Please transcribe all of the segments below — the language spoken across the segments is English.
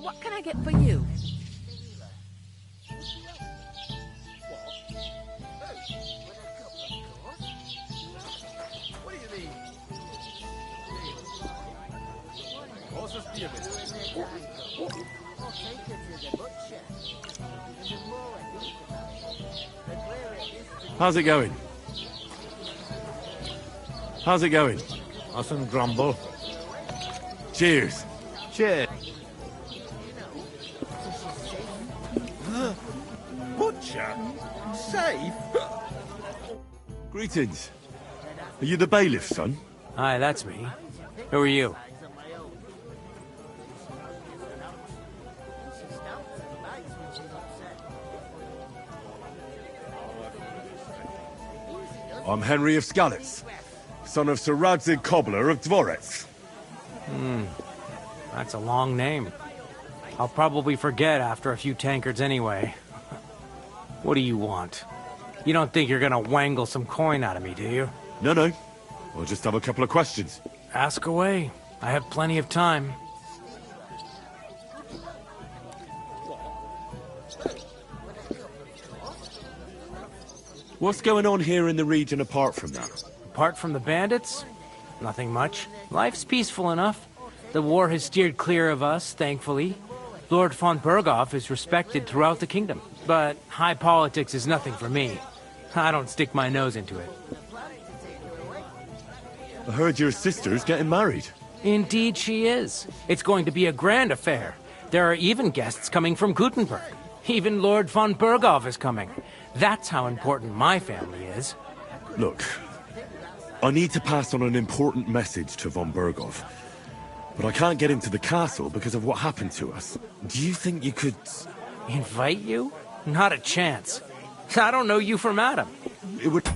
What can I get for you? How's it going? How's it going? Mustn't grumble. Cheers. Cheers. Butcher? Safe? Greetings. Are you the bailiff's son? Hi, that's me. Who are you? I'm Henry of Skalitz, son of Sir Radzig Cobbler of Dvorets. That's a long name. I'll probably forget after a few tankards anyway. What do you want? You don't think you're gonna wangle some coin out of me, do you? No. I'll just have a couple of questions. Ask away. I have plenty of time. What's going on here in the region apart from that? Apart from the bandits? Nothing much. Life's peaceful enough. The war has steered clear of us, thankfully. Lord von Berghoff is respected throughout the kingdom. But high politics is nothing for me. I don't stick my nose into it. I heard your sister's getting married. Indeed she is. It's going to be a grand affair. There are even guests coming from Gutenberg. Even Lord von Berghoff is coming. That's how important my family is. Look, I need to pass on an important message to von Berghoff. But I can't get into the castle because of what happened to us. Do you think you could... Invite you? Not a chance. I don't know you from Adam. It would...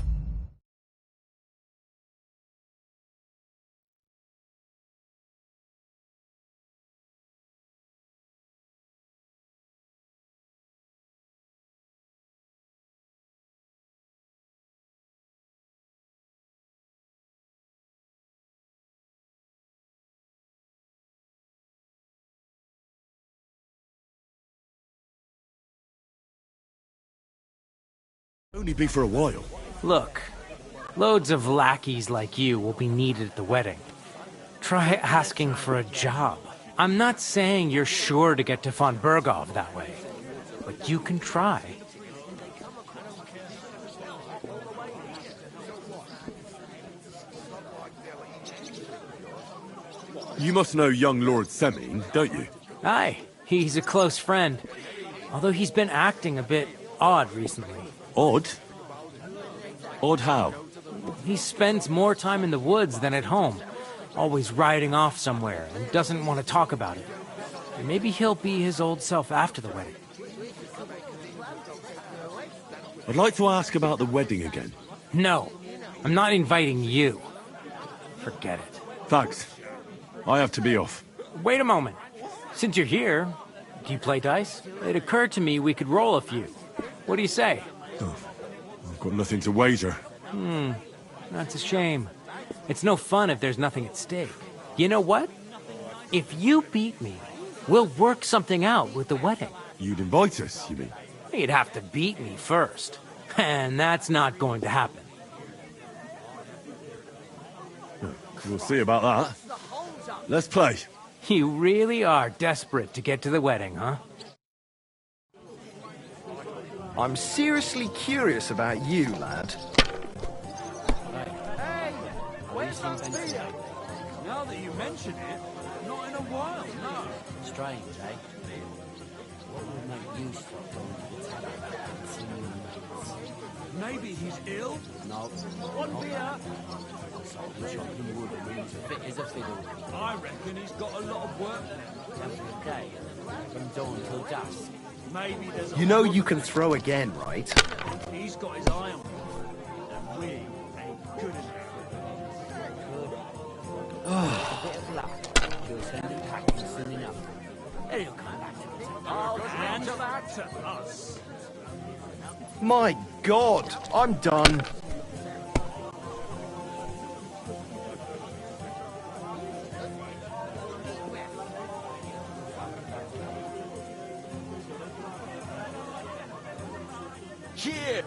only be for a while. Look, loads of lackeys like you will be needed at the wedding. Try asking for a job. I'm not saying you're sure to get to von Berghoff that way, but you can try. You must know young Lord Seming, don't you? Aye, he's a close friend. Although he's been acting a bit odd recently. Odd? Odd how? He spends more time in the woods than at home. Always riding off somewhere and doesn't want to talk about it. And maybe he'll be his old self after the wedding. I'd like to ask about the wedding again. No, I'm not inviting you. Forget it. Thanks. I have to be off. Wait a moment. Since you're here, do you play dice? It occurred to me we could roll a few. What do you say? Oh, I've got nothing to wager. That's a shame. It's no fun if there's nothing at stake. You know what? If you beat me, we'll work something out with the wedding. You'd invite us, you mean? You'd have to beat me first. And that's not going to happen. We'll see about that. Let's play. You really are desperate to get to the wedding, huh? I'm seriously curious about you, lad. Hey, where's that beer? Now that you mention it, not in a while, no. Strange, eh? What would make use of going to the tavern and seeing your mates? Maybe he's ill? No. One beer. He's chopping wood and he's fit as a fiddle. I reckon he's got a lot of work now. Every day, from dawn till dusk. Maybe there's a You know you can throw again, right? He's got his eye on me. And we ain't good enough. A bit of luck. He'll send it packing soon enough. Then he'll come back to the tavern. I'll hand that to us. My God, I'm done. Cheer!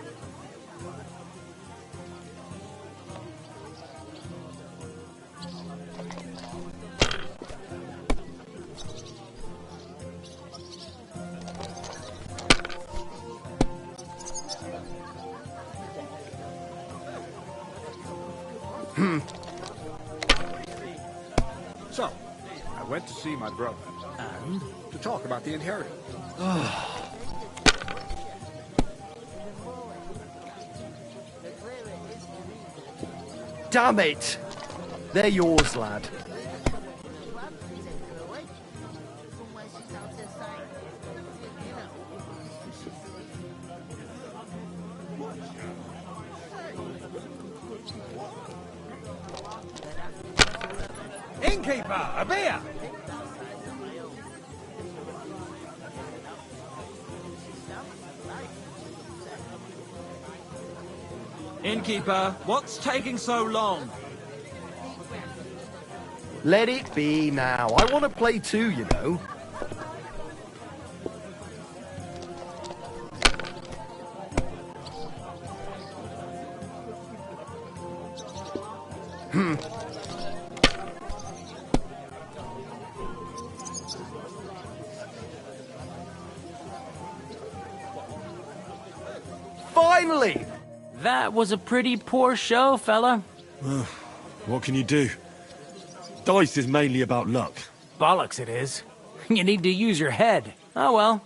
So, I went to see my brother. And? To talk about the inheritance. Damn it! They're yours, lad. Innkeeper, a beer! Innkeeper, what's taking so long? Let it be now. I want to play too, you know. Finally! That was a pretty poor show, fella. What can you do? Dice is mainly about luck. Bollocks it is. You need to use your head. Oh well.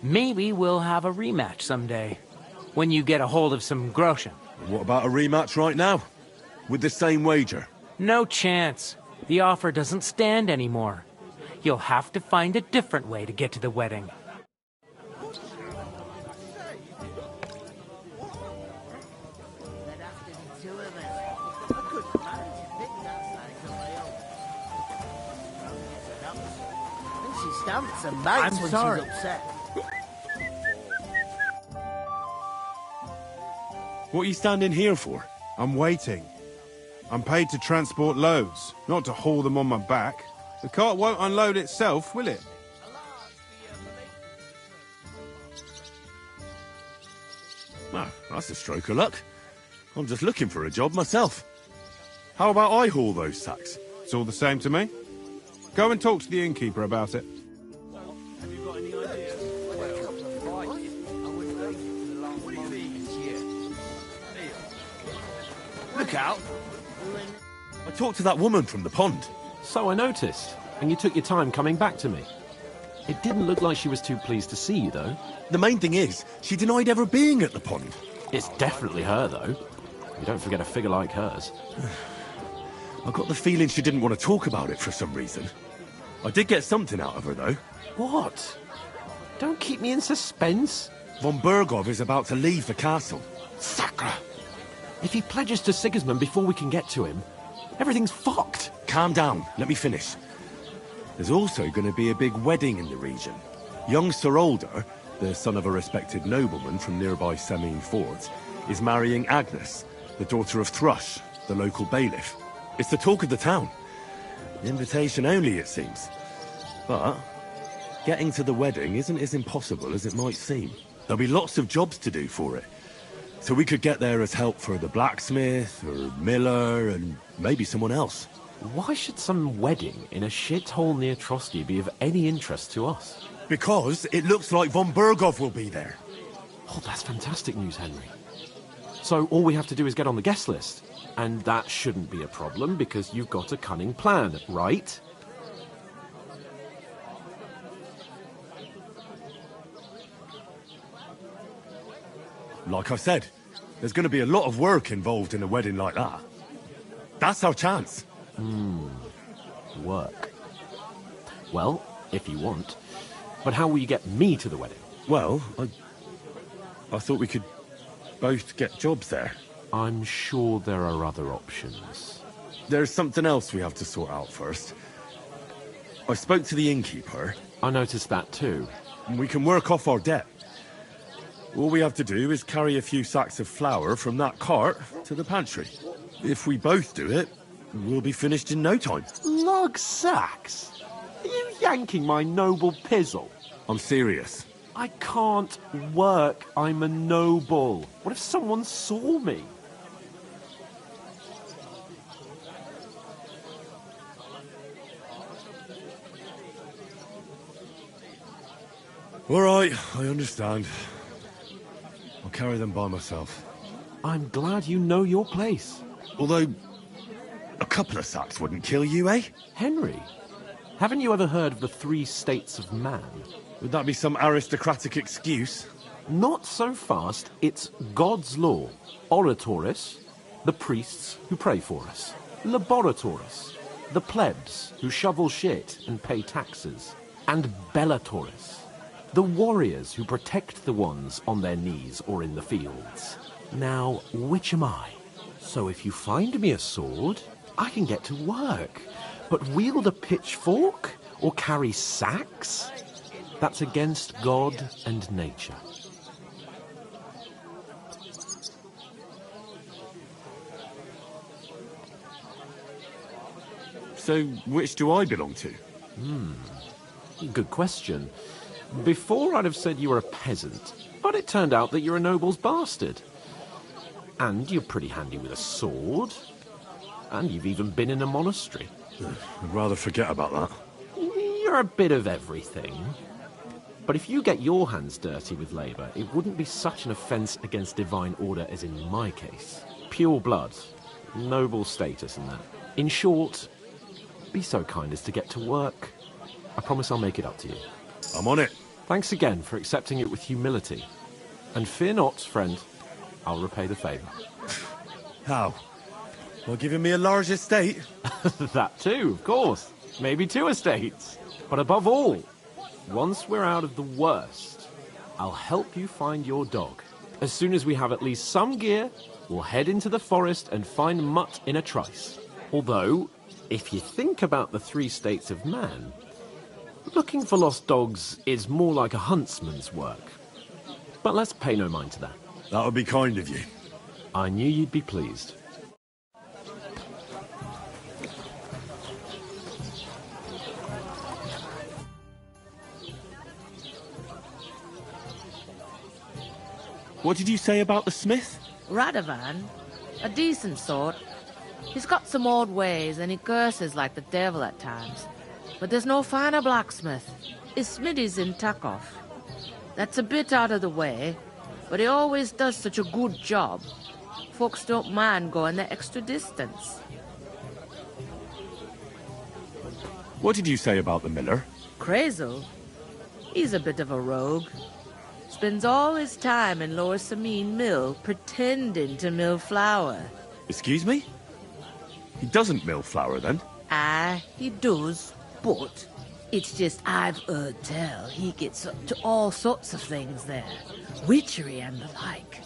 Maybe we'll have a rematch someday. When you get a hold of some groschen. What about a rematch right now? With the same wager? No chance. The offer doesn't stand anymore. You'll have to find a different way to get to the wedding. Stamps and bites when sorry. she's upset. What are you standing here for? I'm waiting. I'm paid to transport loads, not to haul them on my back. The cart won't unload itself, will it? Well, that's a stroke of luck. I'm just looking for a job myself. How about I haul those sacks? It's all the same to me. Go and talk to the innkeeper about it. Have you got any ideas? Look out! I talked to that woman from the pond. So I noticed, and you took your time coming back to me. It didn't look like she was too pleased to see you, though. The main thing is, she denied ever being at the pond. It's definitely her, though. You don't forget a figure like hers. I got the feeling she didn't want to talk about it for some reason. I did get something out of her, though. What? Don't keep me in suspense. Von Bergov is about to leave the castle. Sacre! If he pledges to Sigismund before we can get to him, everything's fucked. Calm down, let me finish. There's also going to be a big wedding in the region. Young Sir Older, the son of a respected nobleman from nearby Semine Fords, is marrying Agnes, the daughter of Thrush, the local bailiff. It's the talk of the town. Invitation only, it seems. But getting to the wedding isn't as impossible as it might seem. There'll be lots of jobs to do for it. So we could get there as help for the blacksmith, or miller, and maybe someone else. Why should some wedding in a shithole near Trotsky be of any interest to us? Because it looks like Von Bergov will be there. Oh, that's fantastic news, Henry. So all we have to do is get on the guest list. And that shouldn't be a problem because you've got a cunning plan, right? Like I said, there's going to be a lot of work involved in a wedding like that. That's our chance. Work. Well, if you want. But how will you get me to the wedding? Well, I thought we could both get jobs there. I'm sure there are other options. There's something else we have to sort out first. I spoke to the innkeeper. I noticed that too. And we can work off our debt. All we have to do is carry a few sacks of flour from that cart to the pantry. If we both do it, we'll be finished in no time. Lug sacks? Are you yanking my noble pizzle? I'm serious. I can't work. I'm a noble. What if someone saw me? All right, I understand. I'll carry them by myself. I'm glad you know your place. Although, a couple of sacks wouldn't kill you, eh? Henry, haven't you ever heard of the 3 states of man? Would that be some aristocratic excuse? Not so fast. It's God's law. Oratoris, the priests who pray for us. Laboratoris, the plebs who shovel shit and pay taxes. And Bellatoris, the warriors who protect the ones on their knees or in the fields. Now, which am I? So if you find me a sword, I can get to work. But wield a pitchfork or carry sacks? That's against God and nature. So, which do I belong to? Good question. Before I'd have said you were a peasant, but it turned out that you're a noble's bastard. And you're pretty handy with a sword. And you've even been in a monastery. I'd rather forget about that. You're a bit of everything. But if you get your hands dirty with labour, it wouldn't be such an offence against divine order as in my case. Pure blood, noble status and that. In short, be so kind as to get to work. I promise I'll make it up to you. I'm on it. Thanks again for accepting it with humility. And fear not, friend, I'll repay the favour. How? Well, giving me a large estate? That too, of course. Maybe 2 estates. But above all, once we're out of the worst, I'll help you find your dog. As soon as we have at least some gear, we'll head into the forest and find Mutt in a trice. Although, if you think about the 3 states of man, looking for lost dogs is more like a huntsman's work. But let's pay no mind to that. That would be kind of you. I knew you'd be pleased. What did you say about the smith? Radovan, a decent sort. He's got some odd ways and he curses like the devil at times. But there's no finer blacksmith. His smithy's in Takov. That's a bit out of the way, but he always does such a good job. Folks don't mind going the extra distance. What did you say about the miller? Crazel? He's a bit of a rogue. Spends all his time in Lower Samine Mill pretending to mill flour. Excuse me? He doesn't mill flour, then? Aye, he does, but it's just I've heard tell he gets up to all sorts of things there. Witchery and the like.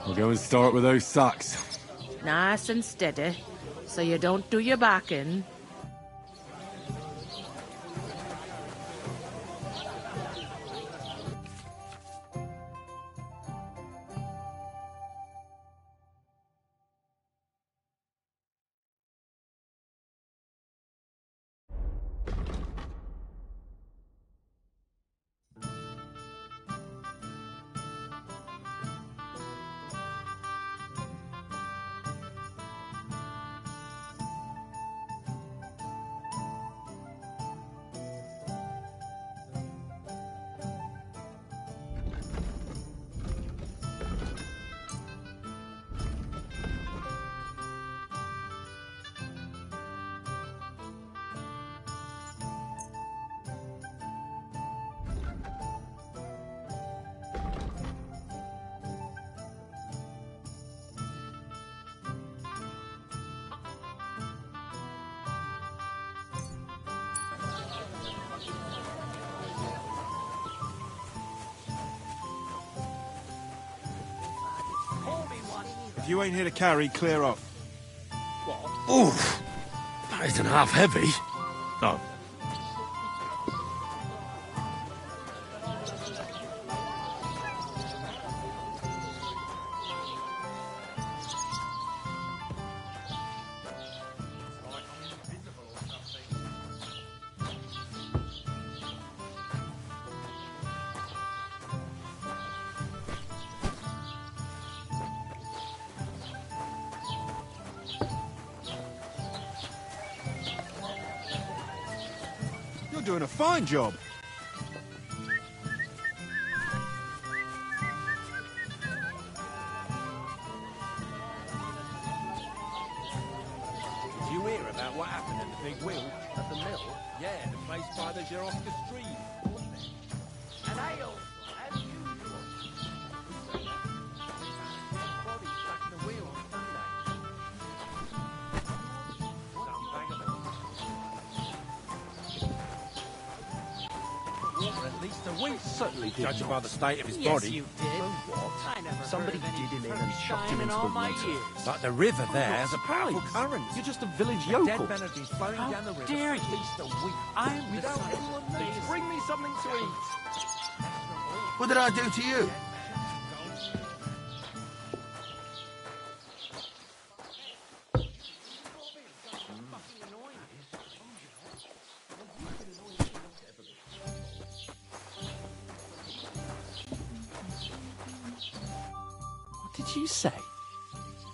I'll go and start with those sacks. Nice and steady, so you don't do your back in. If you ain't here to carry, clear up. Oof! That isn't half heavy. Oh. doing a fine job. Did you hear about what happened at the big wheel? At the mill? Yeah, the place by the Gyroscope Street. And ale, as usual. Body stuck in the wheel on Sunday. Some vagabond. Water at least a week. Certainly did Judging not. by the state of his Yes, body. you did. I never Somebody heard of any did him in and shoved him Perkstein in into all the my water. years. Like the river there I'm has a not powerful surprised. current. You're just a village Dead yokel. men have been flowing How down the river dare for at you? least a week. I'm the Without son anyone of knows. David. Bring me something to eat. What did I do to you? What did you say?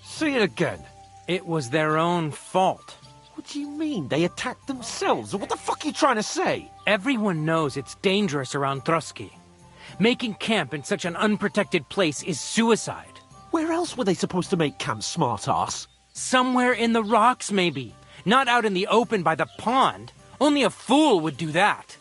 Say it again. It was their own fault. What do you mean? They attacked themselves? What the fuck are you trying to say? Everyone knows it's dangerous around Trotsky. Making camp in such an unprotected place is suicide. Where else were they supposed to make camp, smart-ass? Somewhere in the rocks, maybe. Not out in the open by the pond. Only a fool would do that.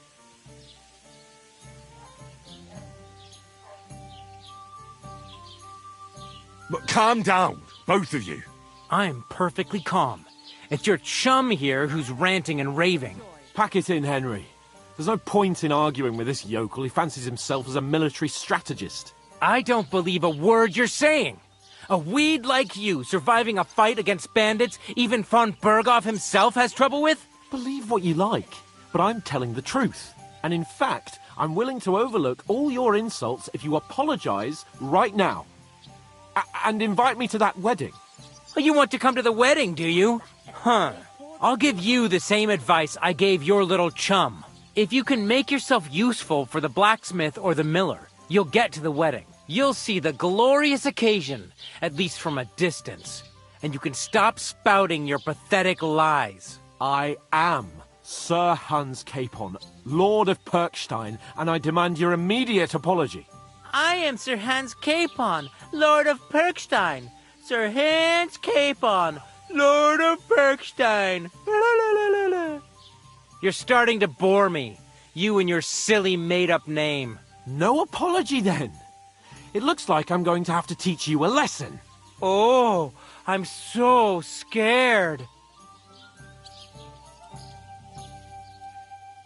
But calm down, both of you. I'm perfectly calm. It's your chum here who's ranting and raving. Pack it in, Henry. There's no point in arguing with this yokel. He fancies himself as a military strategist. I don't believe a word you're saying. A weed like you surviving a fight against bandits even von Berghoff himself has trouble with? Believe what you like, but I'm telling the truth. And in fact, I'm willing to overlook all your insults if you apologize right now. And invite me to that wedding. Oh, you want to come to the wedding, do you? Huh. I'll give you the same advice I gave your little chum. If you can make yourself useful for the blacksmith or the miller, you'll get to the wedding. You'll see the glorious occasion, at least from a distance. And you can stop spouting your pathetic lies. I am Sir Hans Capon, Lord of Perkstein, and I demand your immediate apology. I am Sir Hans Capon, Lord of Perkstein. Sir Hans Capon, Lord of Perkstein. You're starting to bore me. You and your silly made-up name. No apology, then. It looks like I'm going to have to teach you a lesson. Oh, I'm so scared.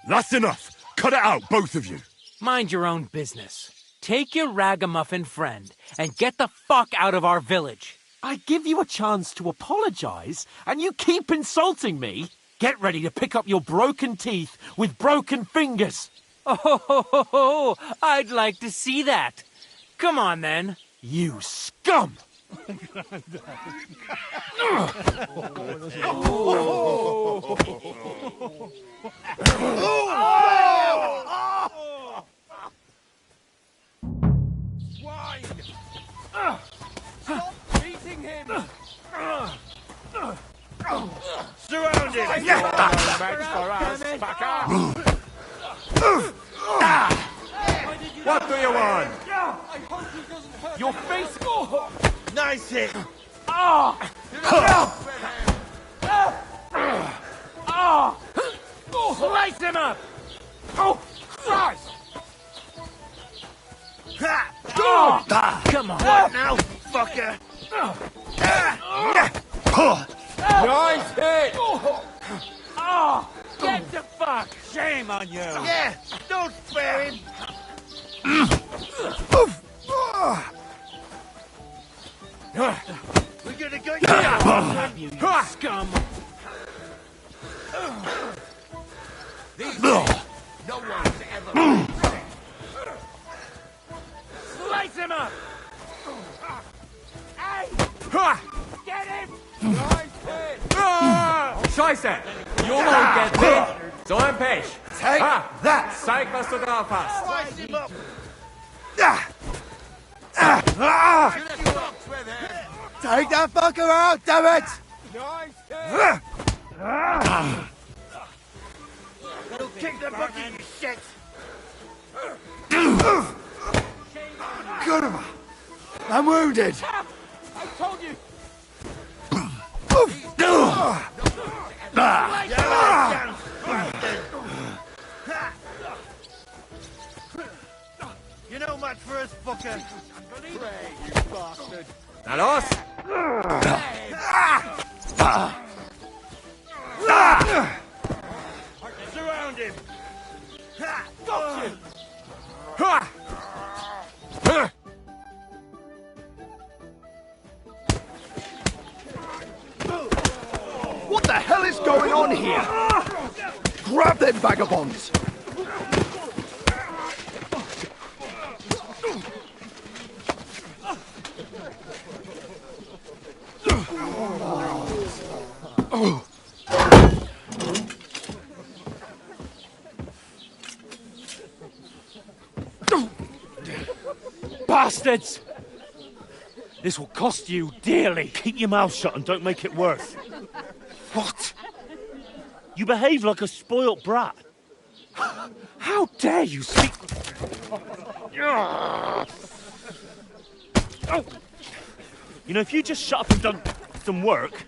That's enough. Cut it out, both of you. Mind your own business. Take your ragamuffin friend and get the fuck out of our village. I give you a chance to apologize, and you keep insulting me. Get ready to pick up your broken teeth with broken fingers. Oh, I'd like to see that. Come on, then. You scum! Swine! Stop beating him! Surrounded! Match for us, fucker! What do you want? Your face! Nice hit! Slice him up! Oh, Christ! Come on. What now, fucker? Nice hit! Get the fuck! Shame on you! Yeah, don't spare him. We're gonna go You scum! These days, no one's ever... Slice him up! Hey! Get him! Nice hit! Scheiße! Junge, get this! So ein Pech! Take that. Zeig, was du drauf hast! Slice him up! Take that fucker out, damn it! Nice hit! Kick the bucket, you shit! Good. I'm wounded. I told you! You're no match for us, fucker. Pray, you bastard! Nalos! Surround him! Got you! What the hell is going on here? Grab them vagabonds! Bastards! This will cost you dearly. Keep your mouth shut and don't make it worse. What? You behave like a spoilt brat. How dare you speak... You know, if you just shut up and done some work,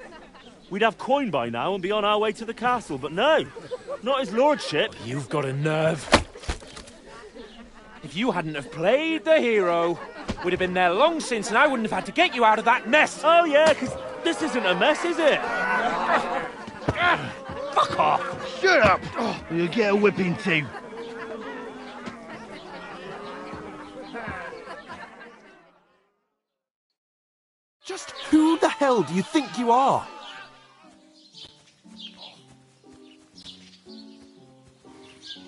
we'd have coin by now and be on our way to the castle, but no, not his lordship. You've got a nerve. If you hadn't have played the hero, we'd have been there long since and I wouldn't have had to get you out of that mess. Oh yeah, because this isn't a mess, is it? Fuck off. Shut up! You'll get a whipping too. Just who the hell do you think you are?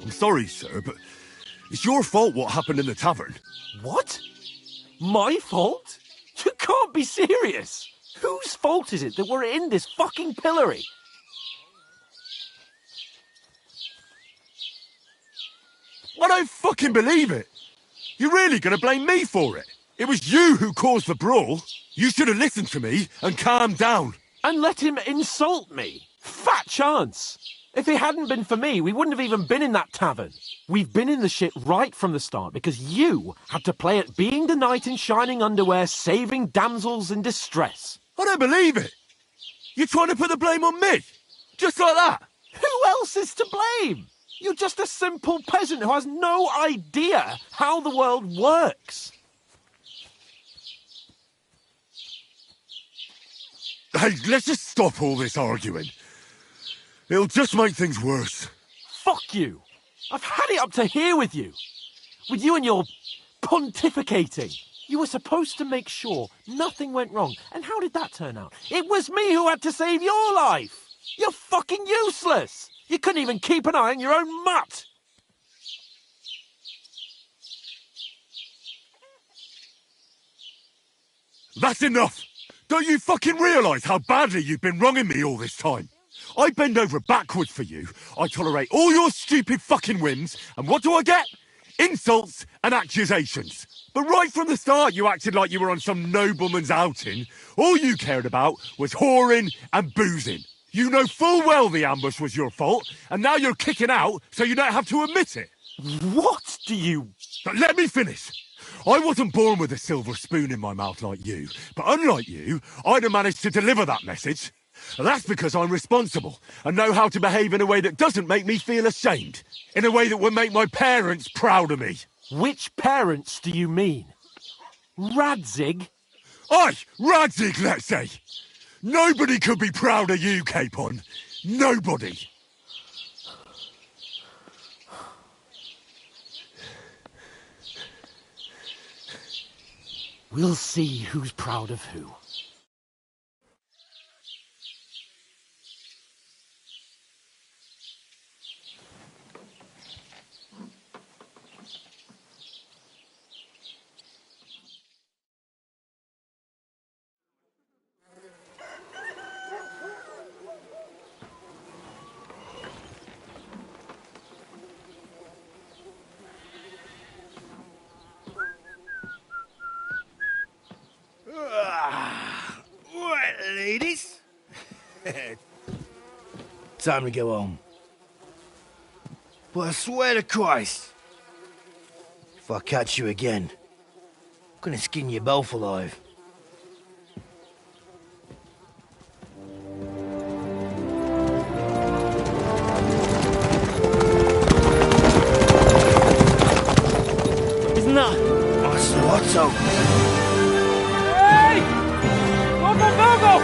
I'm sorry, sir, but it's your fault what happened in the tavern. What? My fault? You can't be serious. Whose fault is it that we're in this fucking pillory? I don't fucking believe it. You're really gonna blame me for it? It was you who caused the brawl. You should have listened to me and calmed down. And let him insult me? Fat chance. If it hadn't been for me, we wouldn't have even been in that tavern. We've been in the shit right from the start because you had to play at being the knight in shining underwear, saving damsels in distress. I don't believe it. You're trying to put the blame on me? Just like that? Who else is to blame? You're just a simple peasant who has no idea how the world works. Hey, let's just stop all this arguing. It'll just make things worse. Fuck you. I've had it up to here with you. With you and your pontificating. You were supposed to make sure nothing went wrong. And how did that turn out? It was me who had to save your life. You're fucking useless. You couldn't even keep an eye on your own mutt. That's enough. Don't you fucking realise how badly you've been wronging me all this time? I bend over backwards for you. I tolerate all your stupid fucking whims. And what do I get? Insults and accusations. But right from the start, you acted like you were on some nobleman's outing. All you cared about was whoring and boozing. You know full well the ambush was your fault, and now you're kicking out so you don't have to admit it. What do you... But let me finish. I wasn't born with a silver spoon in my mouth like you, but unlike you, I'd have managed to deliver that message. That's because I'm responsible and know how to behave in a way that doesn't make me feel ashamed. In a way that would make my parents proud of me. Which parents do you mean? Radzig? Aye, Radzig, let's say. Nobody could be proud of you, Capon. Nobody. We'll see who's proud of who. Right, ladies. Time to go home. But I swear to Christ, if I catch you again, I'm gonna skin you both alive. Isn't that? What's up? Hey! Go!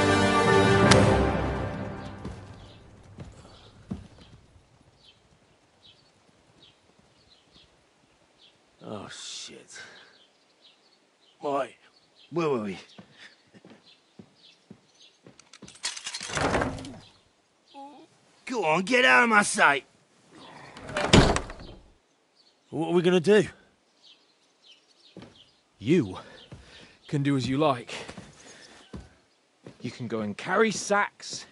Oh, shit. Why? Where were we? Go on, get out of my sight. What are we gonna do? You can do as you like. You can go and carry sacks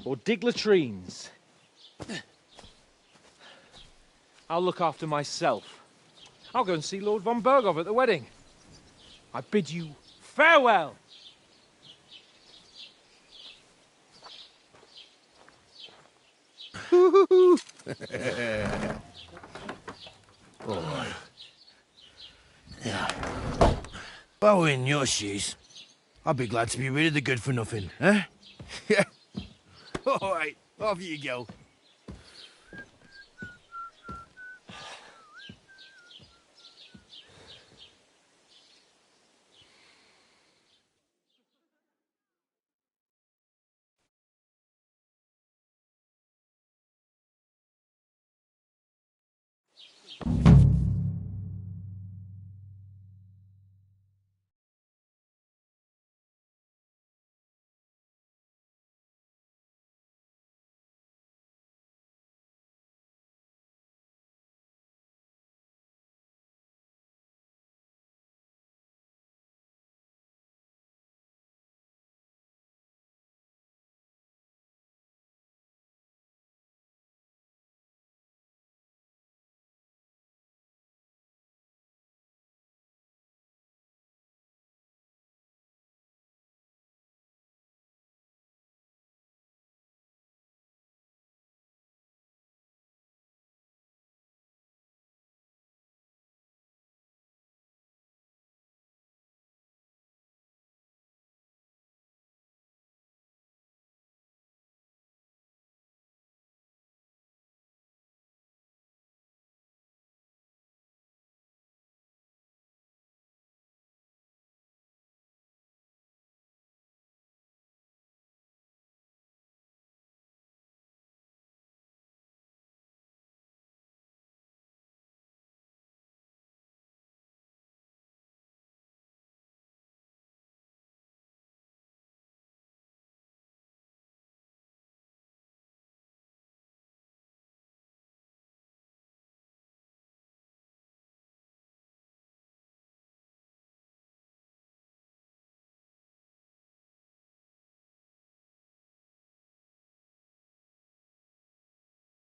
or dig latrines. I'll look after myself. I'll go and see Lord von Berghoff at the wedding. I bid you farewell. All right. Yeah. If I were in your shoes, I'd be glad to be rid of the good-for-nothing, eh? Yeah. All right, off you go.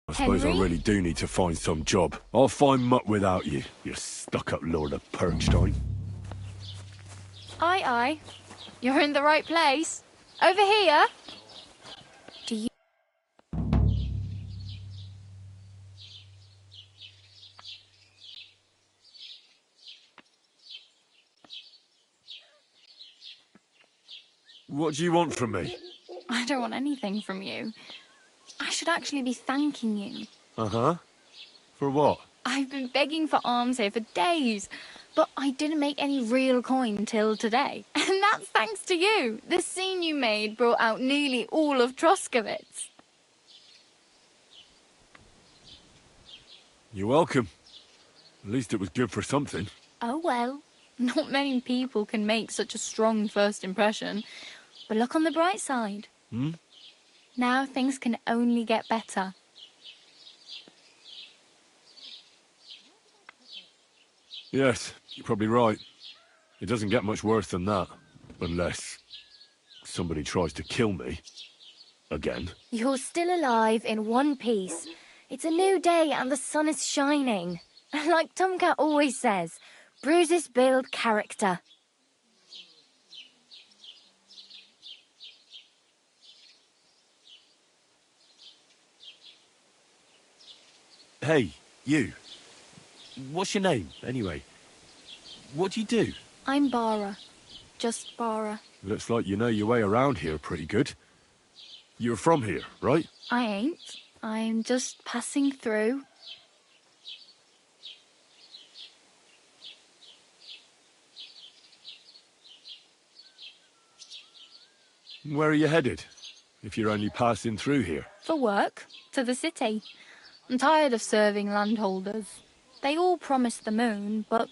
I suppose I Henry? really do need to find some job. I'll find mutt without you, you stuck-up Lord of Perkstein. Aye, aye. You're in the right place. Over here. Do you... What do you want from me? I don't want anything from you. I should actually be thanking you. Uh-huh. For what? I've been begging for alms here for days, but I didn't make any real coin till today. And that's thanks to you. The scene you made brought out nearly all of Troskowitz. You're welcome. At least it was good for something. Oh well. Not many people can make such a strong first impression. But look on the bright side. Hmm? Now things can only get better. Yes, you're probably right. It doesn't get much worse than that. Unless somebody tries to kill me. Again. You're still alive in one piece. It's a new day and the sun is shining. Like Tomcat always says, bruises build character. Hey, You. What's your name, anyway? What do you do? I'm Bara. Just Bara. Looks like you know your way around here pretty good. You're from here, right? I ain't. I'm just passing through. Where are you headed, if you're only passing through here? For work. To the city. I'm tired of serving landholders. They all promise the moon, but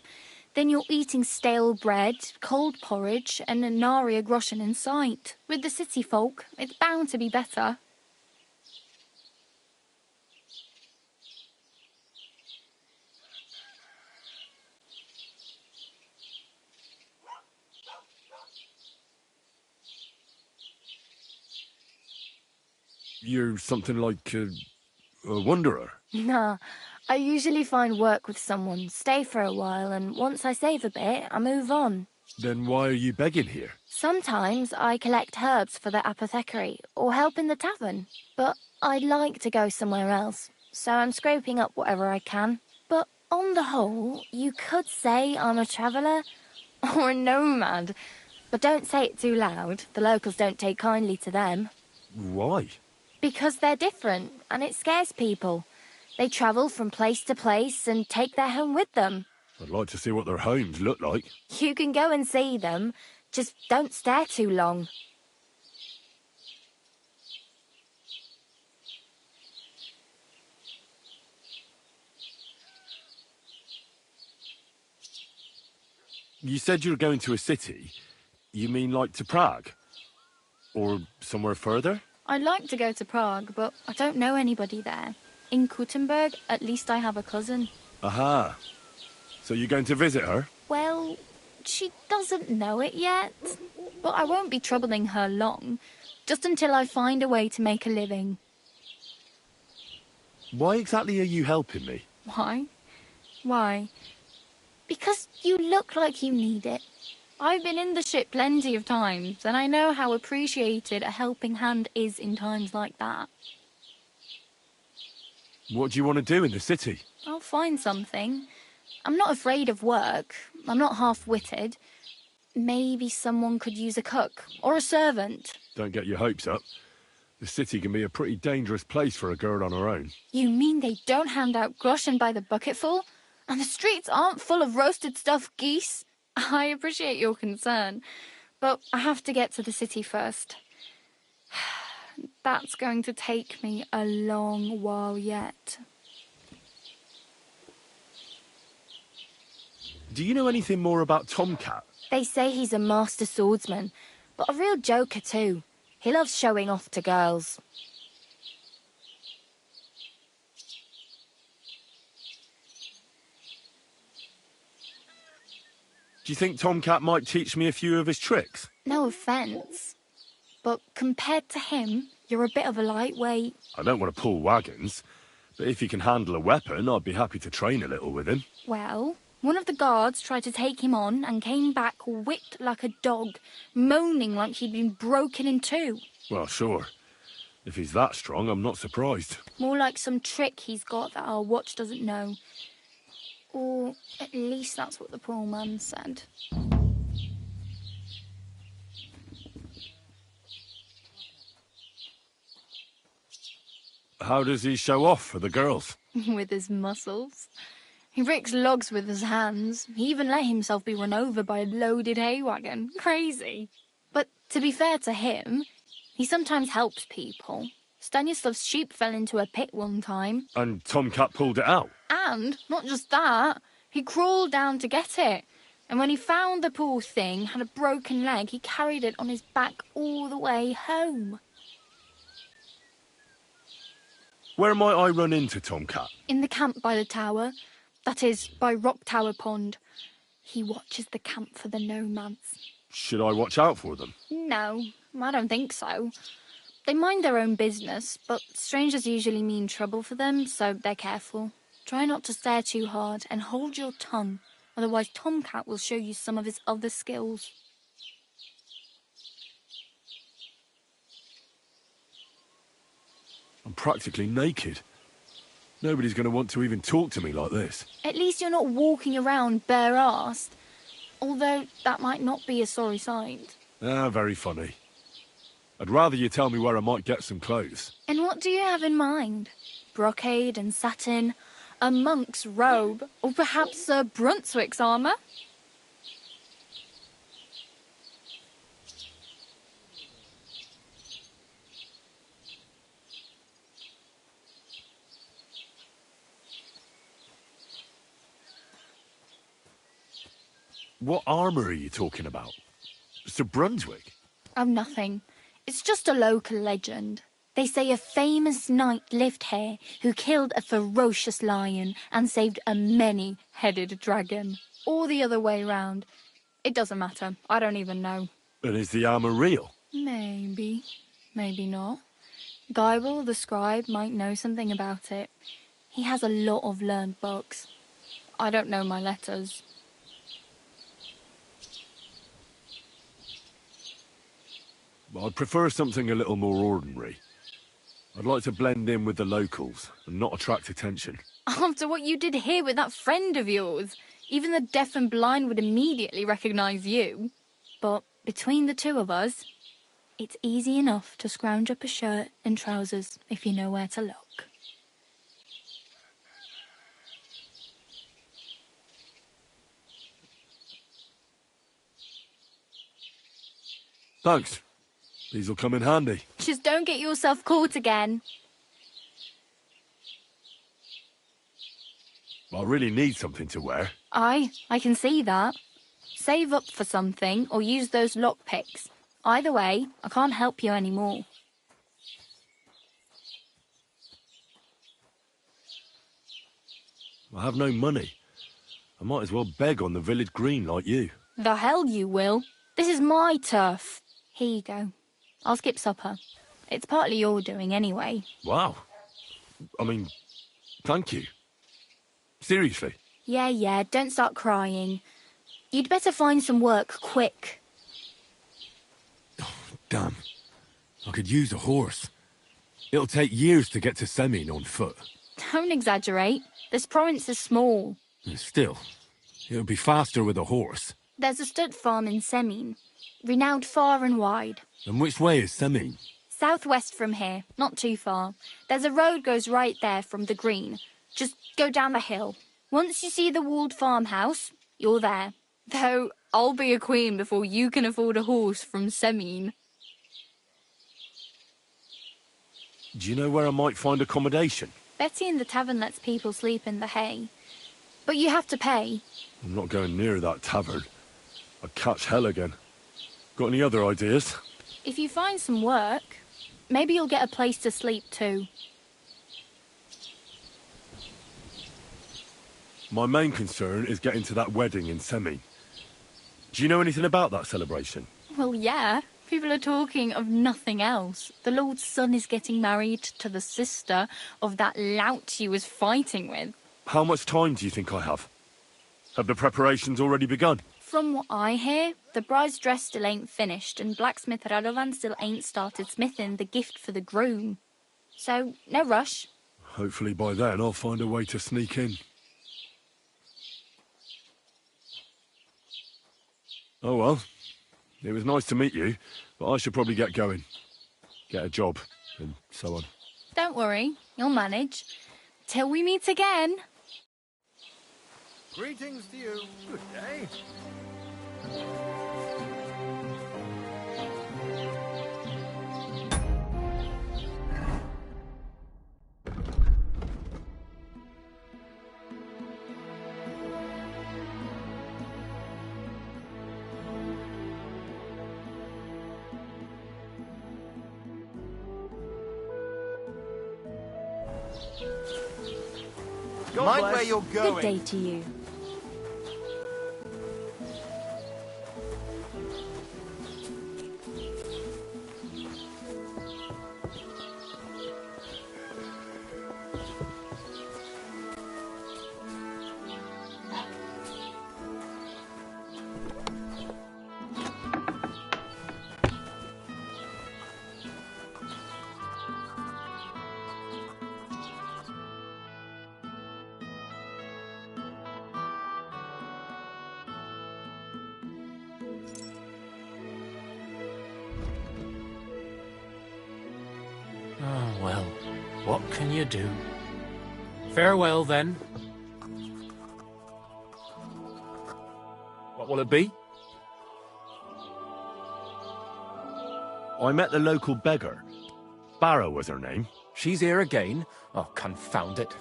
then you're eating stale bread, cold porridge, and a nary a groschen in sight. With the city folk, it's bound to be better. You're something like a wanderer. Nah, I usually find work with someone, stay for a while, and once I save a bit, I move on. Then why are you begging here? Sometimes I collect herbs for the apothecary, or help in the tavern. But I'd like to go somewhere else, so I'm scraping up whatever I can. But on the whole, you could say I'm a traveller, or a nomad. But don't say it too loud, the locals don't take kindly to them. Why? Because they're different, and it scares people. They travel from place to place and take their home with them. I'd like to see what their homes look like. You can go and see them, just don't stare too long. You said you were going to a city. You mean like to Prague? Or somewhere further? I'd like to go to Prague, but I don't know anybody there. In Kuttenberg, at least I have a cousin. Aha. So you're going to visit her? Well, she doesn't know it yet. But I won't be troubling her long, just until I find a way to make a living. Why exactly are you helping me? Why? Why? Because you look like you need it. I've been in the ship plenty of times, and I know how appreciated a helping hand is in times like that. What do you want to do in the city? I'll find something. I'm not afraid of work. I'm not half-witted. Maybe someone could use a cook, or a servant. Don't get your hopes up. The city can be a pretty dangerous place for a girl on her own. You mean they don't hand out groschen by the bucketful? And the streets aren't full of roasted stuffed geese? I appreciate your concern, but I have to get to the city first. That's going to take me a long while yet. Do you know anything more about Tomcat? They say he's a master swordsman, but a real joker too. He loves showing off to girls. Do you think Tomcat might teach me a few of his tricks? No offence, but compared to him, you're a bit of a lightweight. I don't want to pull wagons, but if he can handle a weapon, I'd be happy to train a little with him. Well, one of the guards tried to take him on and came back whipped like a dog, moaning like he'd been broken in two. Well, sure. If he's that strong, I'm not surprised. More like some trick he's got that our watch doesn't know. Or at least that's what the poor man said. How does he show off for the girls? With his muscles. He ricks logs with his hands. He even let himself be run over by a loaded hay wagon. Crazy. But to be fair to him, he sometimes helps people. Stanislav's sheep fell into a pit one time. And Tomcat pulled it out? And, not just that, he crawled down to get it. And when he found the poor thing had a broken leg, he carried it on his back all the way home. Where might I run into Tomcat? In the camp by the tower. That is, by Rock Tower Pond. He watches the camp for the nomads. Should I watch out for them? No, I don't think so. They mind their own business, but strangers usually mean trouble for them, so they're careful. Try not to stare too hard and hold your tongue, otherwise Tomcat will show you some of his other skills. I'm practically naked. Nobody's going to want to even talk to me like this. At least you're not walking around bare-assed. Although that might not be a sorry sight. Ah, very funny. I'd rather you tell me where I might get some clothes. And what do you have in mind? Brocade and satin? A monk's robe? Or perhaps Sir Brunswick's armour? What armour are you talking about? Sir Brunswick? Oh, nothing. It's just a local legend. They say a famous knight lived here who killed a ferocious lion and saved a many-headed dragon. Or the other way round. It doesn't matter. I don't even know. And is the armour real? Maybe. Maybe not. Gybel, the scribe, might know something about it. He has a lot of learned books. I don't know my letters. I'd prefer something a little more ordinary. I'd like to blend in with the locals and not attract attention. After what you did here with that friend of yours, even the deaf and blind would immediately recognise you. But between the two of us, it's easy enough to scrounge up a shirt and trousers if you know where to look. Thanks. These'll come in handy. Just don't get yourself caught again. I really need something to wear. I can see that. Save up for something or use those lockpicks. Either way, I can't help you anymore. I have no money. I might as well beg on the village green like you. The hell you will. This is my turf. Here you go. I'll skip supper. It's partly your doing anyway. Wow. I mean, thank you. Seriously. Yeah, don't start crying. You'd better find some work quick. Damn. I could use a horse. It'll take years to get to Semin on foot. Don't exaggerate. This province is small. Still, it'll be faster with a horse. There's a stud farm in Semin, renowned far and wide. And which way is Semin? Southwest from here, not too far. There's a road goes right there from the green. Just go down the hill. Once you see the walled farmhouse, you're there. Though, I'll be a queen before you can afford a horse from Semin. Do you know where I might find accommodation? Betty in the tavern lets people sleep in the hay. But you have to pay. I'm not going near that tavern. I'd catch hell again. Got any other ideas? If you find some work, maybe you'll get a place to sleep too. My main concern is getting to that wedding in Semin. Do you know anything about that celebration? Well, yeah. People are talking of nothing else. The Lord's son is getting married to the sister of that lout he was fighting with. How much time do you think I have? Have the preparations already begun? From what I hear, the bride's dress still ain't finished and blacksmith Radovan still ain't started smithing the gift for the groom. So, no rush. Hopefully by then I'll find a way to sneak in. Oh well, it was nice to meet you, but I should probably get going. Get a job, and so on. Don't worry, you'll manage. Till we meet again. Greetings to you. Good day. Mind where you're going. Good day to you. well, what can you do? Farewell, then. What will it be? I met the local beggar. Barrow was her name. She's here again? Oh, confound it.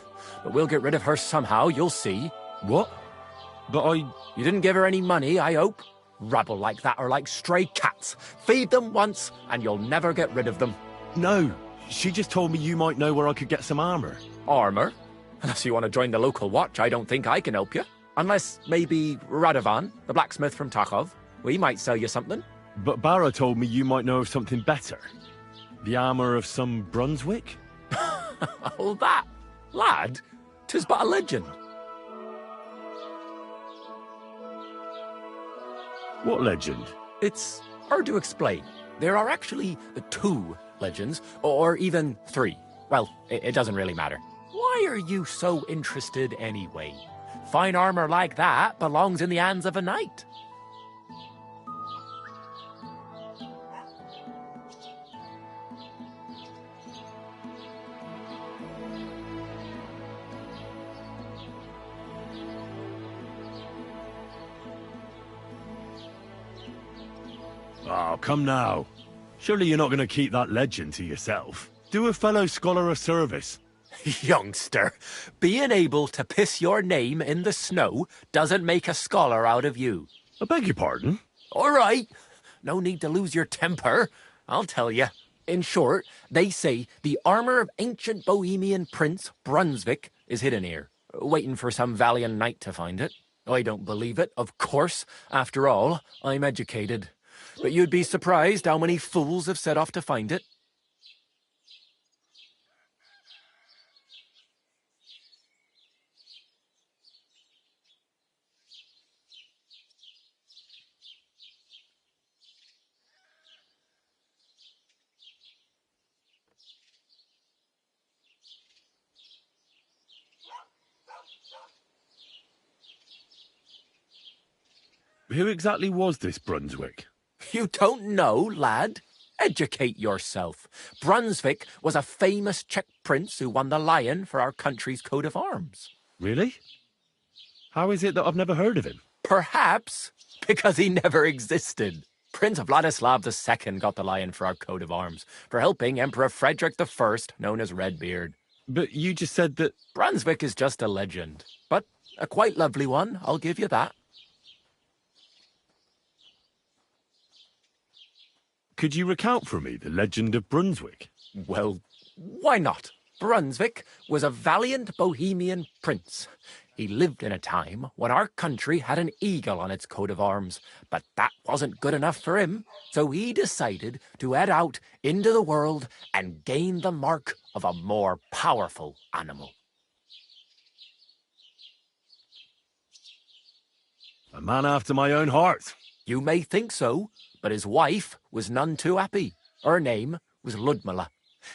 But we'll get rid of her somehow, you'll see. What? But You didn't give her any money, I hope? Rabble like that are like stray cats. Feed them once, and you'll never get rid of them. No, she just told me you might know where I could get some armor. Armor? Unless you want to join the local watch, I don't think I can help you. Unless, maybe, Radovan, the blacksmith from Takov. We might sell you something. But Barrow told me you might know of something better. The armor of some Brunswick? All that? Lad, 'tis but a legend. What legend? It's hard to explain. There are actually 2 legends, or even 3. Well, it doesn't really matter. Why are you so interested anyway? Fine armor like that belongs in the hands of a knight. Oh, come now. Surely you're not going to keep that legend to yourself. Do a fellow scholar a service. Youngster, being able to piss your name in the snow doesn't make a scholar out of you. I beg your pardon? All right. No need to lose your temper. I'll tell you. In short, they say the armor of ancient Bohemian Prince Brunswick is hidden here, waiting for some valiant knight to find it. I don't believe it, of course. After all, I'm educated. But you'd be surprised how many fools have set off to find it. Who exactly was this Brunswick? You don't know, lad? Educate yourself. Brunswick was a famous Czech prince who won the lion for our country's coat of arms. Really? How is it that I've never heard of him? Perhaps because he never existed. Prince Vladislav II got the lion for our coat of arms for helping Emperor Frederick I, known as Redbeard. But you just said that... Brunswick is just a legend, but a quite lovely one, I'll give you that. Could you recount for me the legend of Brunswick? Well, why not? Brunswick was a valiant Bohemian prince. He lived in a time when our country had an eagle on its coat of arms, but that wasn't good enough for him, so he decided to head out into the world and gain the mark of a more powerful animal. A man after my own heart. You may think so, but his wife was none too happy. Her name was Ludmilla,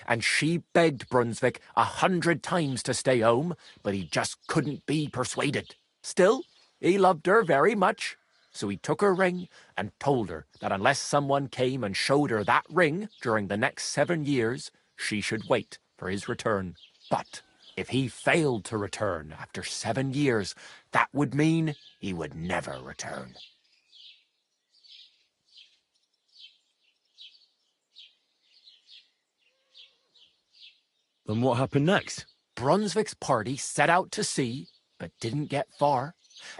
and she begged Brunswick 100 times to stay home, but he just couldn't be persuaded. Still, he loved her very much, so he took her ring and told her that unless someone came and showed her that ring during the next 7 years, she should wait for his return. But if he failed to return after 7 years, that would mean he would never return. And what happened next? Brunswick's party set out to sea, but didn't get far.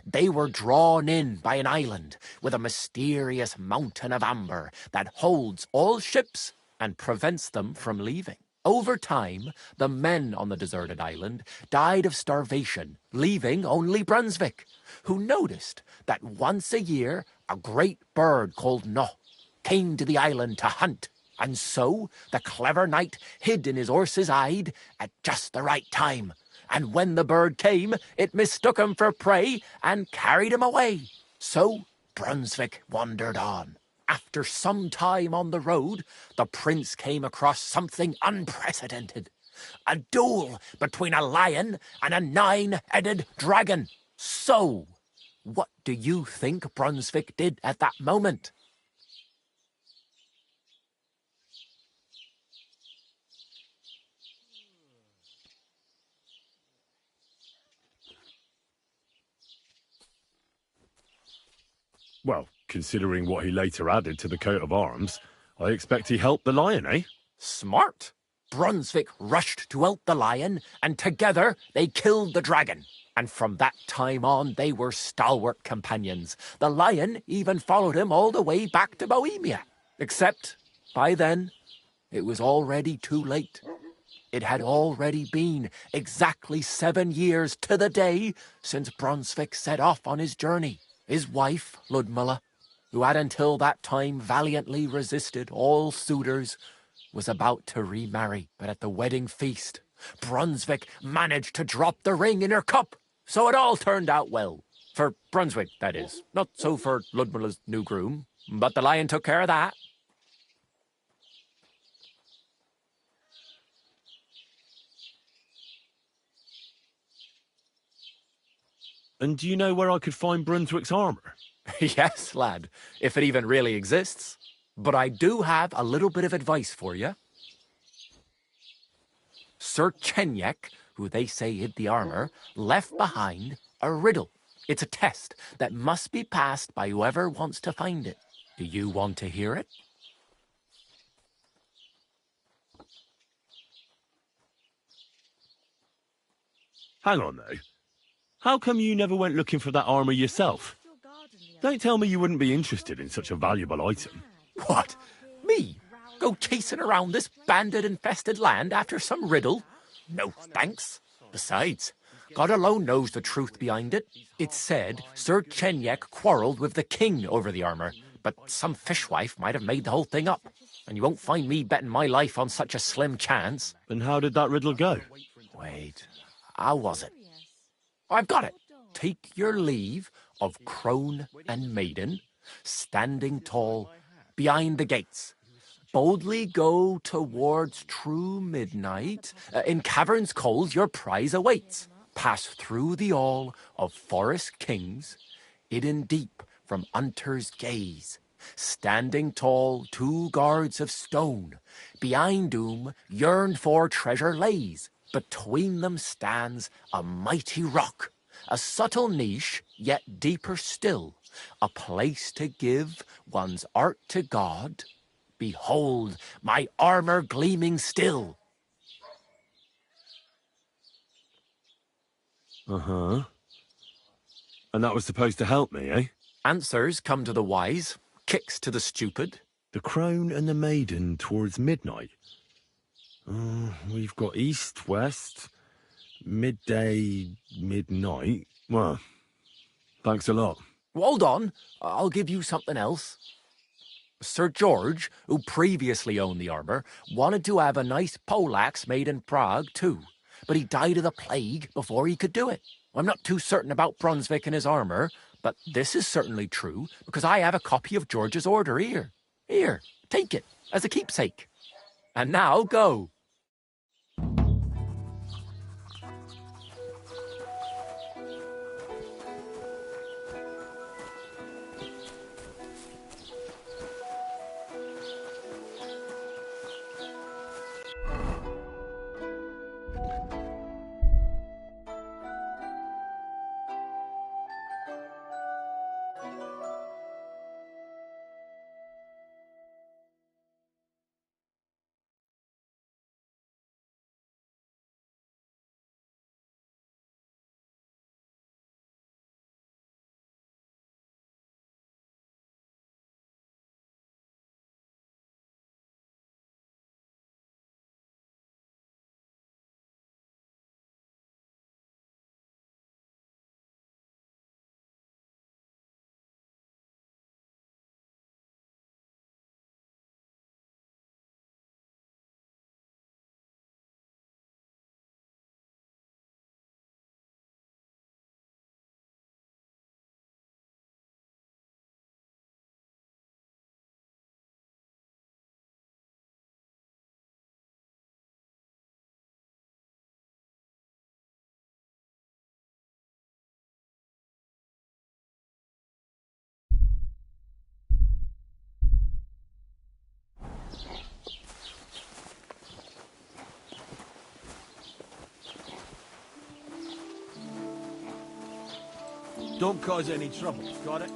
They were drawn in by an island with a mysterious mountain of amber that holds all ships and prevents them from leaving. Over time, the men on the deserted island died of starvation, leaving only Brunswick, who noticed that once a year a great bird called No came to the island to hunt. And so the clever knight hid in his horse's hide at just the right time. And when the bird came, it mistook him for prey and carried him away. So Brunswick wandered on. After some time on the road, the prince came across something unprecedented. A duel between a lion and a 9-headed dragon. So, what do you think Brunswick did at that moment? Well, considering what he later added to the coat of arms, I expect he helped the lion, eh? Smart. Brunswick rushed to help the lion, and together they killed the dragon. And from that time on, they were stalwart companions. The lion even followed him all the way back to Bohemia. Except, by then, it was already too late. It had already been exactly 7 years to the day since Brunswick set off on his journey. His wife, Ludmilla, who had until that time valiantly resisted all suitors, was about to remarry. But at the wedding feast, Brunswick managed to drop the ring in her cup. So it all turned out well. For Brunswick, that is. Not so for Ludmilla's new groom. But the lion took care of that. And do you know where I could find Brunswick's armour? Yes, lad, if it even really exists. But I do have a little bit of advice for you. Sir Chenyek, who they say hid the armour, left behind a riddle. It's a test that must be passed by whoever wants to find it. Do you want to hear it? Hang on, though. How come you never went looking for that armour yourself? Don't tell me you wouldn't be interested in such a valuable item. What? Me? Go chasing around this bandit-infested land after some riddle? No thanks. Besides, God alone knows the truth behind it. It's said Sir Chenyek quarrelled with the king over the armour, but some fishwife might have made the whole thing up. And you won't find me betting my life on such a slim chance. And how did that riddle go? Wait, how was it? I've got it. Take your leave of crone and maiden, standing tall behind the gates. Boldly go towards true midnight. In caverns cold your prize awaits. Pass through the all of forest kings, hidden deep from hunter's gaze. Standing tall, 2 guards of stone, behind whom yearned for treasure lays. Between them stands a mighty rock, a subtle niche, yet deeper still, a place to give one's art to God. Behold, my armour gleaming still. Uh-huh. And that was supposed to help me, eh? Answers come to the wise, kicks to the stupid. The crone and the maiden towards midnight. We've got east, west, midday, midnight. Well, thanks a lot. Hold on, I'll give you something else. Sir George, who previously owned the armour, wanted to have a nice poleaxe made in Prague too, but he died of the plague before he could do it. I'm not too certain about Brunswick and his armour, but this is certainly true, because I have a copy of George's order here. Here, take it, as a keepsake. And now, go. Don't cause any trouble, got it?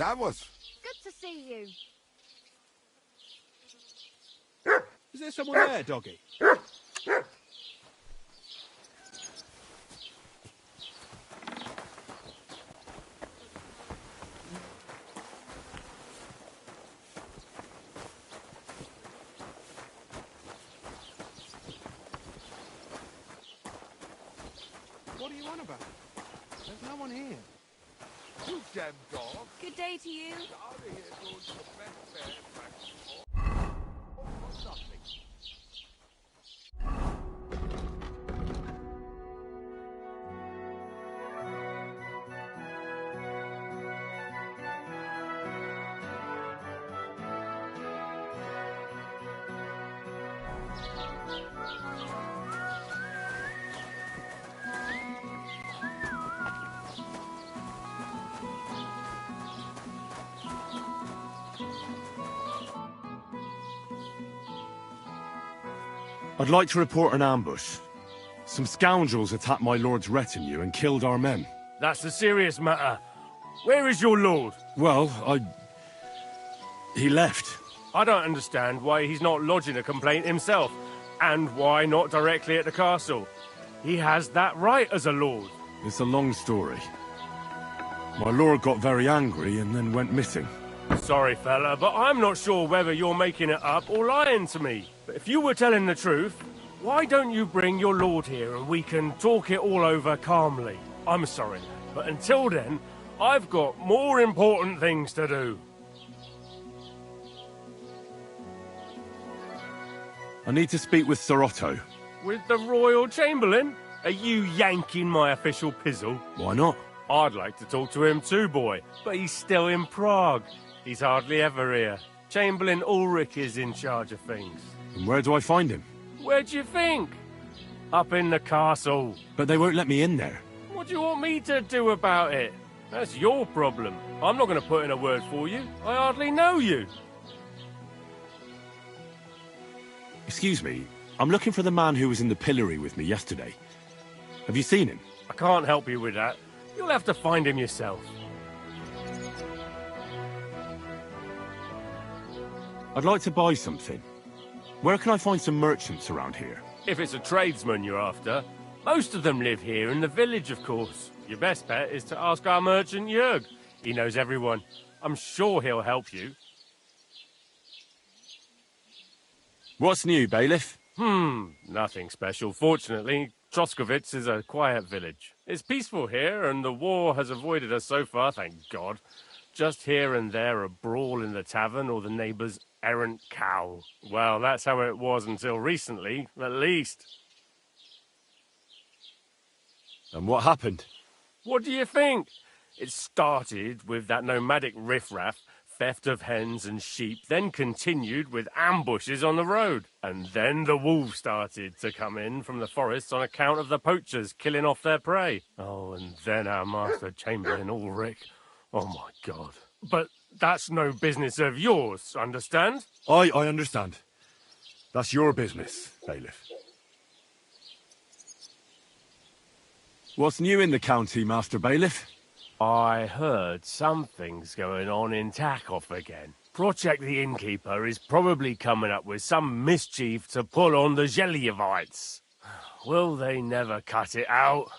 Servus. Good to see you. Is there someone there, doggy? What are you on about? There's no one here. You damn dog. Good day to you. Out of here going to the best fair in practice. For nothing. I'd like to report an ambush. Some scoundrels attacked my lord's retinue and killed our men. That's a serious matter. Where is your lord? Well, he left. I don't understand why he's not lodging a complaint himself, and why not directly at the castle. He has that right as a lord. It's a long story. My lord got very angry and then went missing. Sorry, fella, but I'm not sure whether you're making it up or lying to me. But if you were telling the truth, why don't you bring your lord here and we can talk it all over calmly? I'm sorry, but until then, I've got more important things to do. I need to speak with Sir Otto. With the Royal Chamberlain? Are you yanking my official pizzle? Why not? I'd like to talk to him too, boy, but he's still in Prague. He's hardly ever here. Chamberlain Ulrich is in charge of things. And where do I find him? Where do you think? Up in the castle. But they won't let me in there. What do you want me to do about it? That's your problem. I'm not going to put in a word for you. I hardly know you. Excuse me, I'm looking for the man who was in the pillory with me yesterday. Have you seen him? I can't help you with that. You'll have to find him yourself. I'd like to buy something. Where can I find some merchants around here? If it's a tradesman you're after, most of them live here in the village, of course. Your best bet is to ask our merchant Jörg. He knows everyone. I'm sure he'll help you. What's new, bailiff? Nothing special. Fortunately, Troskovitz is a quiet village. It's peaceful here, and the war has avoided us so far, thank God. Just here and there a brawl in the tavern or the neighbour's errant cow. Well, that's how it was until recently, at least. And what happened? What do you think? It started with that nomadic riffraff, theft of hens and sheep, then continued with ambushes on the road. And then the wolves started to come in from the forests on account of the poachers killing off their prey. Oh, and then our master Chamberlain Ulrich. Oh, my God. But that's no business of yours, understand? I understand. That's your business, bailiff. What's new in the county, Master Bailiff? I heard something's going on in Takov again. Project the Innkeeper is probably coming up with some mischief to pull on the Zelievites. Will they never cut it out?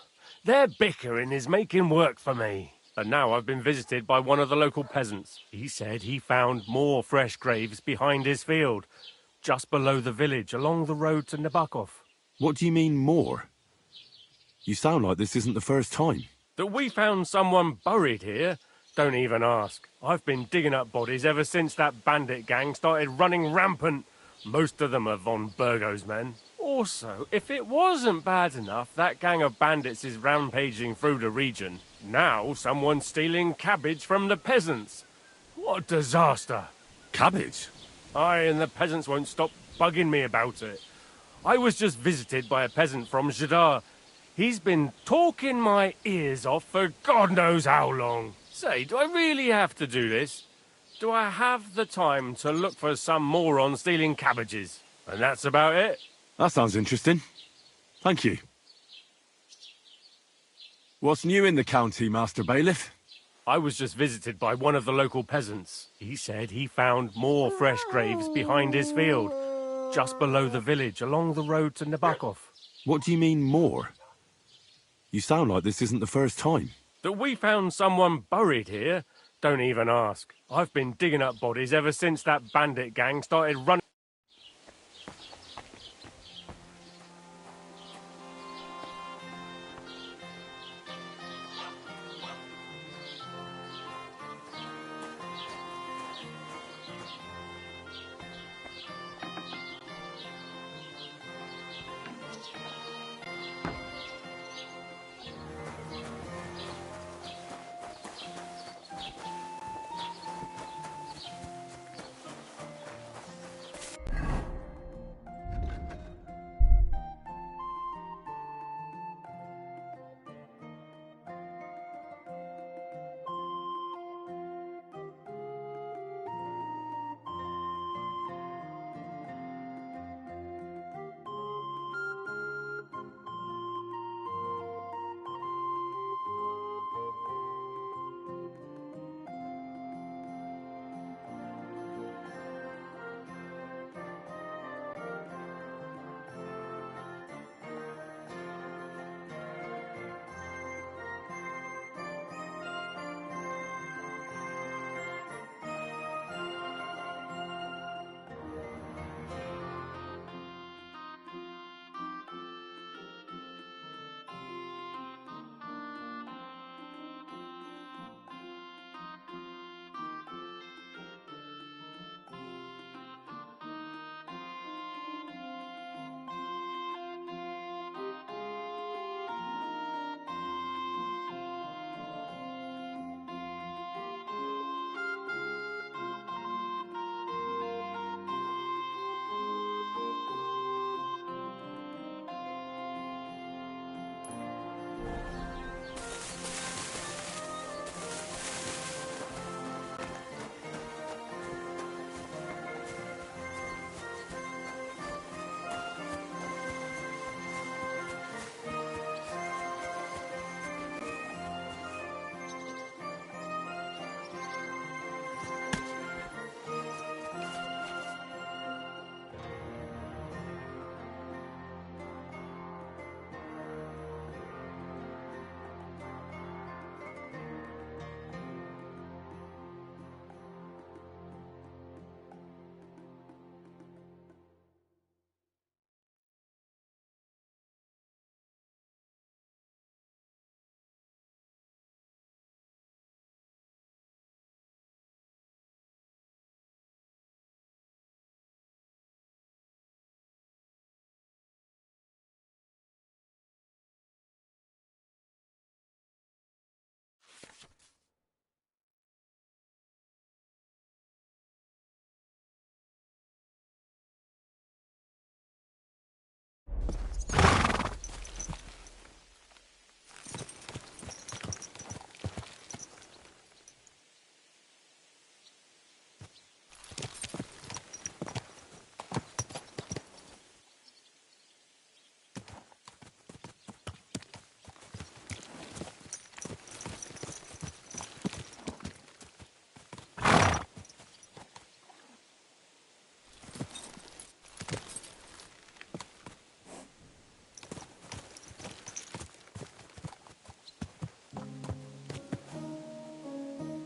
Their bickering is making work for me. And now I've been visited by one of the local peasants. He said he found more fresh graves behind his field, just below the village, along the road to Nabokov. What do you mean, more? You sound like this isn't the first time. That we found someone buried here? Don't even ask. I've been digging up bodies ever since that bandit gang started running rampant. Most of them are von Burgo's men. Also, if it wasn't bad enough that gang of bandits is rampaging through the region, now someone's stealing cabbage from the peasants. What a disaster. Cabbage? Aye, and the peasants won't stop bugging me about it. I was just visited by a peasant from Zadar. He's been talking my ears off for God knows how long. Say, do I really have to do this? Do I have the time to look for some moron stealing cabbages? And that's about it. That sounds interesting. Thank you. What's new in the county, Master Bailiff? I was just visited by one of the local peasants. He said he found more fresh graves behind his field, just below the village, along the road to Nabokov. What do you mean, more? You sound like this isn't the first time. That we found someone buried here? Don't even ask. I've been digging up bodies ever since that bandit gang started running.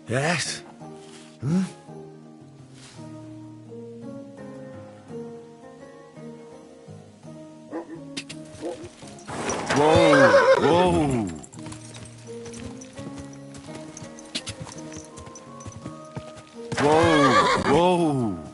Yes? Hmm? Whoa! Whoa! Whoa! Whoa!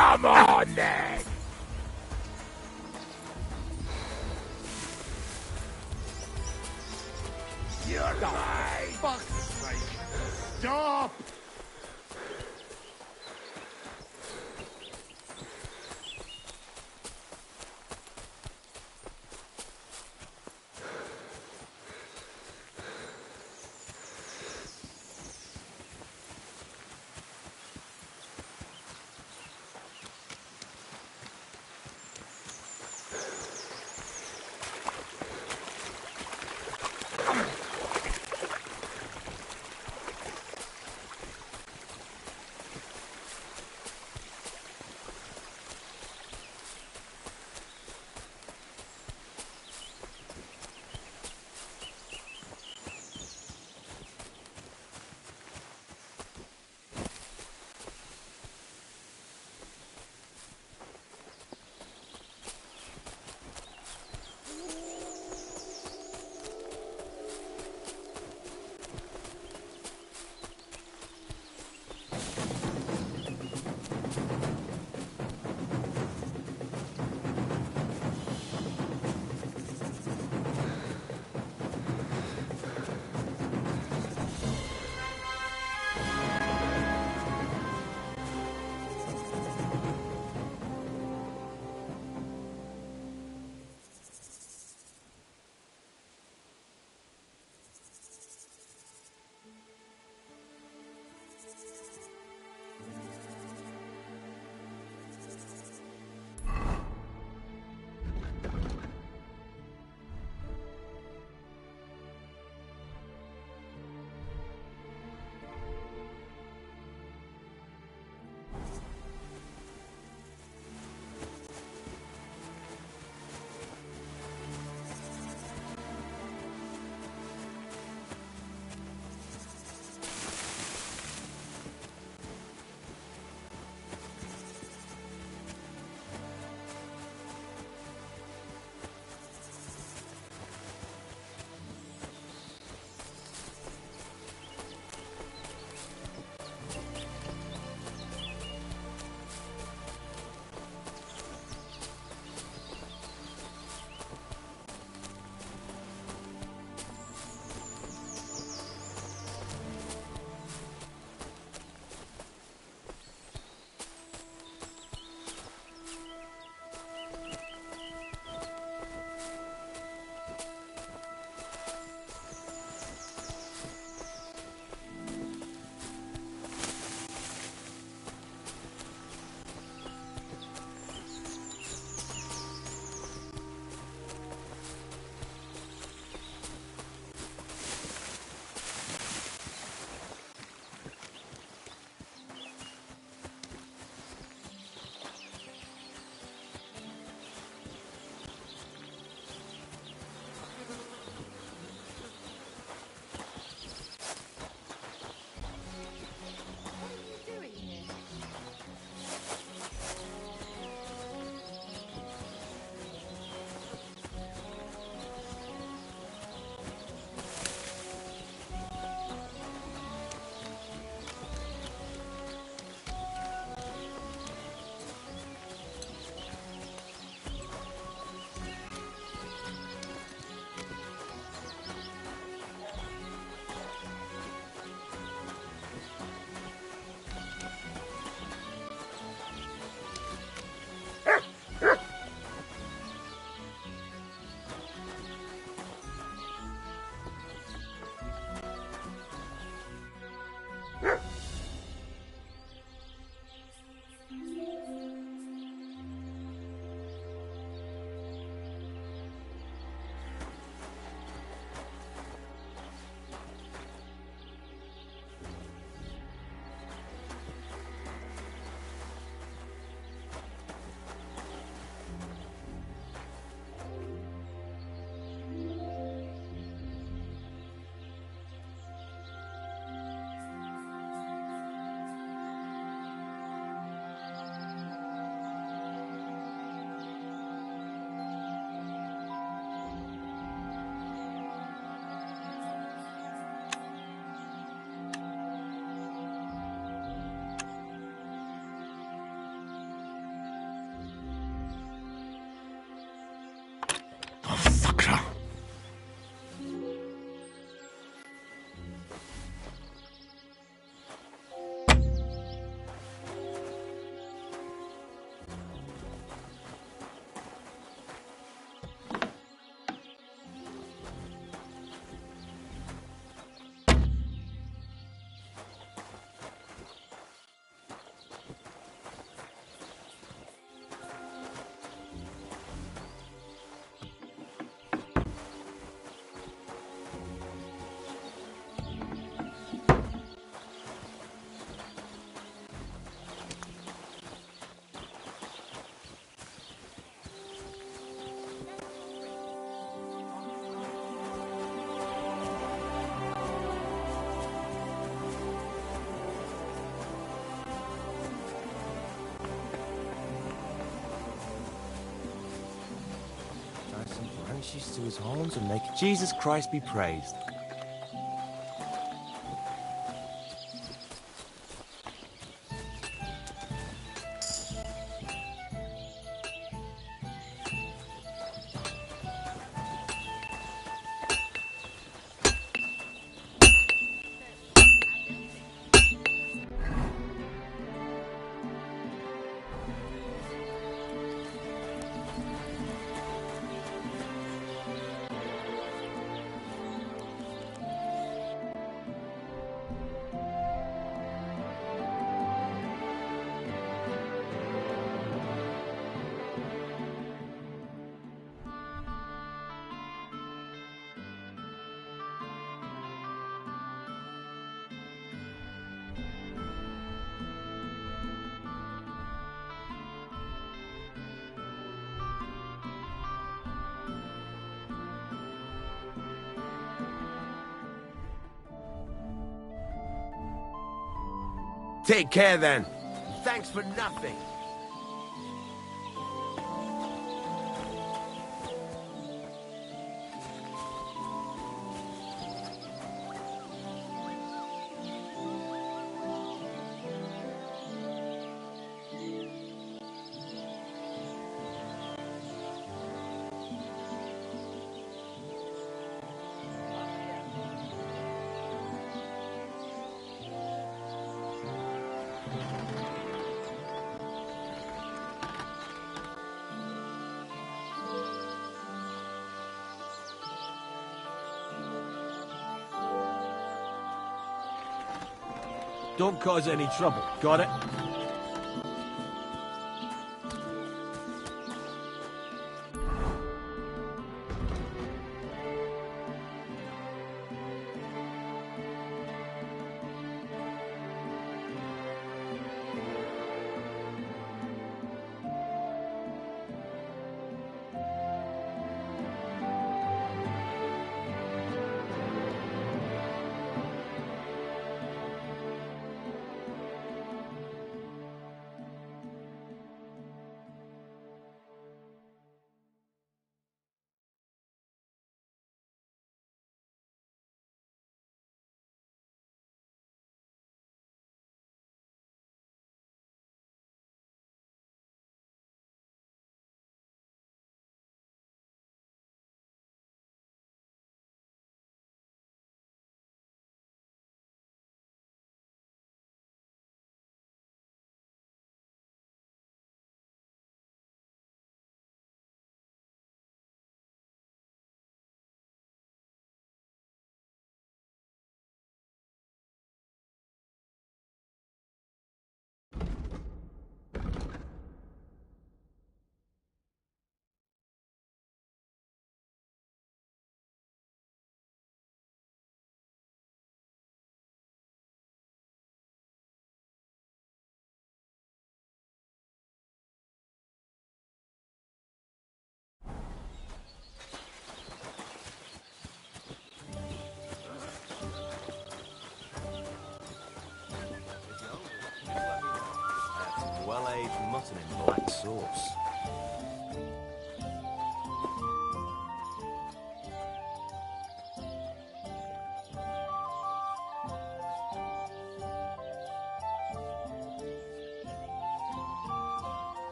Come on, then! You're mine! Fuck's sake! Stop! Precious to his horns and make Jesus Christ be praised. Take care then. Thanks for nothing. Don't cause any trouble. Got it? Well-aged mutton in black sauce.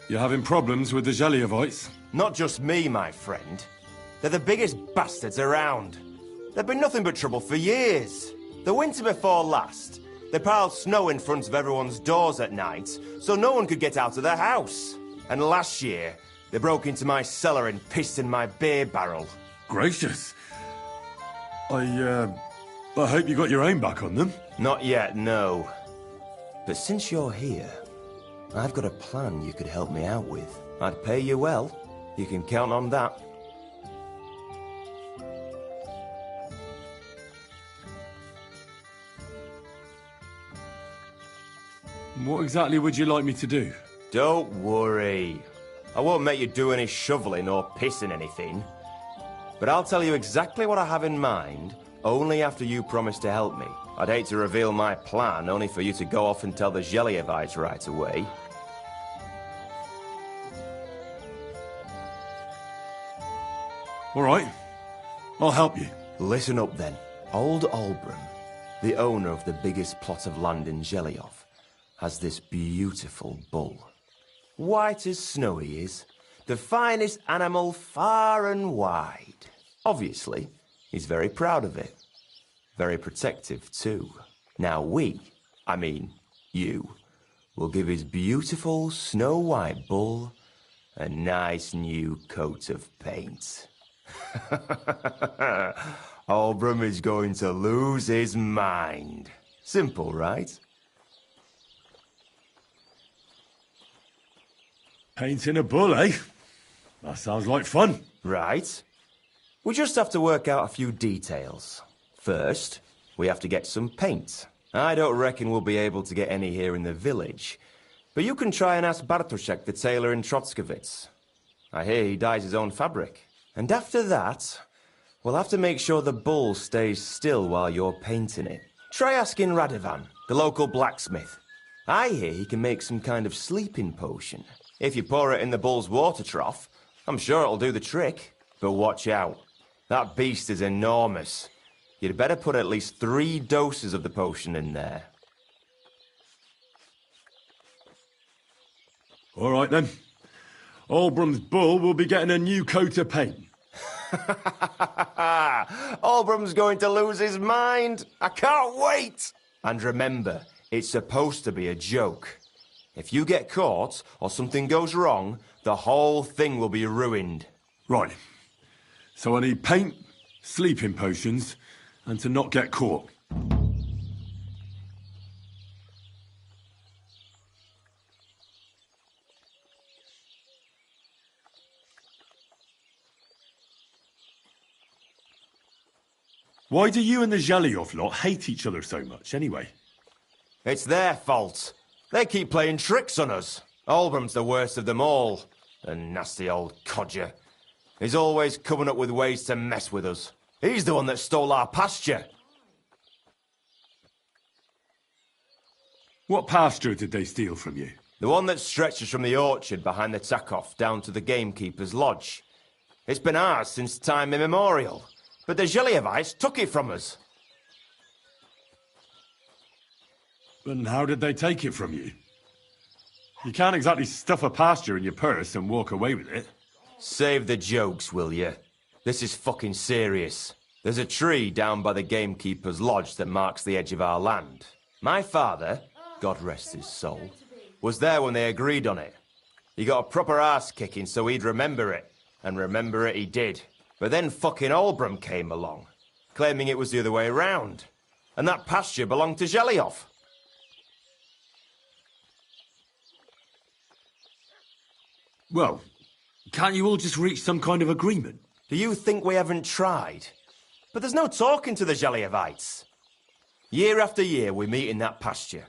You're having problems with the Zheliovites? Not just me, my friend. They're the biggest bastards around. They've been nothing but trouble for years. The winter before last, they piled snow in front of everyone's doors at night, so no one could get out of their house. And last year, they broke into my cellar and pissed in my beer barrel. Gracious. I hope you got your aim back on them. Not yet, no. But since you're here, I've got a plan you could help me out with. I'd pay you well. You can count on that. What exactly would you like me to do? Don't worry. I won't make you do any shoveling or pissing anything. But I'll tell you exactly what I have in mind, only after you promise to help me. I'd hate to reveal my plan, only for you to go off and tell the Gelievites right away. All right. I'll help you. Listen up, then. Old Olbram, the owner of the biggest plot of land in Geliov, has this beautiful bull. White as snow he is. The finest animal far and wide. Obviously, he's very proud of it. Very protective, too. Now you, will give his beautiful snow-white bull a nice new coat of paint. Olbram is going to lose his mind. Simple, right? Painting a bull, eh? That sounds like fun. Right. We just have to work out a few details. First, we have to get some paint. I don't reckon we'll be able to get any here in the village, but you can try and ask Bartoszek, the tailor in Trotskovitz. I hear he dyes his own fabric. And after that, we'll have to make sure the bull stays still while you're painting it. Try asking Radovan, the local blacksmith. I hear he can make some kind of sleeping potion. If you pour it in the bull's water trough, I'm sure it'll do the trick. But watch out. That beast is enormous. You'd better put at least 3 doses of the potion in there. All right, then. Olbram's bull will be getting a new coat of paint. Olbram's going to lose his mind. I can't wait. And remember, it's supposed to be a joke. If you get caught or something goes wrong, the whole thing will be ruined. Right. So I need paint, sleeping potions, and to not get caught. Why do you and the Geliov lot hate each other so much, anyway? It's their fault. They keep playing tricks on us. Olbram's the worst of them all. The nasty old codger. He's always coming up with ways to mess with us. He's the one that stole our pasture. What pasture did they steal from you? The one that stretches from the orchard behind the Takov down to the gamekeeper's lodge. It's been ours since time immemorial. But the Gelievites took it from us. And how did they take it from you? You can't exactly stuff a pasture in your purse and walk away with it. Save the jokes, will you? This is fucking serious. There's a tree down by the gamekeeper's lodge that marks the edge of our land. My father, God rest his soul, was there when they agreed on it. He got a proper arse kicking so he'd remember it. And remember it he did. But then fucking Olbram came along, claiming it was the other way around. And that pasture belonged to Geliov. Well, can't you all just reach some kind of agreement? Do you think we haven't tried? But there's no talking to the Gelievites. Year after year we meet in that pasture.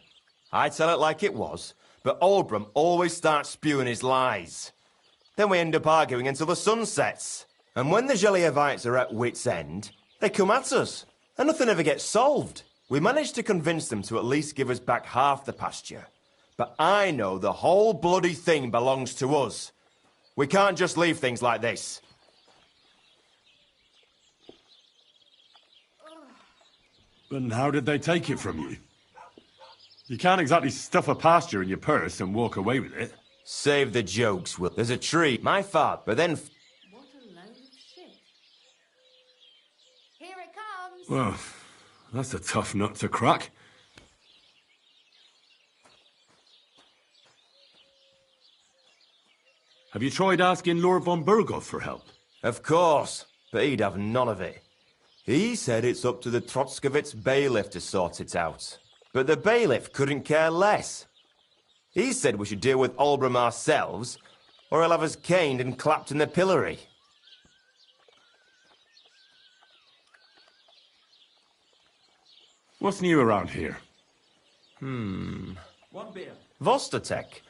I tell it like it was, but Olbram always starts spewing his lies. Then we end up arguing until the sun sets. And when the Gelievites are at wit's end, they come at us, and nothing ever gets solved. We managed to convince them to at least give us back half the pasture. But I know the whole bloody thing belongs to us. We can't just leave things like this. And how did they take it from you? You can't exactly stuff a pasture in your purse and walk away with it. Save the jokes, Will. There's a tree, my father, but then... What a load of shit. Here it comes! Well, that's a tough nut to crack. Have you tried asking Lord von Berghoff for help? Of course, but he'd have none of it. He said it's up to the Trotskovitz bailiff to sort it out. But the bailiff couldn't care less. He said we should deal with Olbram ourselves, or he'll have us caned and clapped in the pillory. What's new around here? One beer. Vostotek.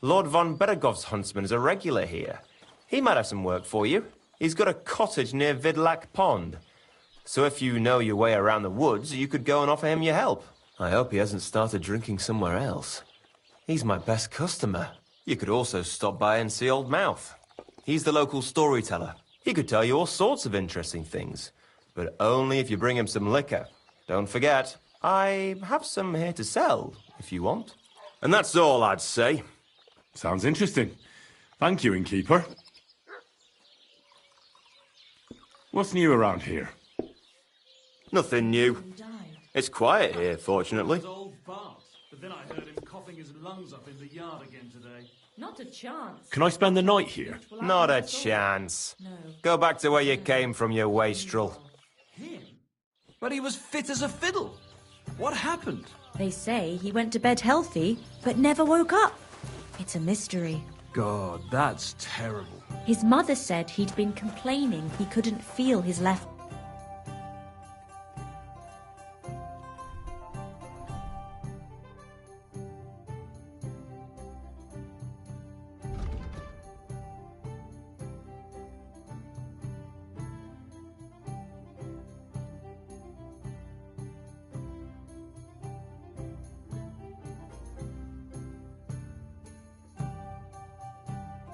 Lord von Bergov's huntsman is a regular here. He might have some work for you. He's got a cottage near Vidlak Pond. So if you know your way around the woods, you could go and offer him your help. I hope he hasn't started drinking somewhere else. He's my best customer. You could also stop by and see Old Mouth. He's the local storyteller. He could tell you all sorts of interesting things. But only if you bring him some liquor. Don't forget, I have some here to sell, if you want. And that's all I'd say. Sounds interesting. Thank you, innkeeper. What's new around here? Nothing new. It's quiet here, fortunately. But then I heard him coughing his lungs up in the yard again today. Not a chance. Can I spend the night here? Not a chance. No. Go back to where you came from, you wastrel. Him? But he was fit as a fiddle. What happened? They say he went to bed healthy, but never woke up. It's a mystery. God, that's terrible. His mother said he'd been complaining he couldn't feel his left.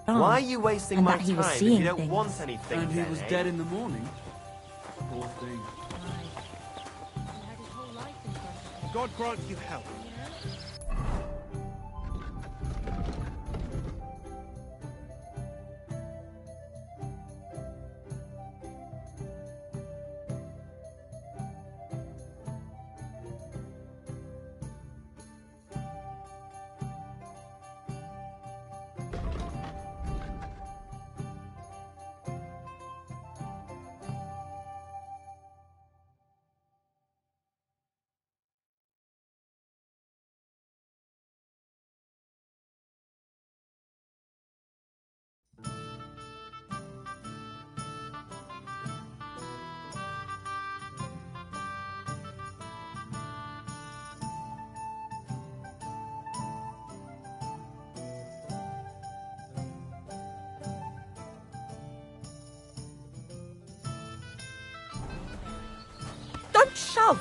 Why are you wasting and my that he was time if seeing you don't things. want anything? And he then, was eh? dead in the morning. Poor thing. God grant you help. Don't shove!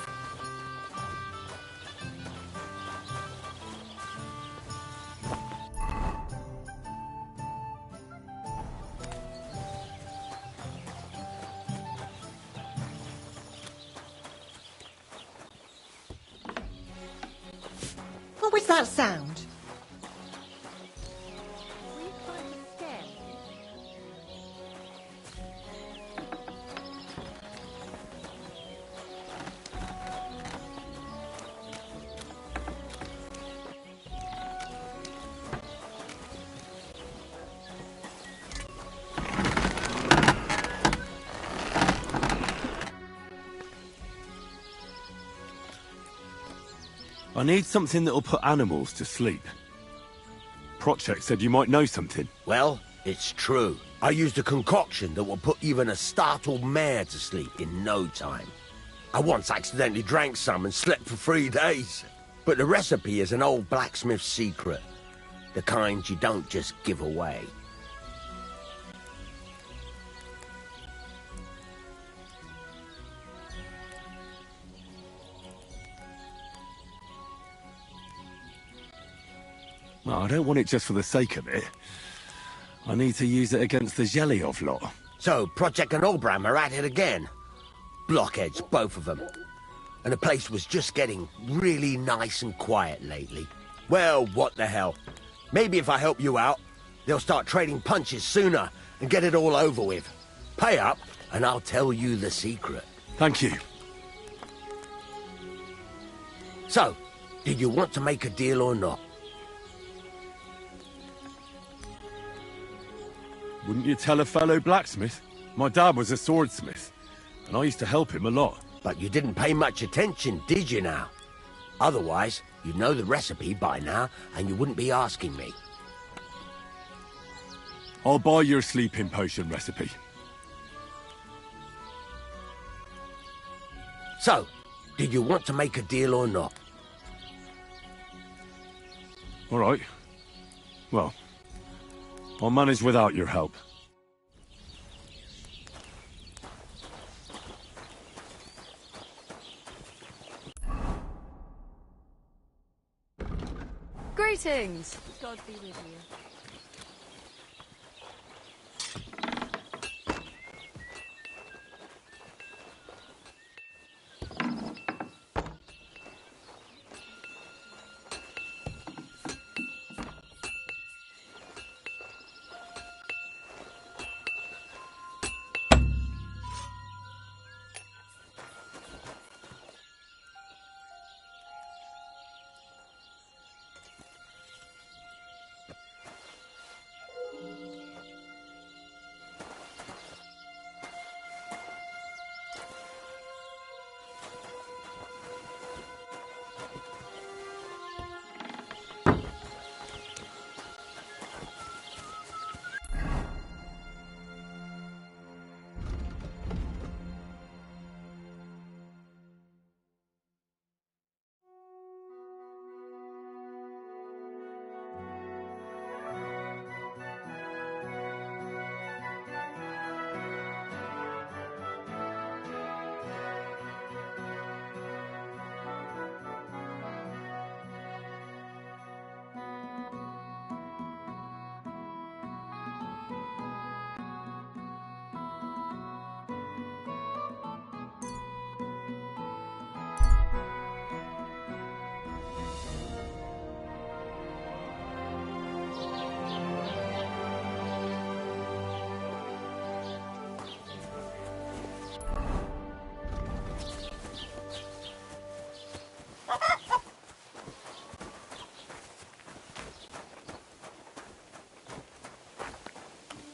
What was that sound? I need something that'll put animals to sleep. Project said you might know something. Well, it's true. I used a concoction that will put even a startled mare to sleep in no time. I once accidentally drank some and slept for 3 days. But the recipe is an old blacksmith's secret. The kind you don't just give away. Well, I don't want it just for the sake of it. I need to use it against the Zhelyov lot. So, Project and Olbram are at it again. Blockheads, both of them. And the place was just getting really nice and quiet lately. Well, what the hell. Maybe if I help you out, they'll start trading punches sooner and get it all over with. Pay up, and I'll tell you the secret. Thank you. So, did you want to make a deal or not? Wouldn't you tell a fellow blacksmith? My dad was a swordsmith, and I used to help him a lot. But you didn't pay much attention, did you now? Otherwise, you'd know the recipe by now, and you wouldn't be asking me. I'll buy your sleeping potion recipe. So, did you want to make a deal or not? All right. Well, I'll manage without your help. Greetings. God be with you.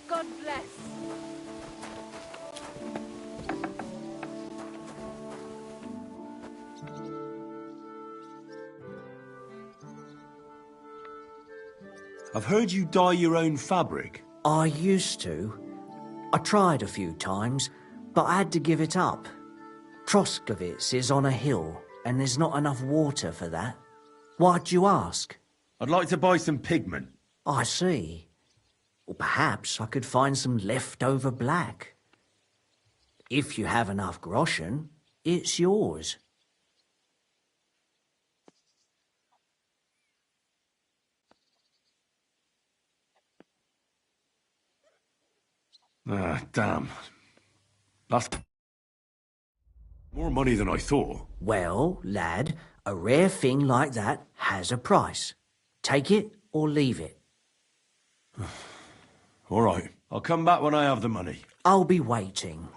God bless. I've heard you dye your own fabric. I used to. I tried a few times, but I had to give it up. Troskovitz is on a hill, and there's not enough water for that. Why'd you ask? I'd like to buy some pigment. I see. Well, perhaps I could find some leftover black. If you have enough groschen, it's yours. Ah, damn. That's more money than I thought. Well, lad, a rare thing like that has a price. Take it or leave it. All right. I'll come back when I have the money. I'll be waiting.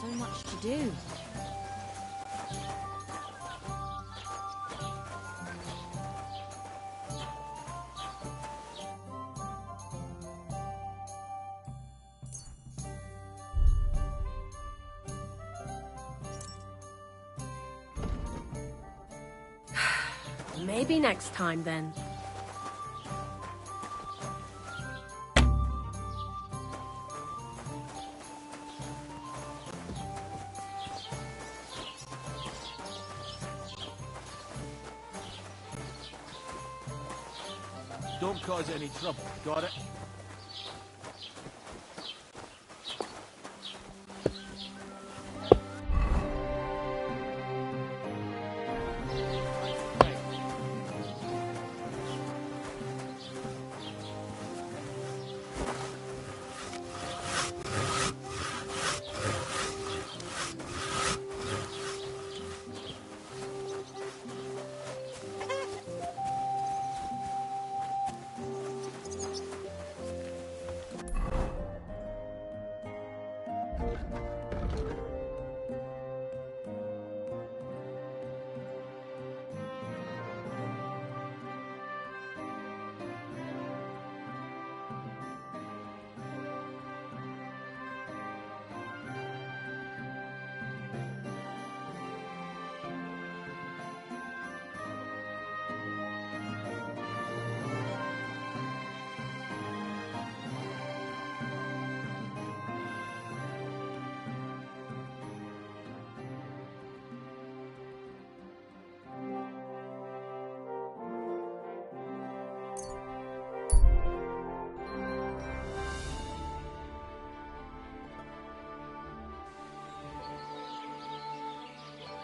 So much to do. Maybe next time, then. Don't cause any trouble. Got it?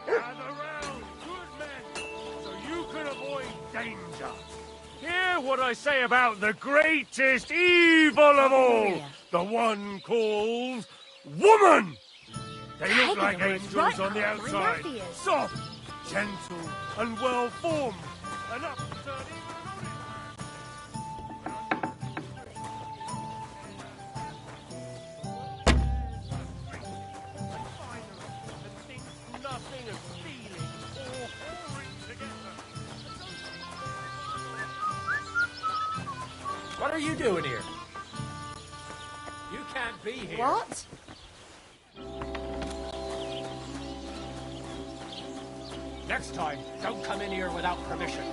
Gather round, good men, so you can avoid danger. Hear what I say about the greatest evil of all, the one called woman. They look like angels on the outside, soft, gentle, and well-formed, enough to turn nothing of stealing or whoring together. What are you doing here? You can't be here. What? Next time, don't come in here without permission.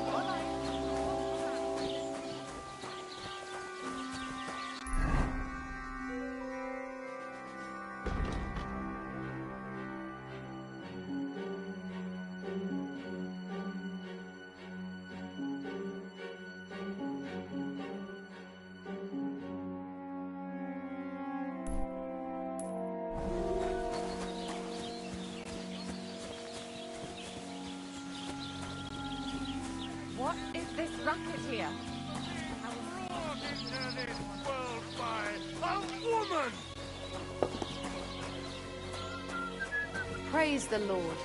What is this racket here? Brought into this world by a woman! Praise the Lord.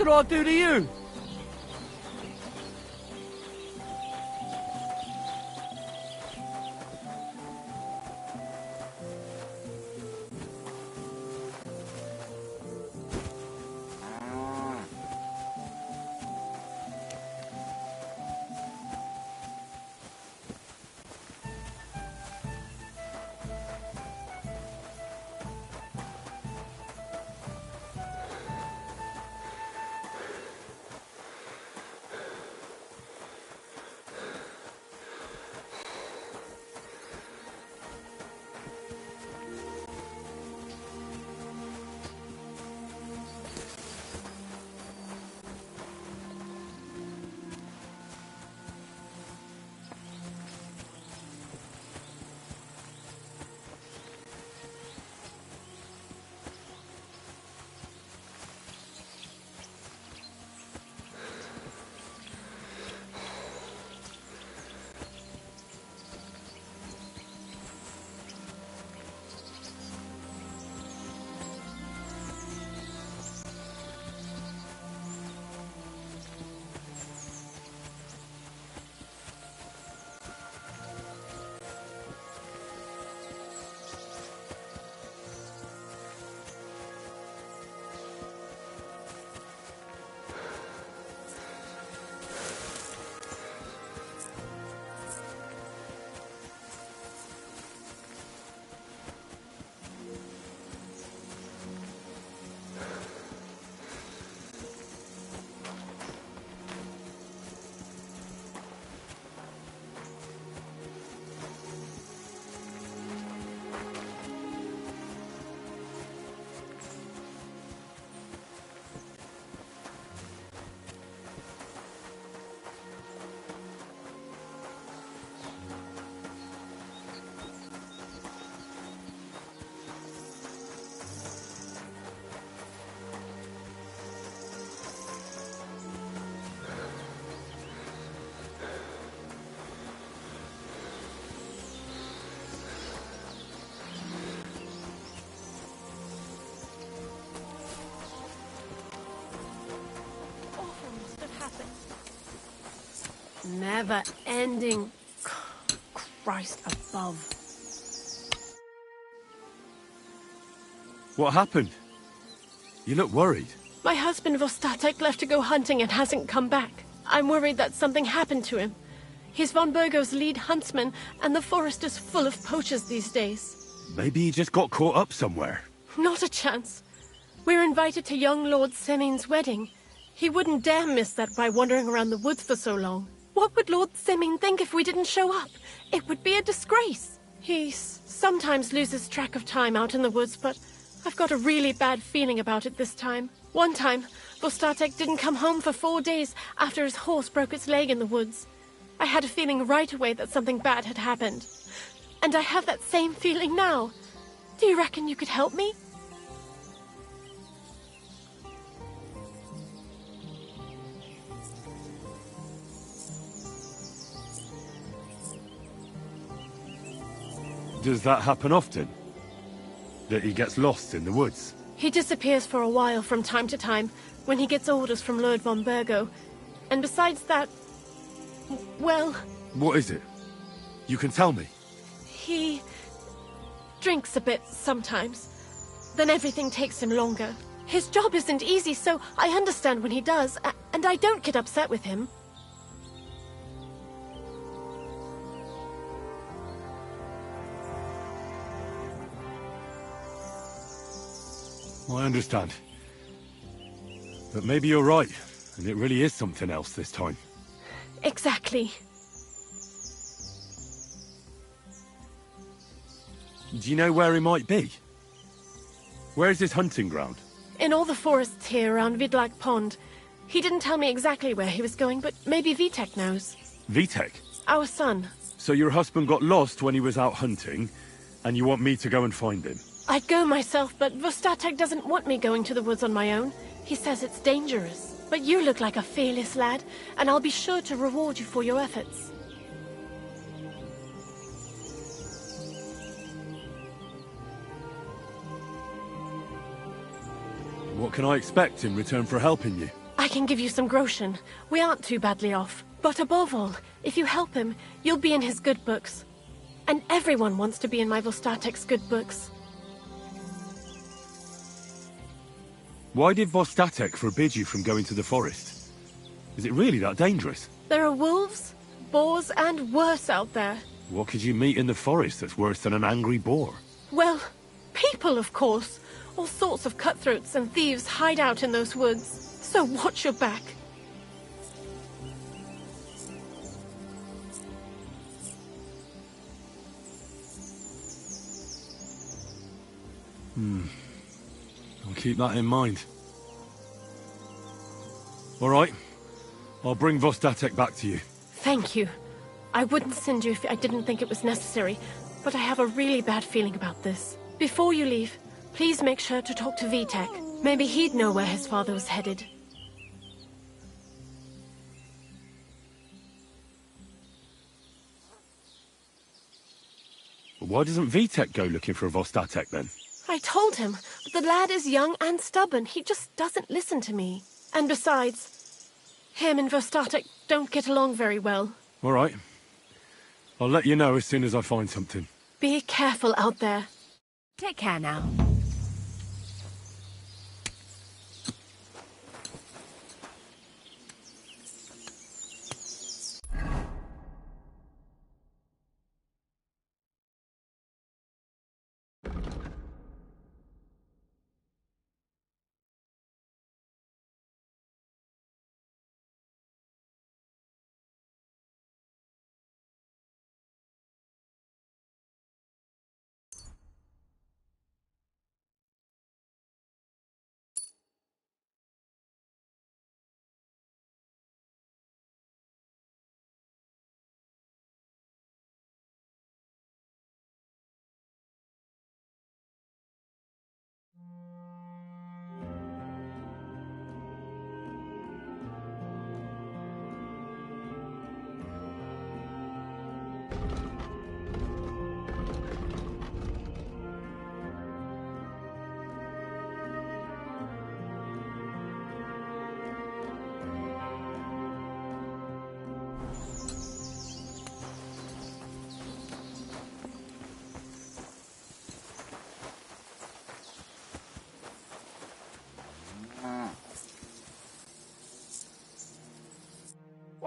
What did I do to you? Never ending. Christ above. What happened? You look worried. My husband Vostatek left to go hunting and hasn't come back. I'm worried that something happened to him. He's von Burgo's lead huntsman, and the forest is full of poachers these days. Maybe he just got caught up somewhere. Not a chance. We're invited to young Lord Semin's wedding. He wouldn't dare miss that by wandering around the woods for so long. What would Lord Semin think if we didn't show up? It would be a disgrace. He sometimes loses track of time out in the woods, but I've got a really bad feeling about it this time. One time, Vostatek didn't come home for 4 days after his horse broke its leg in the woods. I had a feeling right away that something bad had happened. And I have that same feeling now. Do you reckon you could help me? Does that happen often? That he gets lost in the woods? He disappears for a while from time to time when he gets orders from Lord von Burgo. And besides that, well... What is it? You can tell me. He drinks a bit sometimes. Then everything takes him longer. His job isn't easy, so I understand when he does, and I don't get upset with him. I understand. But maybe you're right, and it really is something else this time. Exactly. Do you know where he might be? Where is his hunting ground? In all the forests here around Vidlak Pond. He didn't tell me exactly where he was going, but maybe Vitek knows. Vitek? Our son. So your husband got lost when he was out hunting, and you want me to go and find him? I'd go myself, but Vostatek doesn't want me going to the woods on my own. He says it's dangerous. But you look like a fearless lad, and I'll be sure to reward you for your efforts. What can I expect in return for helping you? I can give you some groschen. We aren't too badly off. But above all, if you help him, you'll be in his good books. And everyone wants to be in my Vostatek's good books. Why did Vostatek forbid you from going to the forest? Is it really that dangerous? There are wolves, boars, and worse out there. What could you meet in the forest that's worse than an angry boar? Well, people, of course. All sorts of cutthroats and thieves hide out in those woods. So watch your back. I'll keep that in mind. All right. I'll bring Vostatek back to you. Thank you. I wouldn't send you if I didn't think it was necessary, but I have a really bad feeling about this. Before you leave, please make sure to talk to Vitek. Maybe he'd know where his father was headed. Why doesn't Vitek go looking for Vostatek then? I told him, but the lad is young and stubborn. He just doesn't listen to me. And besides, him and Vostatek don't get along very well. All right. I'll let you know as soon as I find something. Be careful out there. Take care now.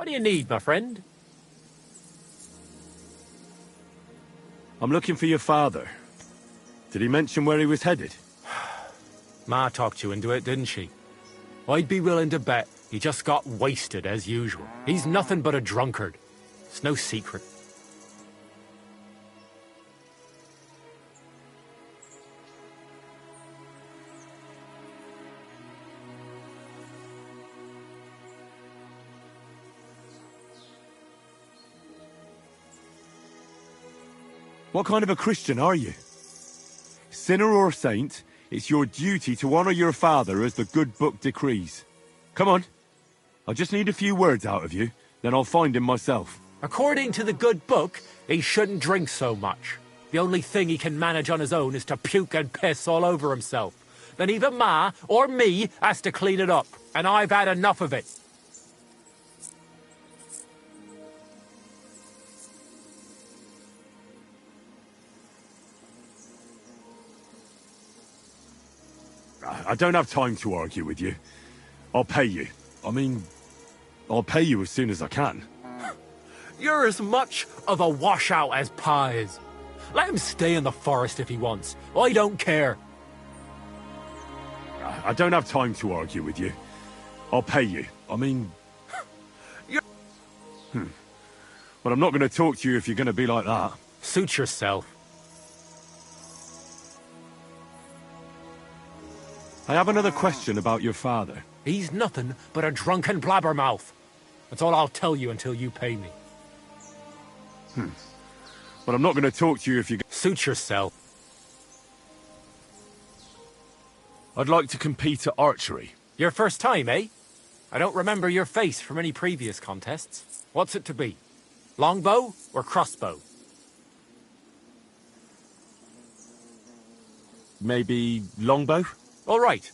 What do you need, my friend? I'm looking for your father. Did he mention where he was headed? Ma talked you into it, didn't she? I'd be willing to bet he just got wasted as usual. He's nothing but a drunkard. It's no secret. What kind of a Christian are you? Sinner or saint, it's your duty to honor your father as the good book decrees. Come on. I just need a few words out of you, then I'll find him myself. According to the good book, he shouldn't drink so much. The only thing he can manage on his own is to puke and piss all over himself. Then either Ma or me has to clean it up, and I've had enough of it. I don't have time to argue with you. I'll pay you. I'll pay you as soon as I can. You're as much of a washout as Pa is. Let him stay in the forest if he wants. I don't care. I don't have time to argue with you. I'll pay you. But I'm not going to talk to you if you're going to be like that. Suit yourself. I have another question about your father. He's nothing but a drunken blabbermouth. That's all I'll tell you until you pay me. But I'm not going to talk to you if you... Suit yourself. I'd like to compete at archery. Your first time, eh? I don't remember your face from any previous contests. What's it to be? Longbow or crossbow? Maybe longbow? All right.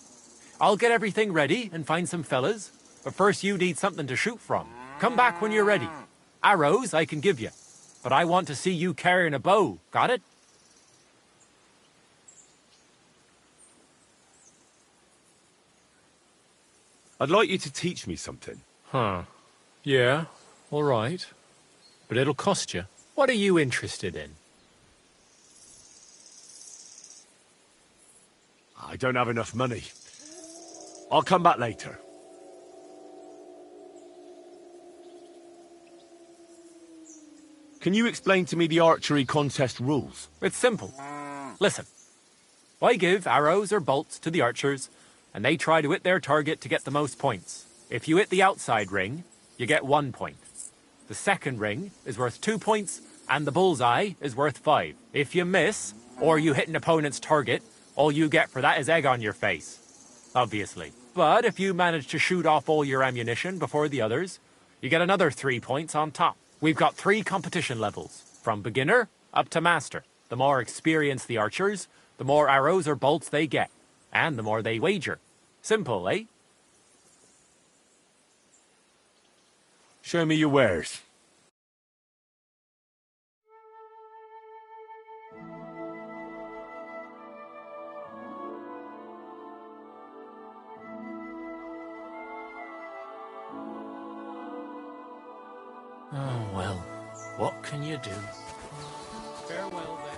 I'll get everything ready and find some fellas. But first you need something to shoot from. Come back when you're ready. Arrows I can give you. But I want to see you carrying a bow. Got it? I'd like you to teach me something. Huh. Yeah, all right. But it'll cost you. What are you interested in? I don't have enough money. I'll come back later. Can you explain to me the archery contest rules? It's simple. Listen. I give arrows or bolts to the archers, and they try to hit their target to get the most points. If you hit the outside ring, you get 1 point. The second ring is worth 2 points, and the bullseye is worth 5. If you miss, or you hit an opponent's target, all you get for that is egg on your face. Obviously. But if you manage to shoot off all your ammunition before the others, you get another 3 points on top. We've got 3 competition levels, from beginner up to master. The more experienced the archers, the more arrows or bolts they get, and the more they wager. Simple, eh? Show me your wares. Oh, well, what can you do? Farewell, then.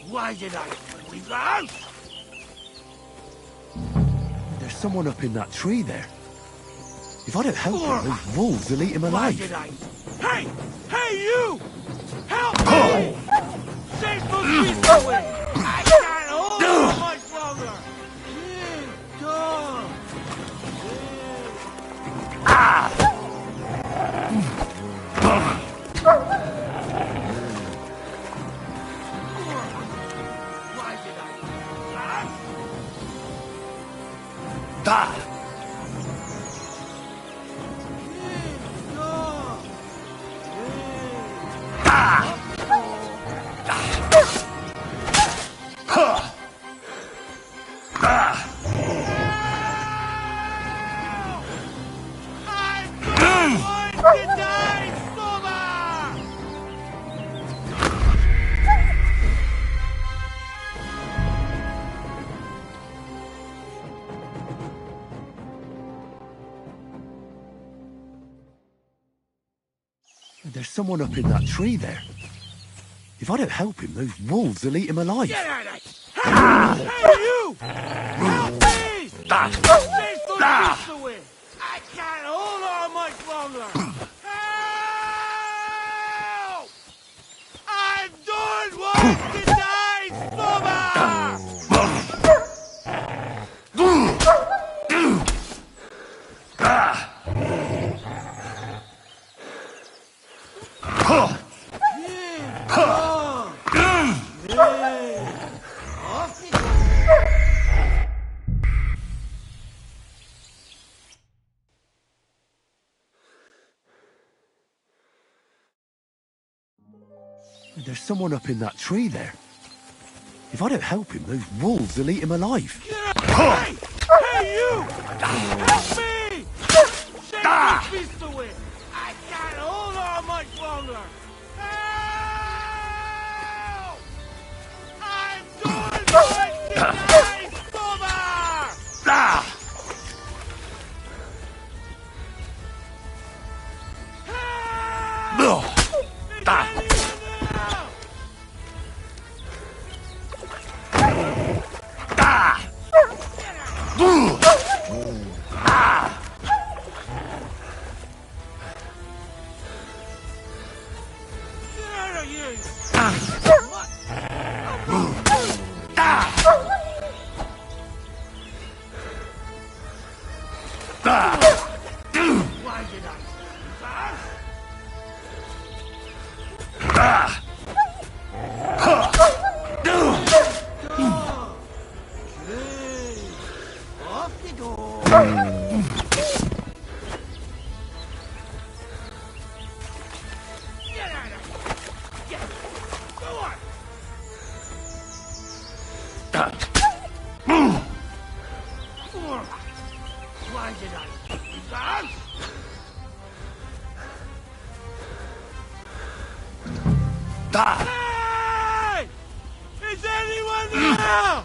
Why did I leave the house? There's someone up in that tree there. If I don't help him, those wolves will eat him alive. Why did I... Hey! Hey, you! Help me! Save those beasts away! I can't hold it much longer! Why did I... There's someone up in that tree there. If I don't help him, those wolves will eat him alive. Get out of it! Hey, you! Help me! Save those beasts away! I can't hold on much longer! Help! I don't want to die There's someone up in that tree there. If I don't help him, those wolves will eat him alive. Hey! Hey, you! Help me! Save those beasts away! I can't hold on much longer! Help! I don't want to die sober! Why did Off you go! Get out of here! Get! Go on! Why did I leave the house? Hey! Is anyone there?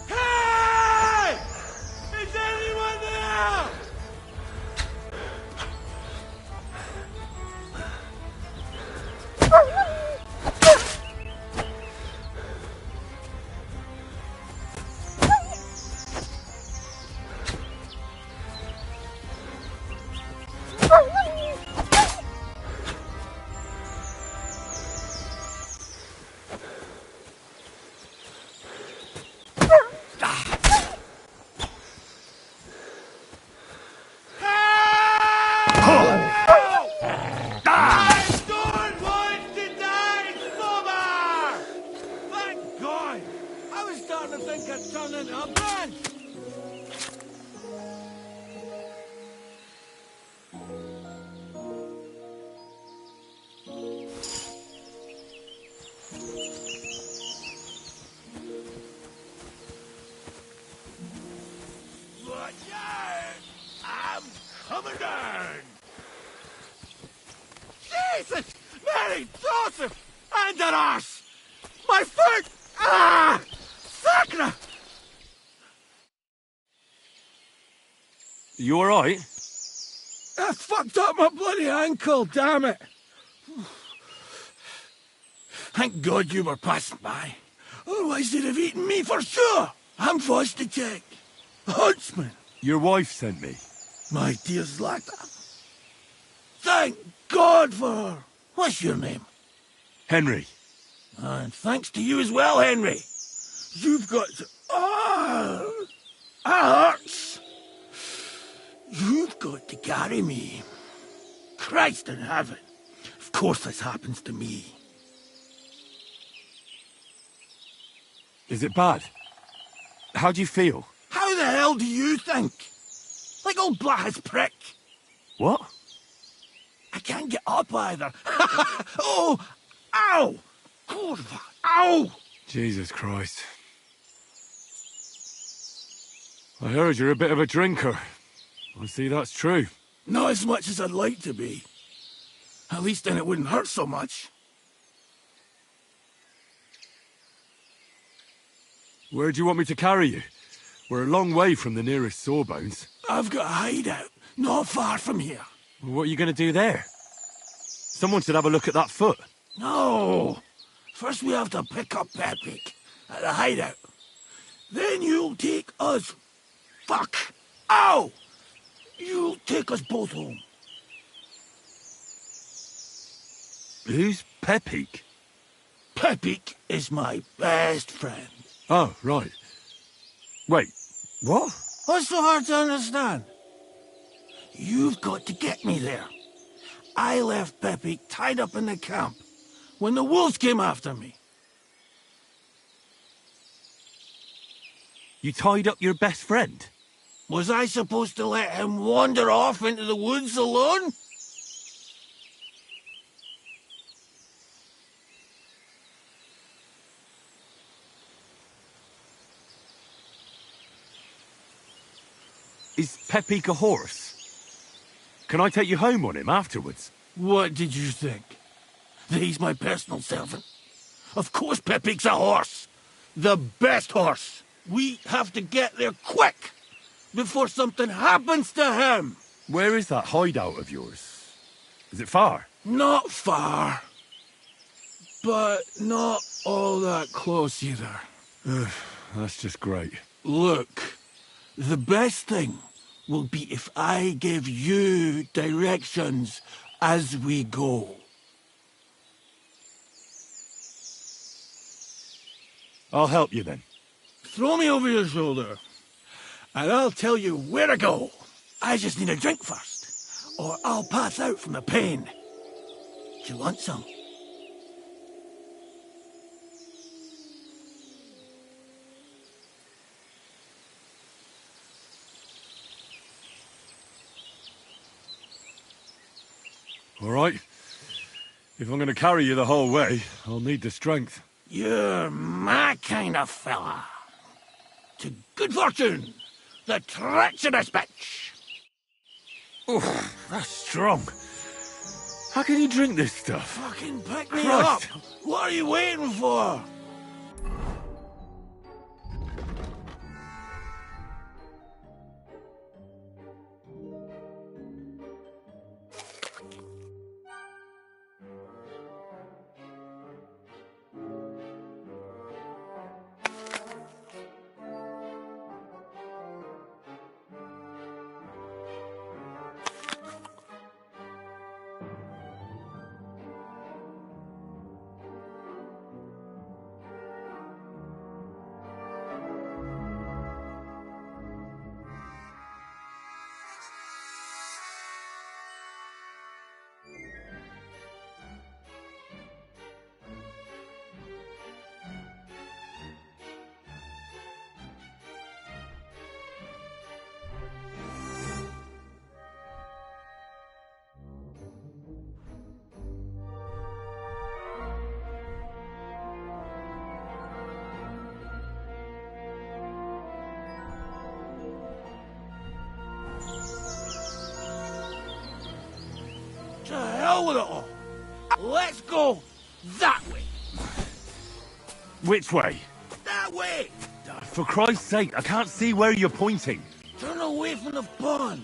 Hey! Is anyone there? I'm coming down! Jesus! Mary, Joseph! And an arse! My foot! Ah! Sacra! You alright? I fucked up my bloody ankle, damn it. Thank God you were passing by. Otherwise they'd have eaten me for sure. I'm Fostercheck. Huntsman. Your wife sent me. My dear Zlata. Thank God for her. What's your name? Henry. And thanks to you as well, Henry. You've got to... that hurts. You've got to carry me. Christ in heaven. Of course this happens to me. Is it bad? How do you feel? How the hell do you think? Like old Black's prick. What? I can't get up either. Oh! Ow! Kurva! Ow! Jesus Christ. I heard you're a bit of a drinker. I see that's true. Not as much as I'd like to be. At least then it wouldn't hurt so much. Where do you want me to carry you? We're a long way from the nearest sawbones. I've got a hideout, not far from here. What are you going to do there? Someone should have a look at that foot. No! First we have to pick up Pepik at the hideout. Then you'll take us... Fuck! Ow! You'll take us both home. Who's Pepik? Pepik is my best friend. Oh, right. Wait, what? What's so hard to understand? You've got to get me there. I left Pepik tied up in the camp when the wolves came after me. You tied up your best friend? Was I supposed to let him wander off into the woods alone? Is Pepik a horse? Can I take you home on him afterwards? What did you think? That he's my personal servant? Of course Pepik's a horse. The best horse. We have to get there quick, before something happens to him. Where is that hideout of yours? Is it far? Not far. But not all that close either. That's just great. Look, the best thing will be if I give you directions as we go. I'll help you then. Throw me over your shoulder, and I'll tell you where to go. I just need a drink first, or I'll pass out from the pain. Do you want some? All right. If I'm going to carry you the whole way, I'll need the strength. You're my kind of fella. To good fortune, the treacherous bitch. Oof, that's strong. How can you drink this stuff? Fucking pick me Christ. up. What are you waiting for? To hell with it all. Let's go that way. Which way? That way. For Christ's sake, I can't see where you're pointing. Turn away from the pond.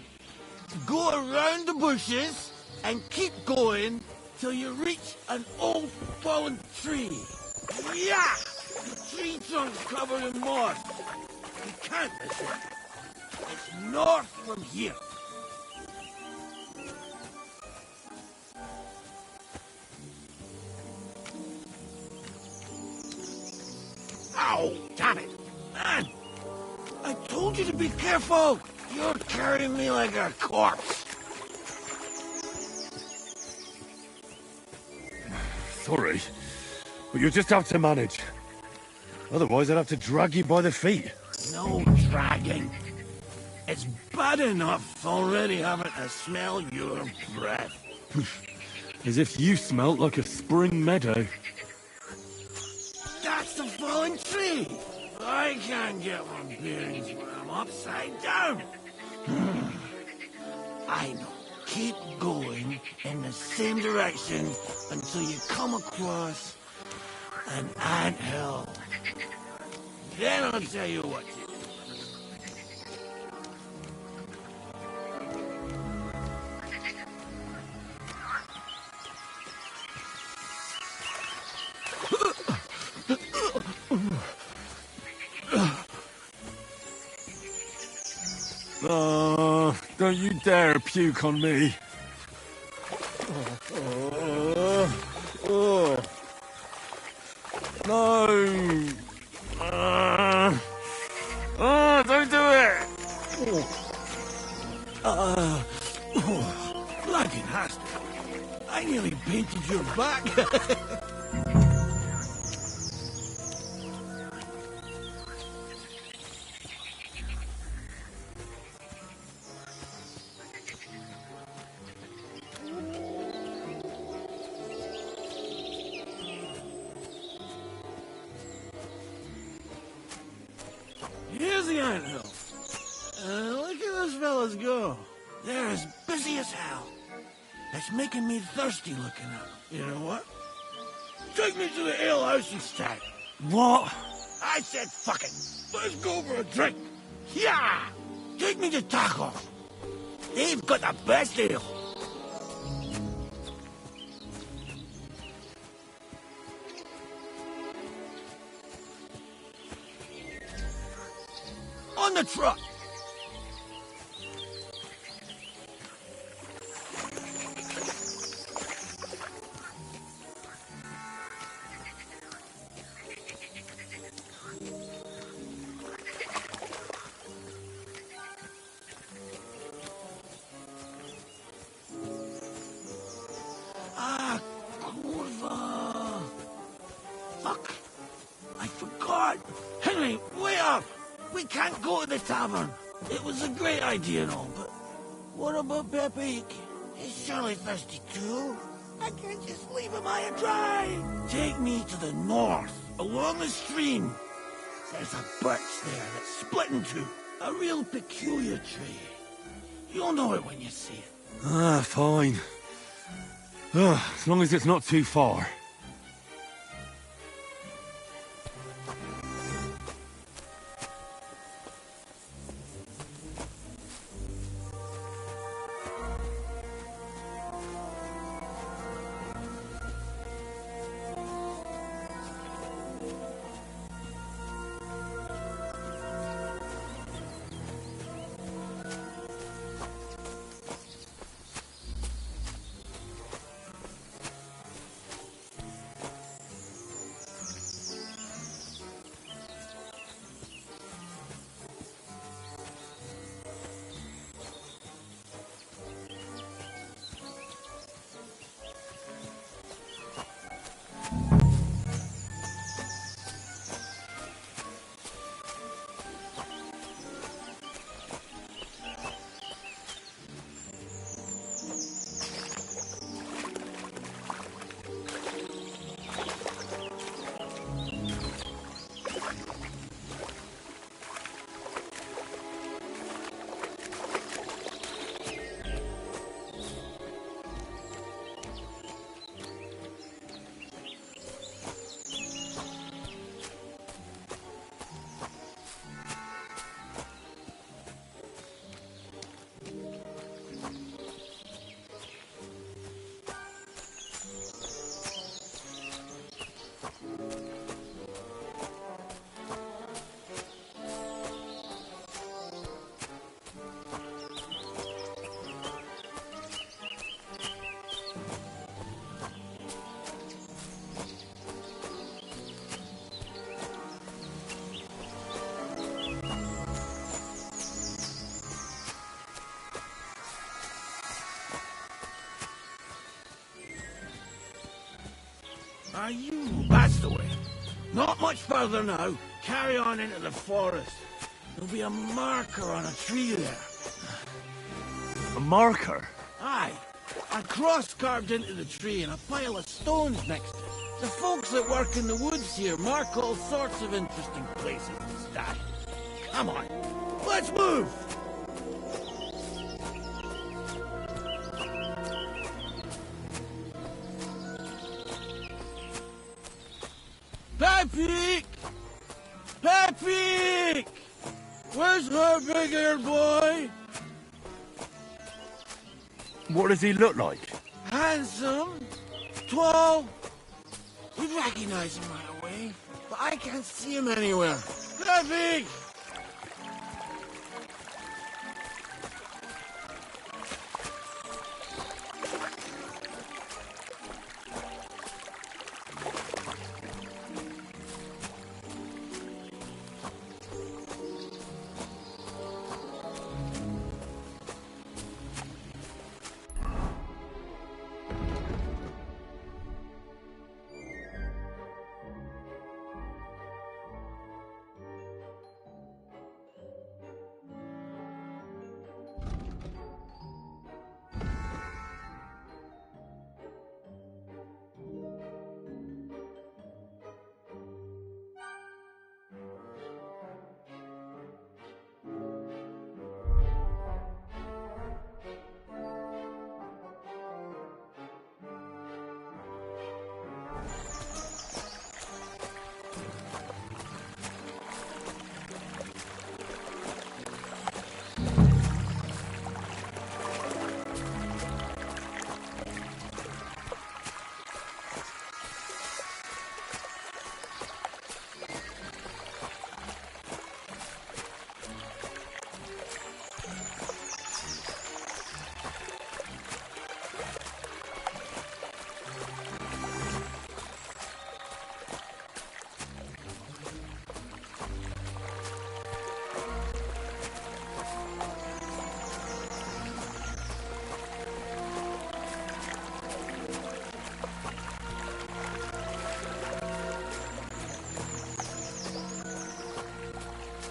go around the bushes and keep going till you reach an old fallen tree. Yeah! The tree trunk's covered in moss. You can't miss it. It's north from here. Ow! Damn it! Man! I told you to be careful! You're carrying me like a corpse. Sorry, but you'll just have to manage. Otherwise, I'd have to drag you by the feet. No dragging. It's bad enough already having to smell your breath. As if you smelt like a spring meadow. That's the fallen tree. I can't get my bearings when I'm upside down. I know. Keep going in the same direction until you come across an anthill. Then I'll tell you what to do. Don't you dare puke on me. No. Don't do it. Bloody nasty. I nearly painted your back. Here's the anthill. Look at those fellas go. They're as busy as hell. It's making me thirsty looking at them. You know what? Take me to the alehouse instead. What? I said fuck it. Let's go for a drink. Yeah! Take me to Taco. They've got the best ale. On the truck. Ah, curva. Fuck. I forgot. Henry, way up. We can't go to the tavern. It was a great idea and all, but what about Pepe? He's surely thirsty too. I can't just leave him high and dry. Take me to the north, along the stream. There's a birch there that's split in two. A real peculiar tree. You'll know it when you see it. Fine. As long as it's not too far. Are you? That's the way. Not much further now. Carry on into the forest. There'll be a marker on a tree there. A marker? Aye. A cross carved into the tree and a pile of stones next to it. The folks that work in the woods here mark all sorts of interesting places and stuff. Come on, let's move! Peppy! Peppy! Where's her big-eared boy? What does he look like? Handsome, tall. We'd recognize him right away, but I can't see him anywhere. Peppy!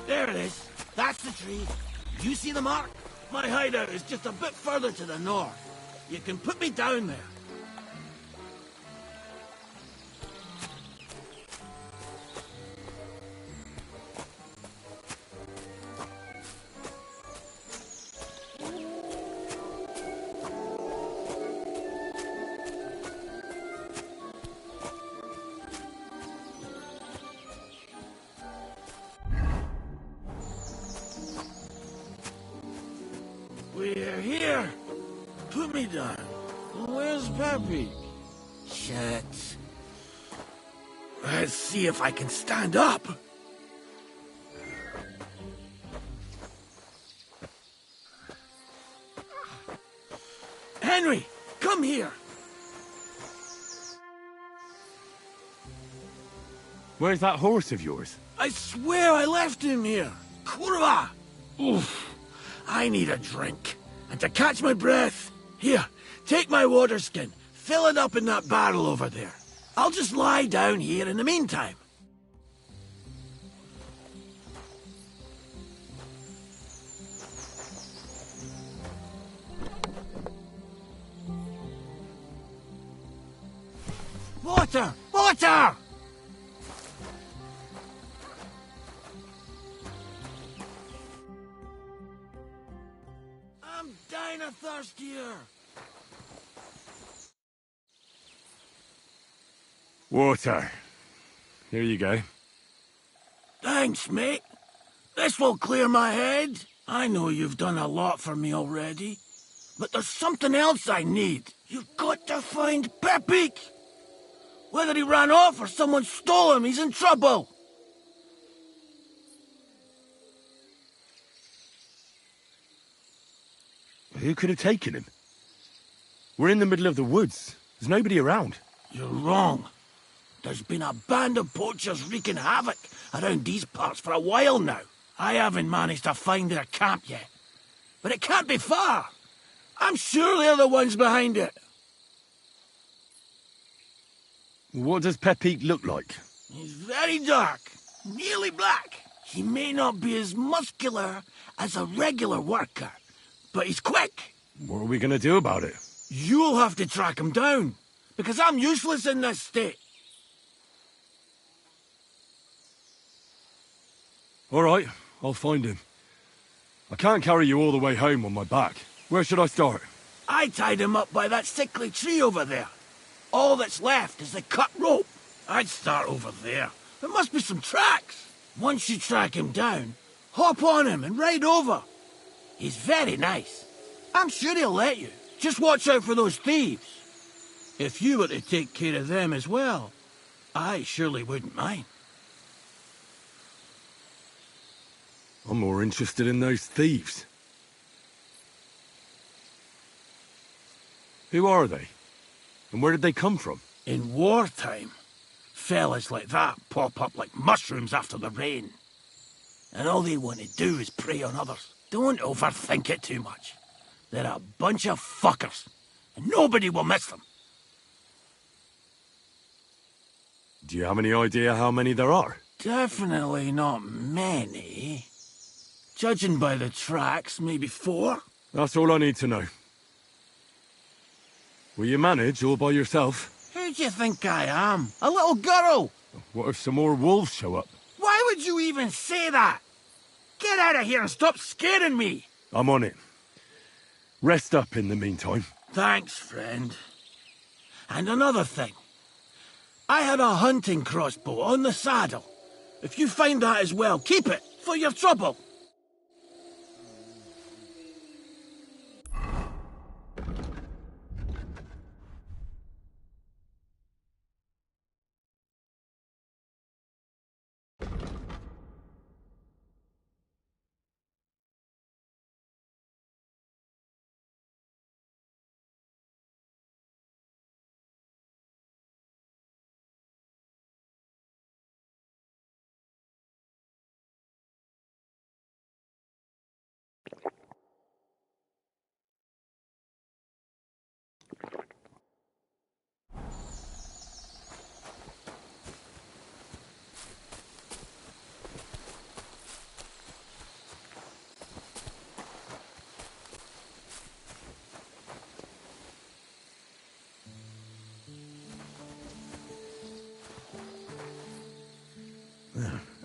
There it is. That's the tree. You see the mark? My hideout is just a bit further to the north. You can put me down there. We're here. Put me down. Where's Peppy? Shit. Let's see if I can stand up. Henry, come here. Where's that horse of yours? I swear I left him here. Kurwa! Oof. I need a drink. And to catch my breath, here, take my water skin. Fill it up in that barrel over there. I'll just lie down here in the meantime. Water! Water! I'm dying of thirst here. Water. Here you go. Thanks, mate. This will clear my head. I know you've done a lot for me already, but there's something else I need. You've got to find Peppy. Whether he ran off or someone stole him, he's in trouble. Who could have taken him? We're in the middle of the woods. There's nobody around. You're wrong. There's been a band of poachers wreaking havoc around these parts for a while now. I haven't managed to find their camp yet. But it can't be far. I'm sure they're the ones behind it. What does Pepite look like? He's very dark, nearly black. He may not be as muscular as a regular worker, but he's quick. What are we gonna do about it? You'll have to track him down, because I'm useless in this state. All right, I'll find him. I can't carry you all the way home on my back. Where should I start? I tied him up by that sickly tree over there. All that's left is the cut rope. I'd start over there. There must be some tracks. Once you track him down, hop on him and ride over. He's very nice. I'm sure he'll let you. Just watch out for those thieves. If you were to take care of them as well, I surely wouldn't mind. I'm more interested in those thieves. Who are they? And where did they come from? In wartime, fellas like that pop up like mushrooms after the rain. And all they want to do is prey on others. Don't overthink it too much. They're a bunch of fuckers, and nobody will miss them. Do you have any idea how many there are? Definitely not many. Judging by the tracks, maybe 4. That's all I need to know. Will you manage all by yourself? Who do you think I am? A little girl? What if some more wolves show up? Why would you even say that? Get out of here and stop scaring me! I'm on it. Rest up in the meantime. Thanks, friend. And another thing. I had a hunting crossbow on the saddle. If you find that as well, keep it for your trouble.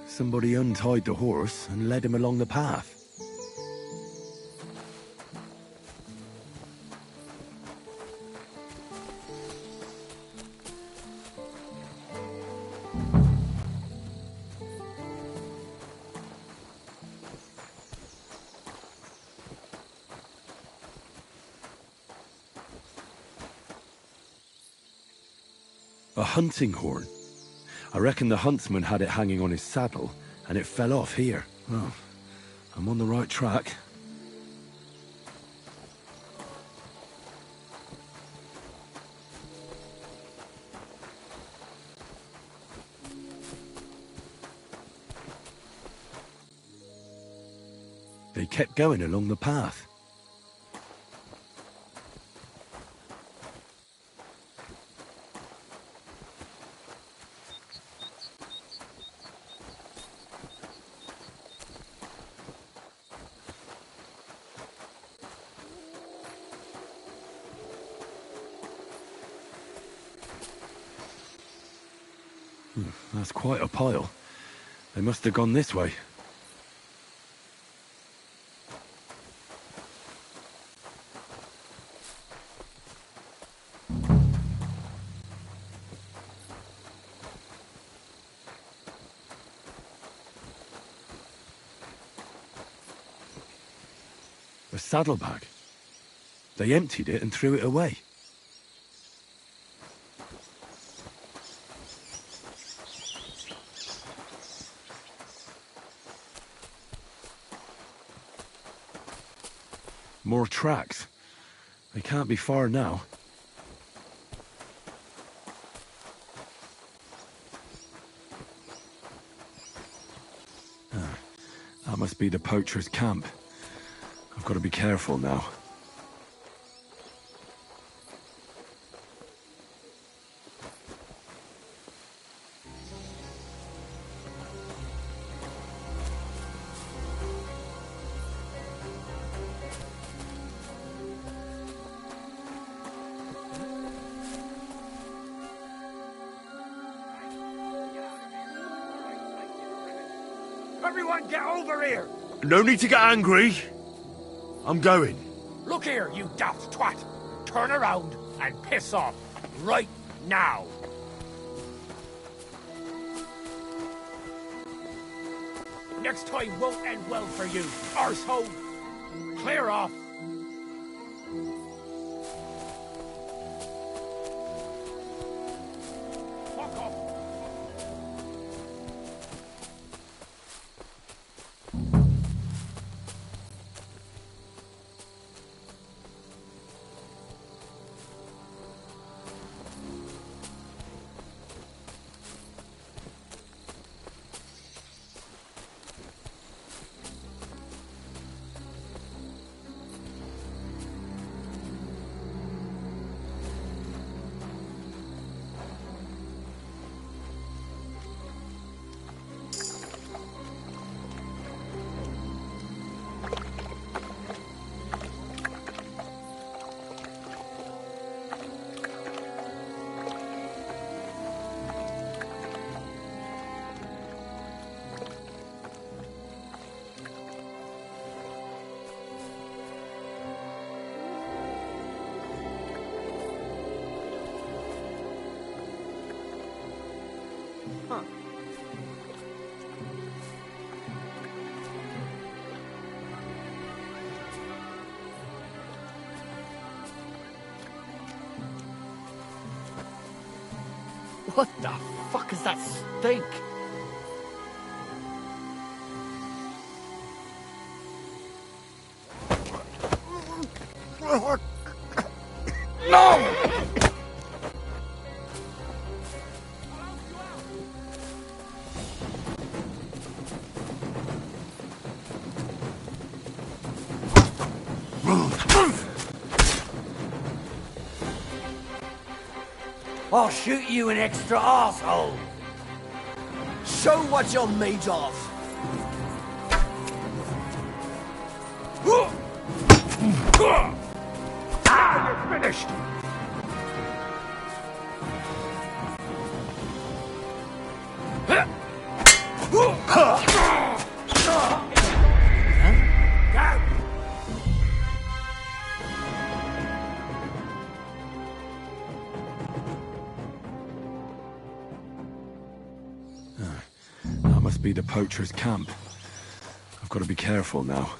Somebody untied the horse and led him along the path. A hunting horn. I reckon the huntsman had it hanging on his saddle, and it fell off here. Oh, I'm on the right track. They kept going along the path. That's quite a pile. They must have gone this way. A saddlebag. They emptied it and threw it away. More tracks. They can't be far now. That must be the poacher's camp. I've got to be careful now. Everyone get over here! No need to get angry. I'm going. Look here, you daft twat. Turn around and piss off. Right now. Next time won't end well for you, arsehole. Clear off. Fuck off. What the fuck is that stink? No! I'll shoot you an extra asshole. Show what you're made of. Ah, you're finished! That must be the poacher's camp. I've got to be careful now.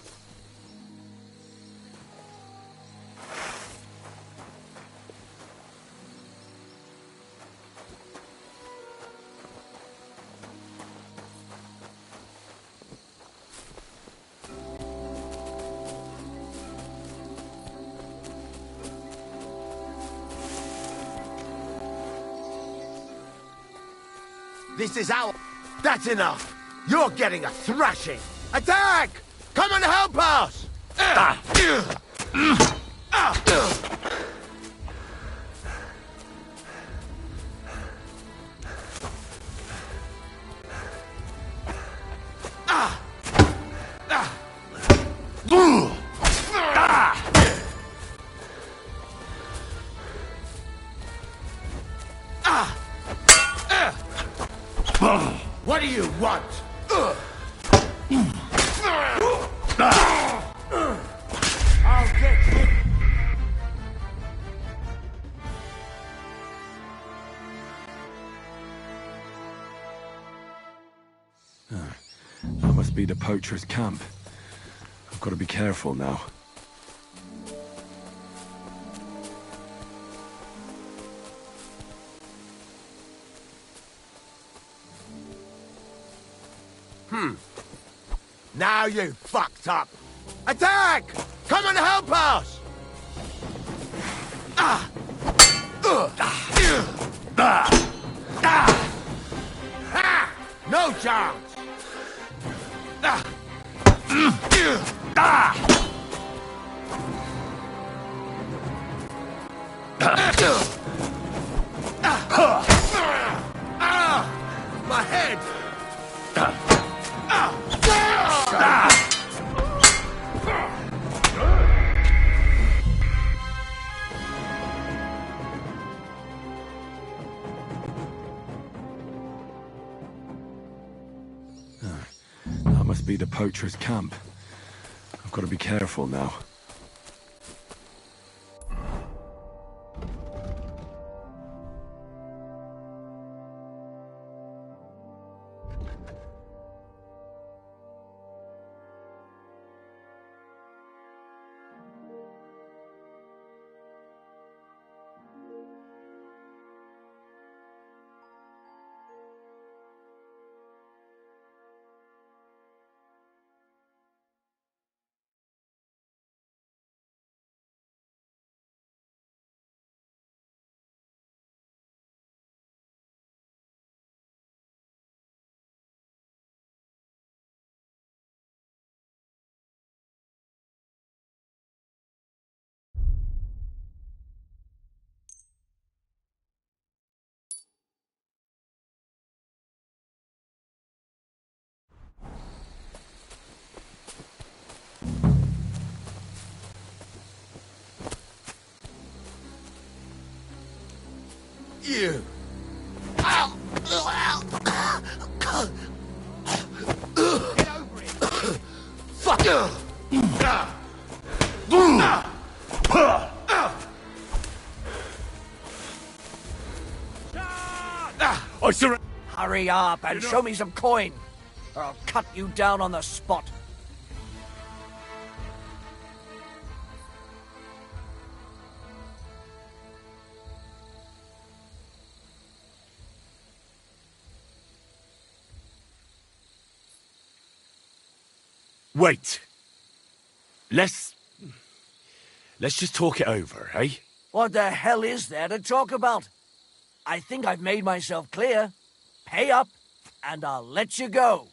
This is our... That's enough. You're getting a thrashing. Attack! Come and help us! What do you want? I'll get you. That must be the poacher's camp. I've got to be careful now. Now you fucked up. Attack! Come and help us! No chance! My head! must be the poacher's camp. I've got to be careful now. You! Fuck! I surrender. Hurry up and show me some coin, or I'll cut you down on the spot. Wait. Let's just talk it over, eh? What the hell is there to talk about? I think I've made myself clear. Pay up, and I'll let you go.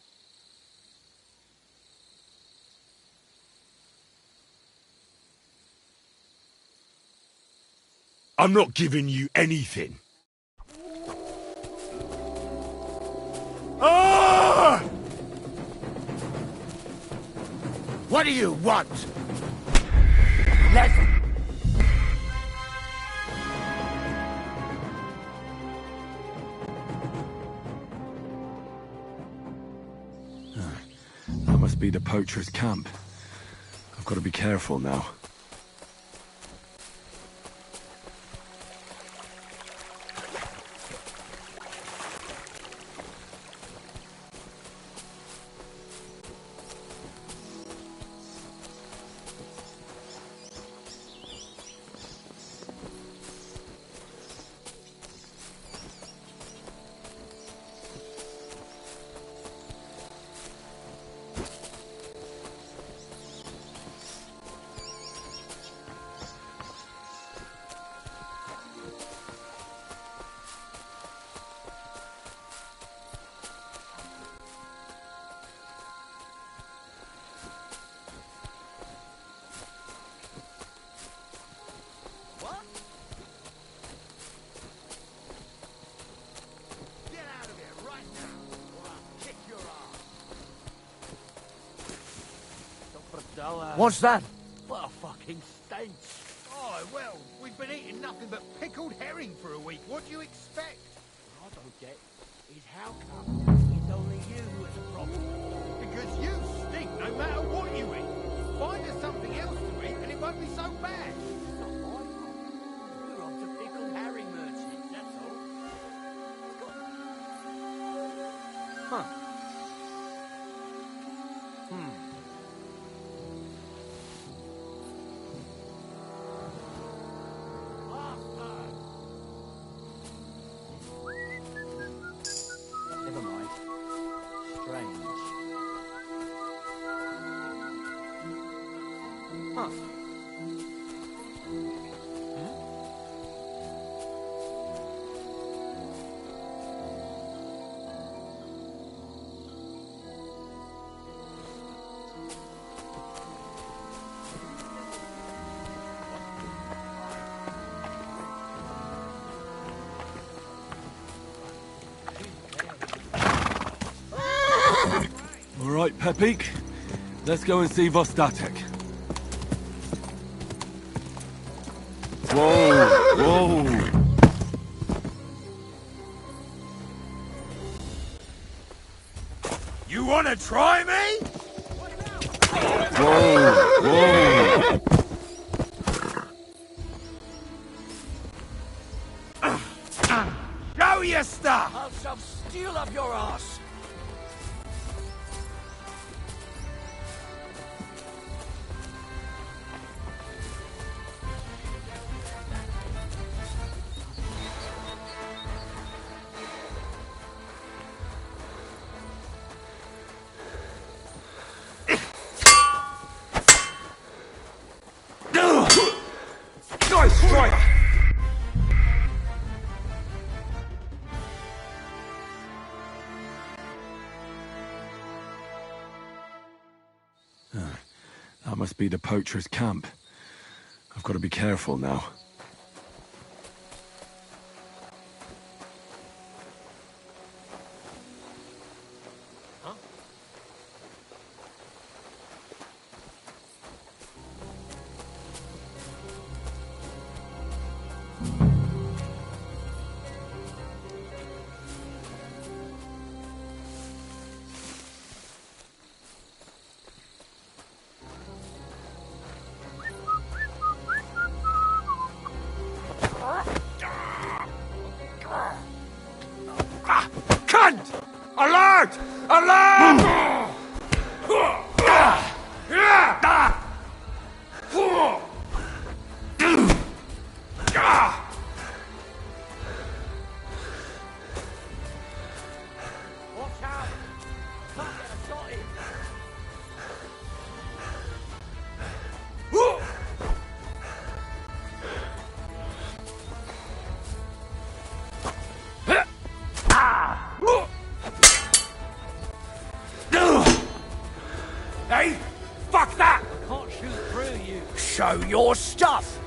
I'm not giving you anything. Ah! What do you want? Let's... That must be the poacher's camp. I've got to be careful now. What's that? What a fucking stench. Oh, well, we've been eating nothing but pickled herring for a week. What do you expect? What I don't get is how come it's only you who has a problem? Because you stink no matter what you eat. Find us something else to eat and it won't be so bad. It's not my fault. We're on to pickled herring merchants, that's all. Huh. Never mind. Strange. Huh. All right, Pepik. Let's go and see Vostatek. Whoa, whoa. You want to try me? Whoa! Show your stuff! I'll shove steel up your ass! Nice strike! That must be the poacher's camp. I've got to be careful now. Cunt! Alert! Alert! Watch out! Can't get a shot in. Hey! Fuck that! Can't shoot through you. Show your stuff!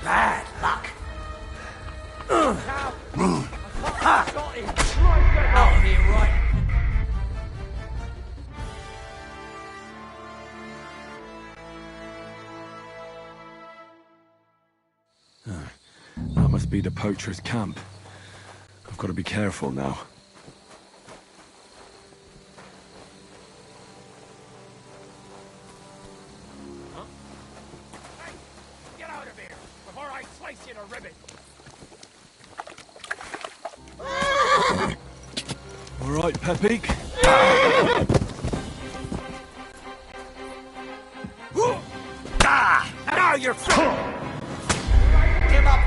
Bad luck. Got him. Out of here, right? That must be the poacher's camp. I've got to be careful now. Get out of here before I slice you to ribbons! All right, Pepik. Now you're finished! Give up!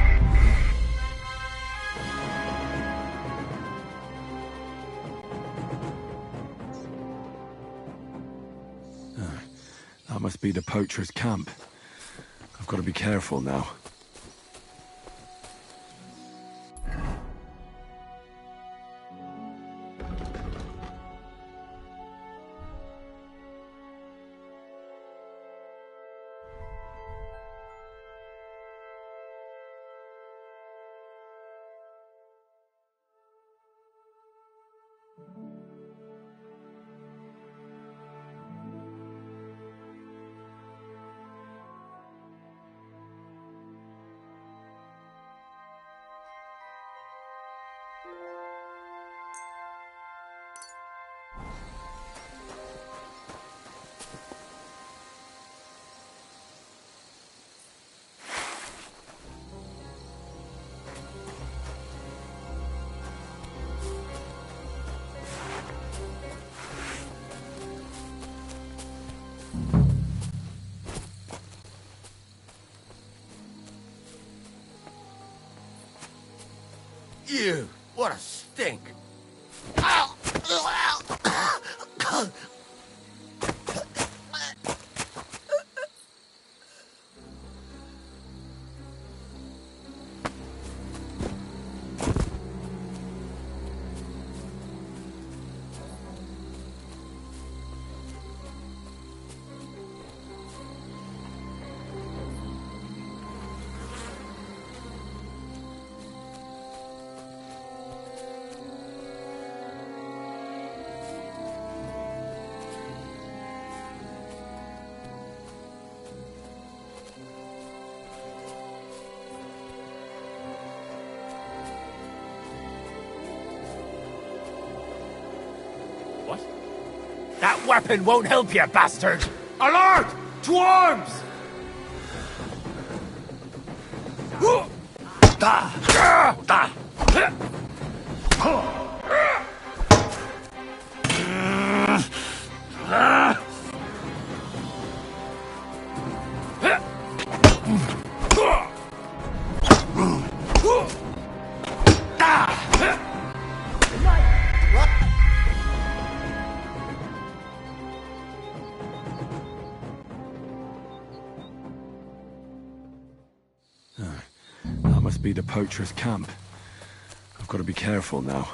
That must be the poacher's camp. I've got to be careful now. You! What a stink! What? That weapon won't help you, bastard! Alert! To arms! That must be the poacher's camp. I've got to be careful now.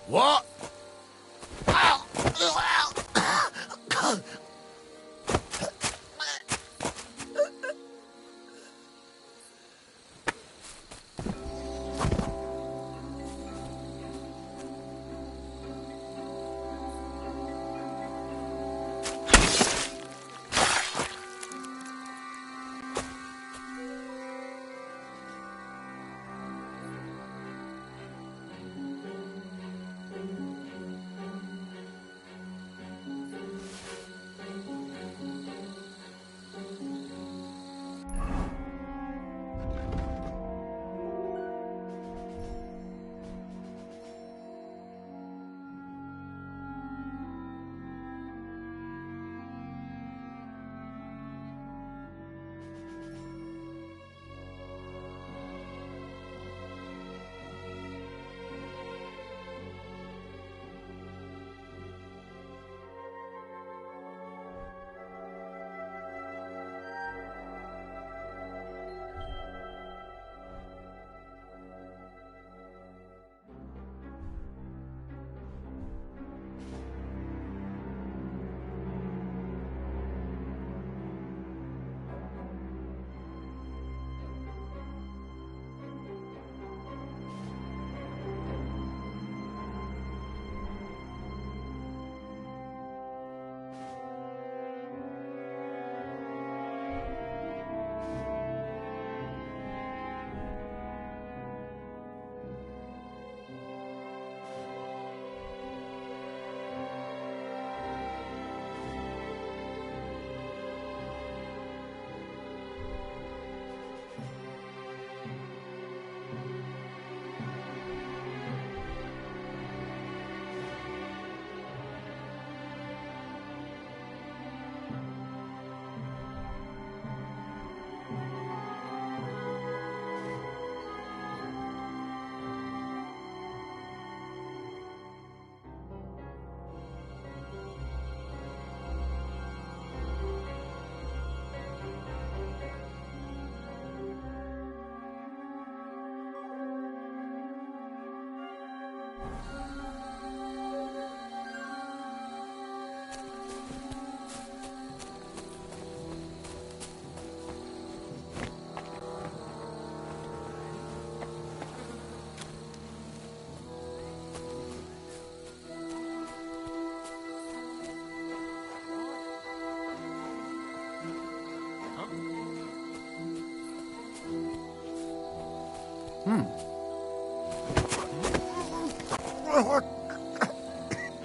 What?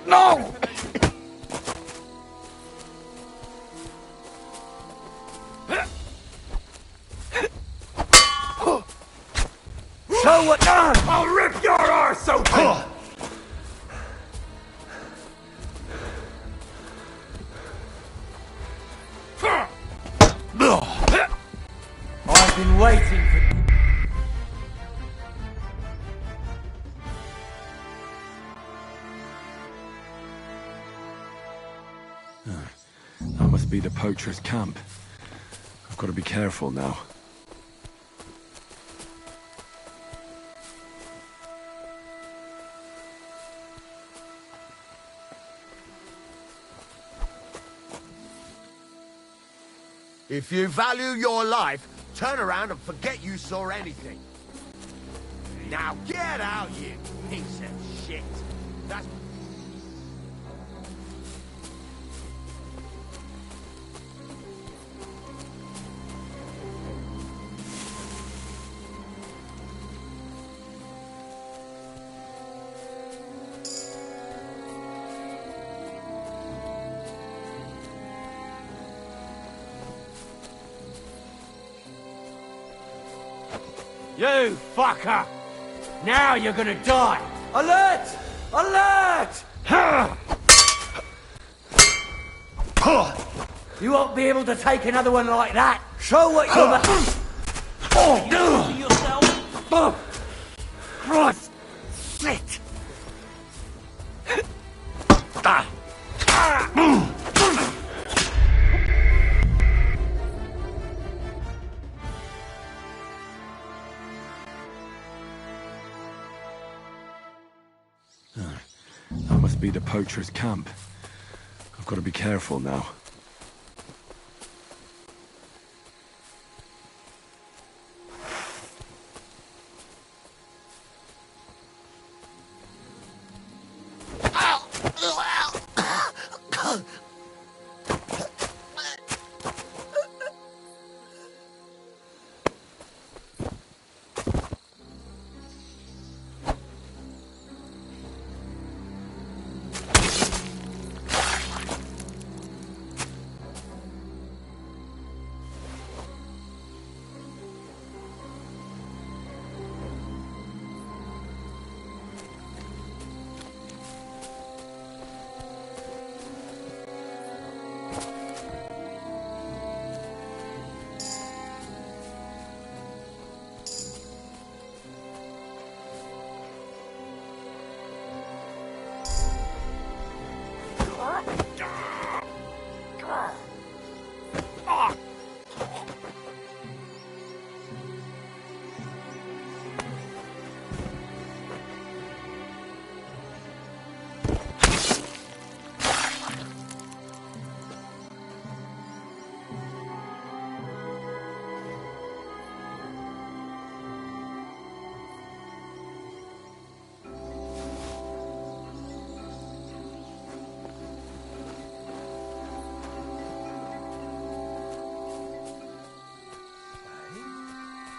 No! So what? I'll rip your arse open! I've been waiting for... That must be the poacher's camp. I've got to be careful now. If you value your life, turn around and forget you saw anything. Now get out, you piece of shit. That's... You fucker! Now you're gonna die! Alert! Alert! You won't be able to take another one like that. Show what you're Christ! Shit! That must be the poacher's camp. I've got to be careful now.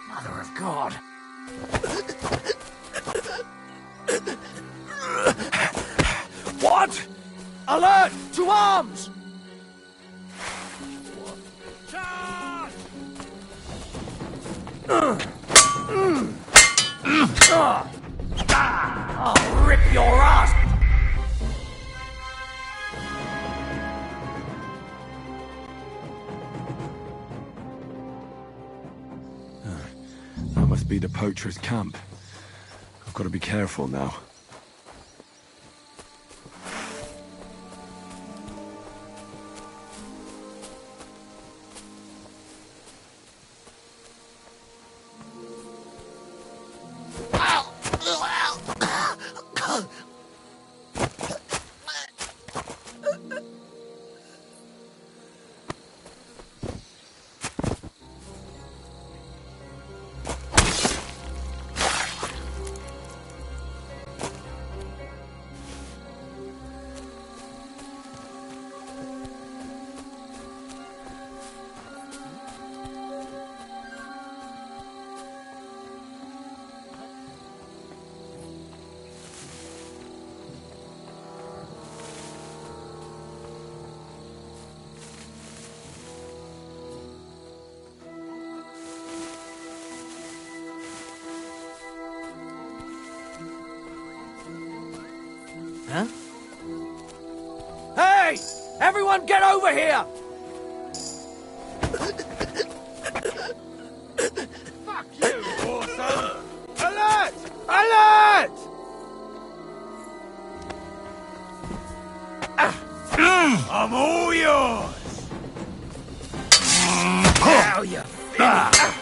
Mother of God. What? Alert! To arms! I'll rip your ass! That must be the poacher's camp. I've got to be careful now. Huh? Hey! Everyone get over here! Fuck you, Warsaw! Alert! Alert! I'm all yours! Now you finish!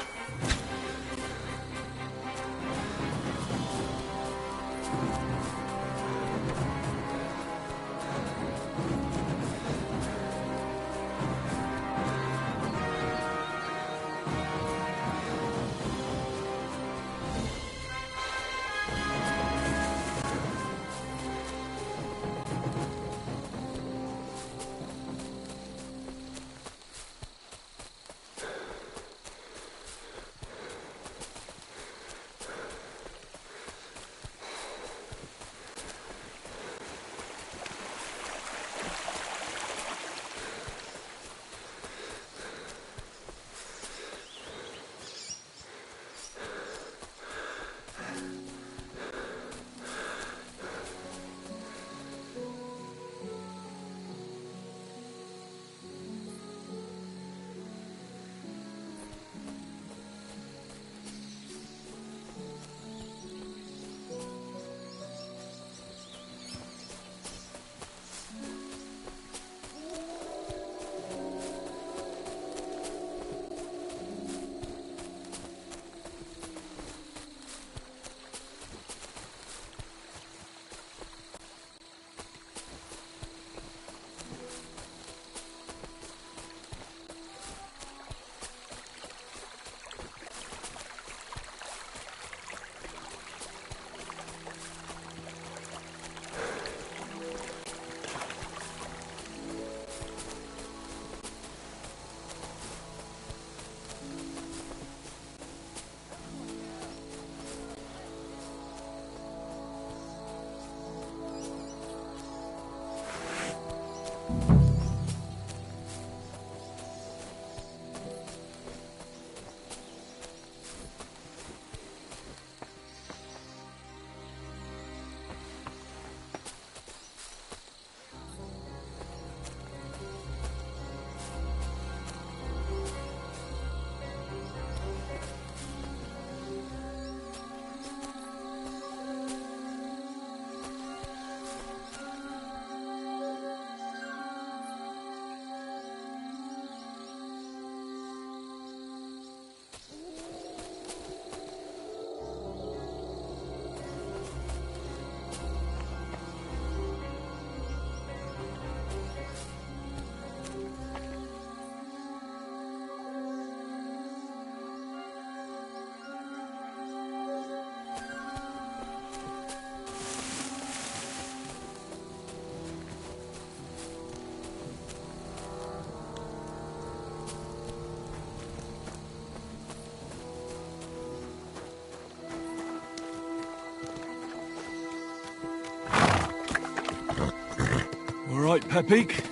Pepik.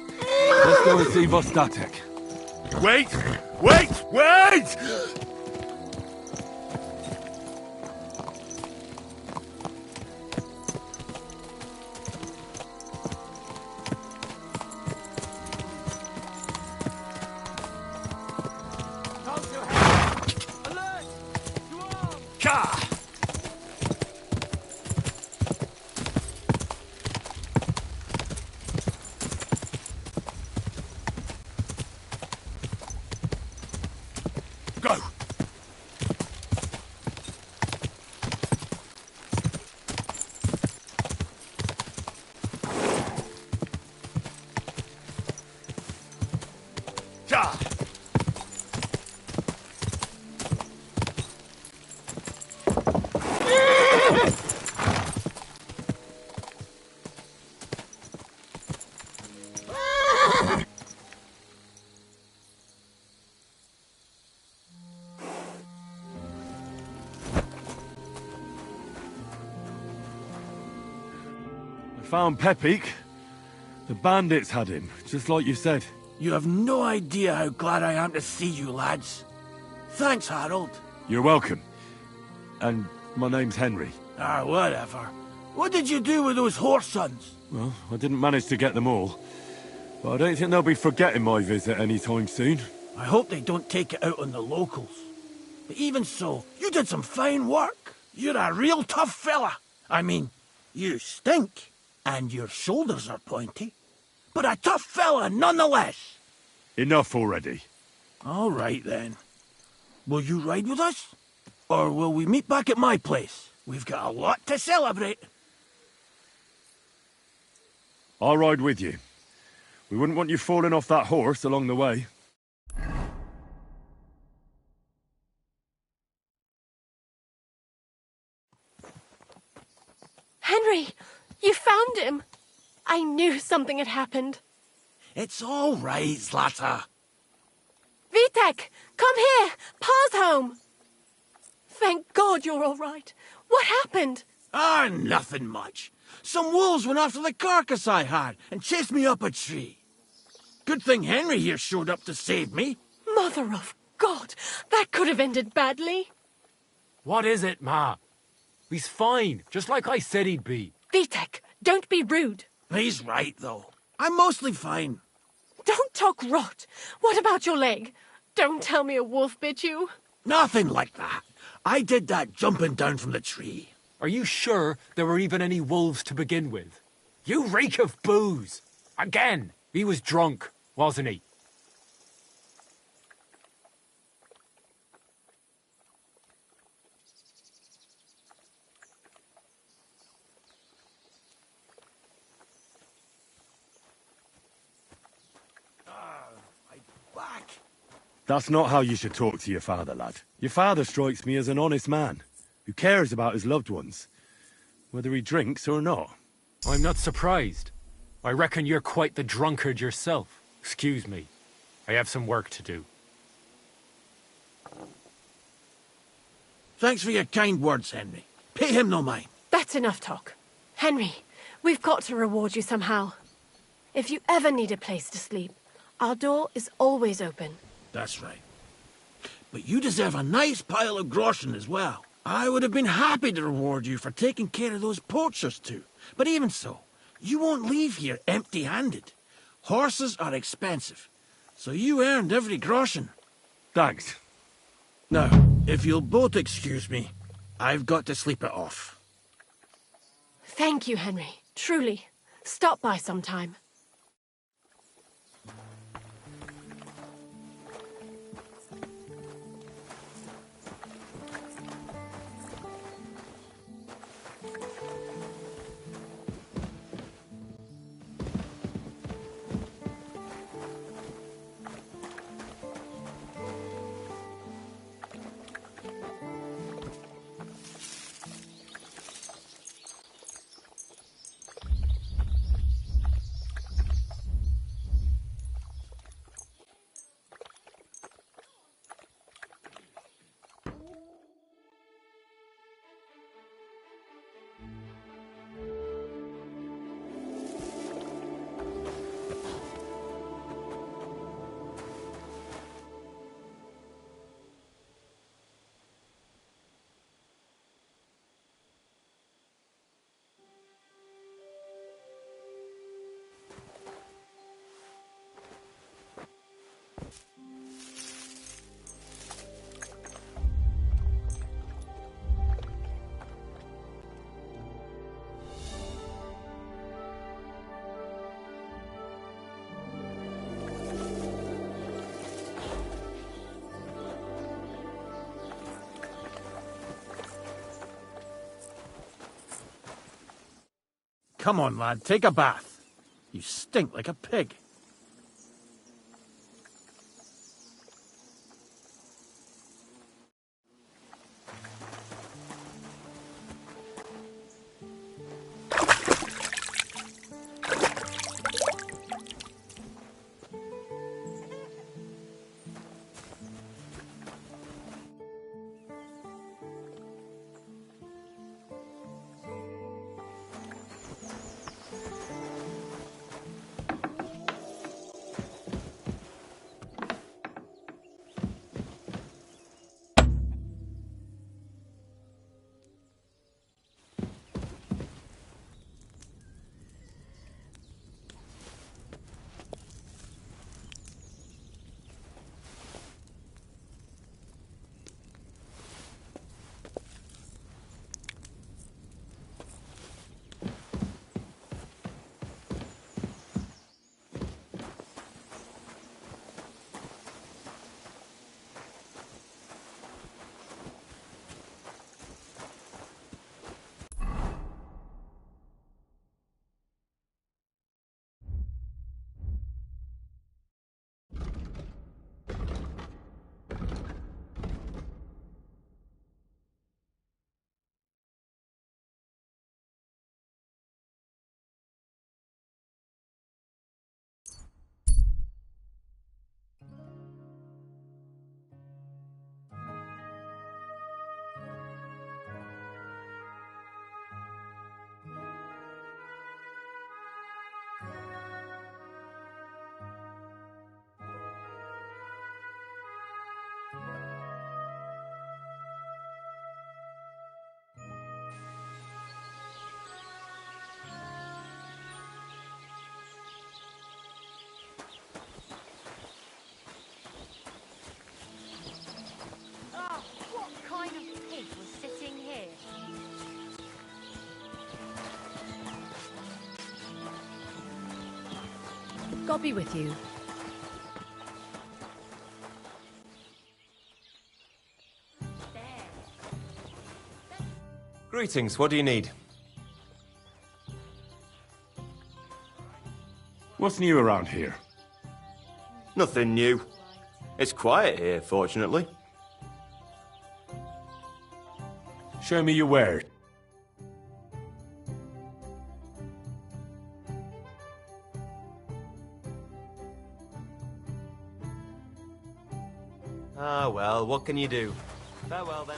Let's go and see Vostatek. Wait! Wait! Wait! Ka! Go! Ka! I found Pepik. The bandits had him, just like you said. You have no idea how glad I am to see you, lads. Thanks, Harold. You're welcome. And my name's Henry. Ah, whatever. What did you do with those horse sons? Well, I didn't manage to get them all. But I don't think they'll be forgetting my visit anytime soon. I hope they don't take it out on the locals. But even so, you did some fine work. You're a real tough fella. I mean, you stink, and your shoulders are pointy. But a tough fella nonetheless. Enough already. All right, then. Will you ride with us? Or will we meet back at my place? We've got a lot to celebrate. I'll ride with you. We wouldn't want you falling off that horse along the way. Henry, you found him. I knew something had happened. It's all right, Zlata. Vitek, come here. Pa's home. Thank God you're all right. What happened? Ah, nothing much. Some wolves went after the carcass I had and chased me up a tree. Good thing Henry here showed up to save me. Mother of God, that could have ended badly. What is it, Ma? He's fine, just like I said he'd be. Vitek, don't be rude. He's right, though. I'm mostly fine. Don't talk rot. What about your leg? Don't tell me a wolf bit you. Nothing like that. I did that jumping down from the tree. Are you sure there were even any wolves to begin with? You reek of booze! Again! He was drunk, wasn't he? That's not how you should talk to your father, lad. Your father strikes me as an honest man, who cares about his loved ones, whether he drinks or not. I'm not surprised. I reckon you're quite the drunkard yourself. Excuse me. I have some work to do. Thanks for your kind words, Henry. Pay him no mind. That's enough talk. Henry, we've got to reward you somehow. If you ever need a place to sleep, our door is always open. That's right. But you deserve a nice pile of groschen as well. I would have been happy to reward you for taking care of those poachers too. But even so, you won't leave here empty-handed. Horses are expensive, so you earned every groschen. Thanks. Now, if you'll both excuse me, I've got to sleep it off. Thank you, Henry. Truly. Stop by sometime. Come on, lad, take a bath. You stink like a pig. Oh, what kind of pig was sitting here? God be with you. Greetings, what do you need? What's new around here? Nothing new. It's quiet here, fortunately. Show me your wares. Ah, well, what can you do? Farewell, then.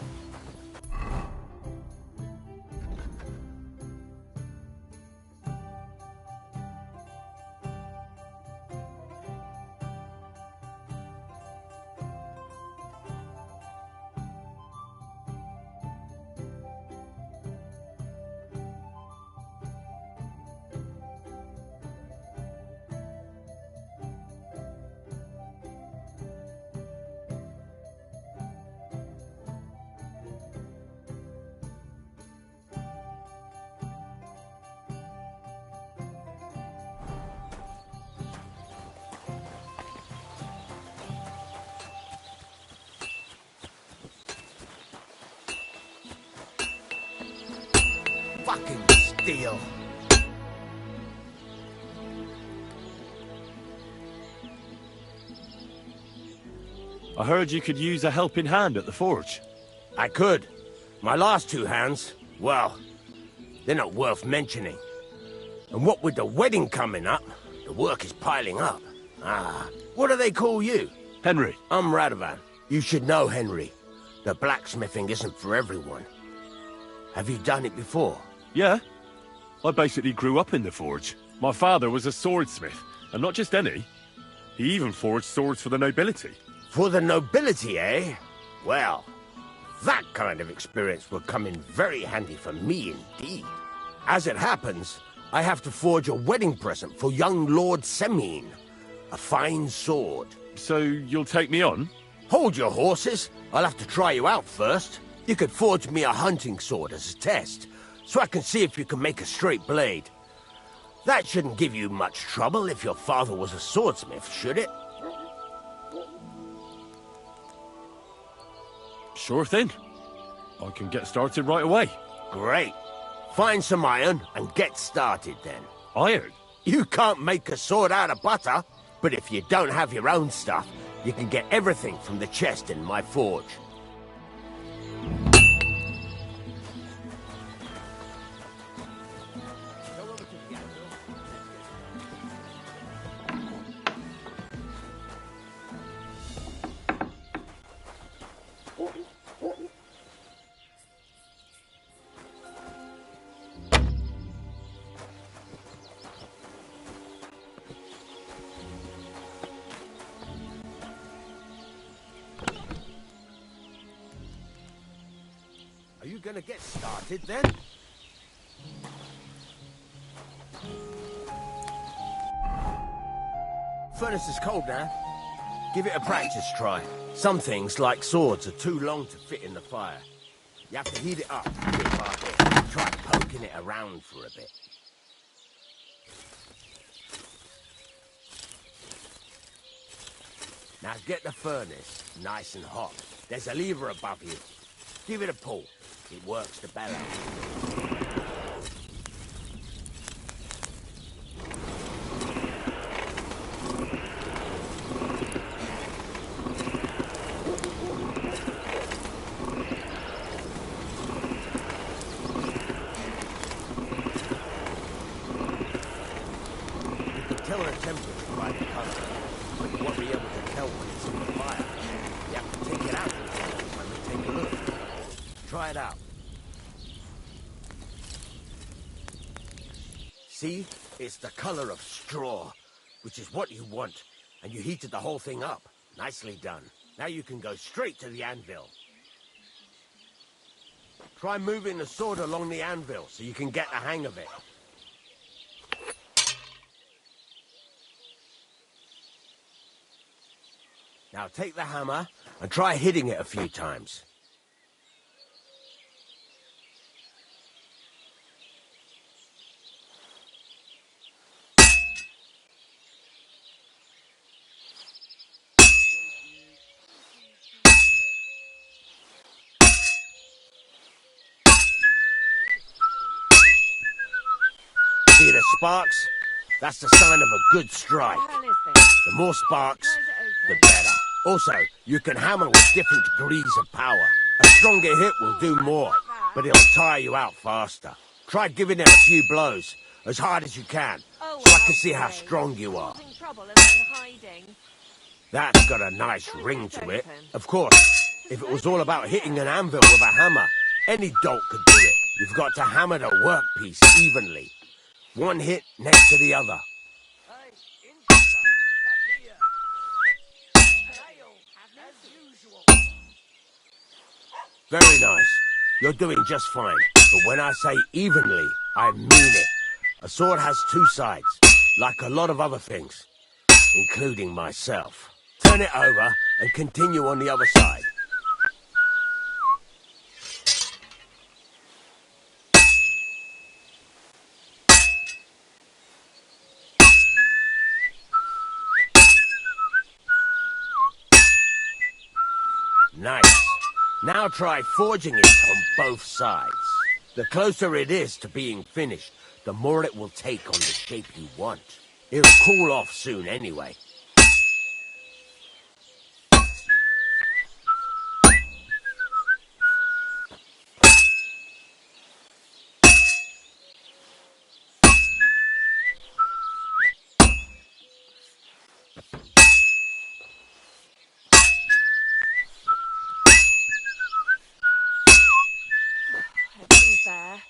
Fucking steel. I heard you could use a helping hand at the forge. I could. My last two hands, well, they're not worth mentioning. And what with the wedding coming up, the work is piling up. Ah, what do they call you? Henry. I'm Radovan. You should know, Henry. The blacksmithing isn't for everyone. Have you done it before? Yeah. I basically grew up in the forge. My father was a swordsmith, and not just any. He even forged swords for the nobility. For the nobility, eh? Well, that kind of experience will come in very handy for me indeed. As it happens, I have to forge a wedding present for young Lord Semine. A fine sword. So you'll take me on? Hold your horses. I'll have to try you out first. You could forge me a hunting sword as a test, so I can see if you can make a straight blade. That shouldn't give you much trouble if your father was a swordsmith, should it? Sure thing. I can get started right away. Great. Find some iron and get started then. Iron? You can't make a sword out of butter, but if you don't have your own stuff, you can get everything from the chest in my forge. Are you gonna get started then? Furnace is cold now. Give it a practice try. Some things, like swords, are too long to fit in the fire. You have to heat it up bit by bit. Try poking it around for a bit. Now get the furnace nice and hot. There's a lever above you. Give it a pull. It works the bellows. Tell the temperature by the color, but you won't be able to tell when it's in the fire. You have to take it out when we take a look. Try it out. See? It's the color of straw, which is what you want, and you heated the whole thing up. Nicely done. Now you can go straight to the anvil. Try moving the sword along the anvil so you can get the hang of it. Now take the hammer and try hitting it a few times. See the sparks? That's the sign of a good strike. The more sparks, the better. Also, you can hammer with different degrees of power. A stronger hit will do more, but it'll tire you out faster. Try giving it a few blows, as hard as you can, so I can see how strong you are. That's got a nice ring to it. Of course, if it was all about hitting an anvil with a hammer, any dolt could do it. You've got to hammer the workpiece evenly. One hit next to the other. Very nice. You're doing just fine. But when I say evenly, I mean it. A sword has two sides, like a lot of other things, including myself. Turn it over and continue on the other side. Nice. Now try forging it on both sides. The closer it is to being finished, the more it will take on the shape you want. It'll cool off soon anyway. There.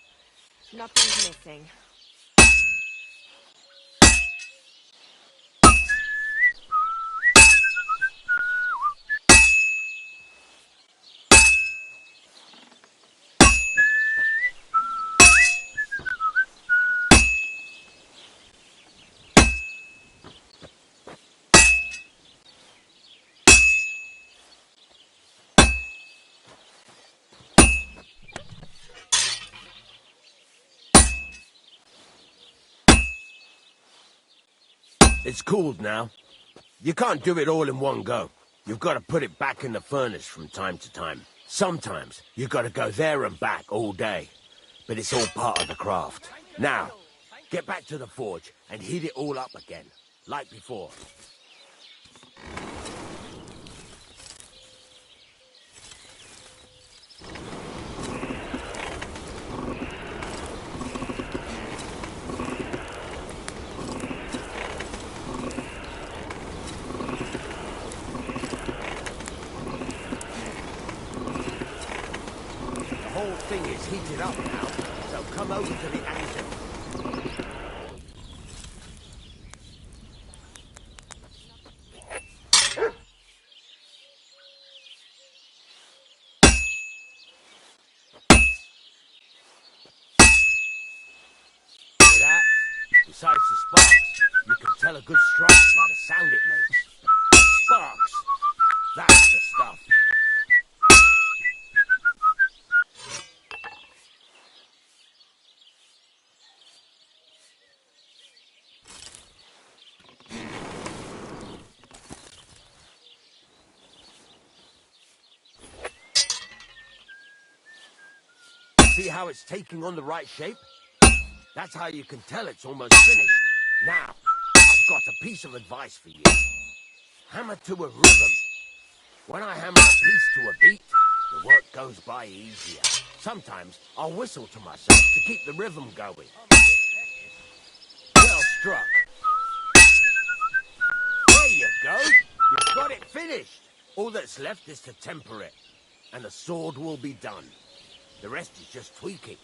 Nothing's missing. It's cooled now. You can't do it all in one go. You've got to put it back in the furnace from time to time. Sometimes you've got to go there and back all day. but it's all part of the craft. Now, get back to the forge and heat it all up again, like before. The whole thing is heated up now, so come over to the engine. Hear that? Besides the sparks, you can tell a good strike by the sound it makes. Sparks! That's the stuff. See how it's taking on the right shape? That's how you can tell it's almost finished. Now, I've got a piece of advice for you. Hammer to a rhythm. When I hammer a piece to a beat, the work goes by easier. Sometimes I'll whistle to myself to keep the rhythm going. Well struck. There you go. You've got it finished. All that's left is to temper it, and the sword will be done. The rest is just tweaking.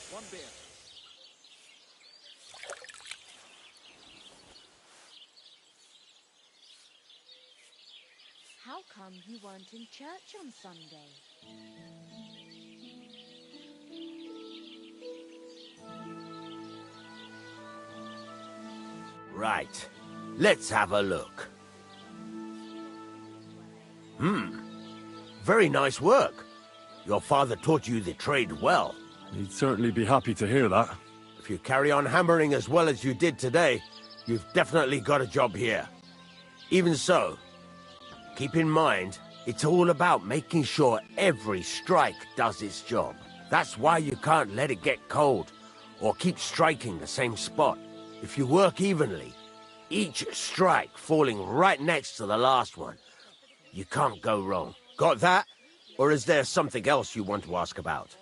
One beer. How come you weren't in church on Sunday? Right. Let's have a look. Very nice work. Your father taught you the trade well. He'd certainly be happy to hear that. If you carry on hammering as well as you did today, you've definitely got a job here. Even so, keep in mind, it's all about making sure every strike does its job. That's why you can't let it get cold, or keep striking the same spot. If you work evenly, each strike falling right next to the last one, you can't go wrong. Got that? Or is there something else you want to ask about?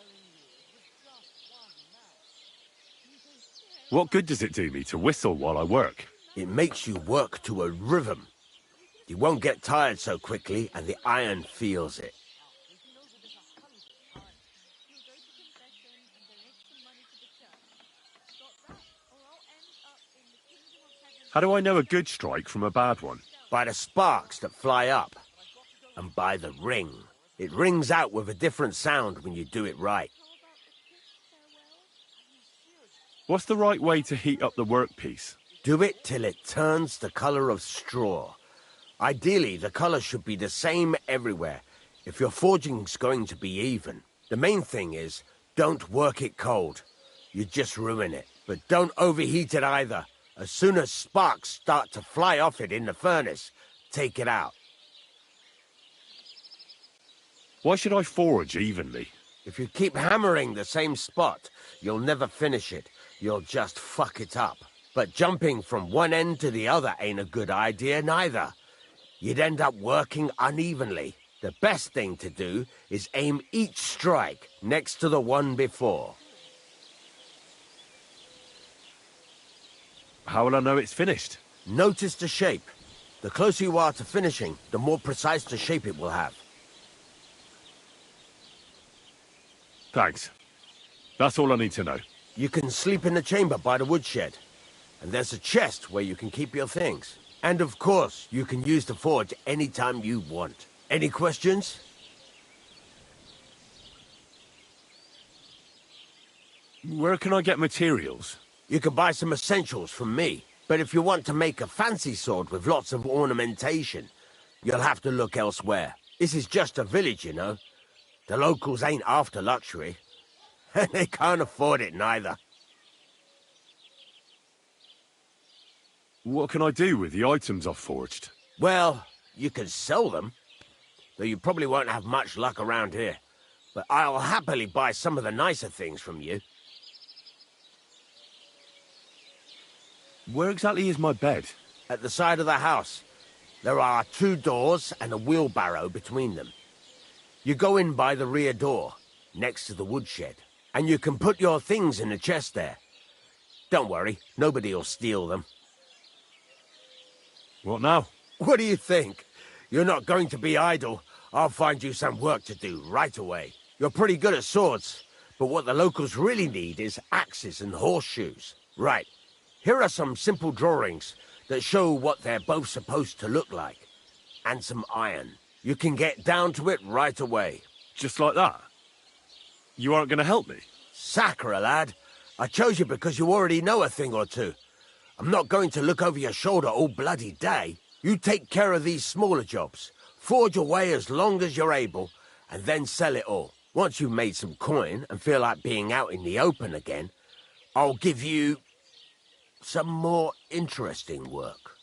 What good does it do me to whistle while I work? It makes you work to a rhythm. You won't get tired so quickly, and the iron feels it. How do I know a good strike from a bad one? By the sparks that fly up, and by the ring. It rings out with a different sound when you do it right. What's the right way to heat up the workpiece? Do it till it turns the color of straw. Ideally, the color should be the same everywhere, if your forging's going to be even. The main thing is, don't work it cold. You just ruin it. But don't overheat it either. As soon as sparks start to fly off it in the furnace, take it out. Why should I forge evenly? If you keep hammering the same spot, you'll never finish it. You'll just fuck it up. But jumping from one end to the other ain't a good idea neither. You'd end up working unevenly. The best thing to do is aim each strike next to the one before. How will I know it's finished? Notice the shape. The closer you are to finishing, the more precise the shape it will have. Thanks. That's all I need to know. You can sleep in the chamber by the woodshed. And there's a chest where you can keep your things. And of course, you can use the forge anytime you want. Any questions? Where can I get materials? You can buy some essentials from me. But if you want to make a fancy sword with lots of ornamentation, you'll have to look elsewhere. This is just a village, you know. The locals ain't after luxury. And they can't afford it neither. What can I do with the items I've forged? Well, you can sell them. Though you probably won't have much luck around here. But I'll happily buy some of the nicer things from you. Where exactly is my bed? At the side of the house. There are 2 doors and a wheelbarrow between them. You go in by the rear door, next to the woodshed, and you can put your things in a chest there. Don't worry, nobody'll steal them. What now? What do you think? You're not going to be idle. I'll find you some work to do right away. You're pretty good at swords, but what the locals really need is axes and horseshoes. Right. Here are some simple drawings that show what they're both supposed to look like. And some iron. You can get down to it right away. Just like that? You aren't going to help me? Sacre, lad. I chose you because you already know a thing or two. I'm not going to look over your shoulder all bloody day. You take care of these smaller jobs. Forge away as long as you're able, and then sell it all. Once you've made some coin and feel like being out in the open again, I'll give you some more interesting work.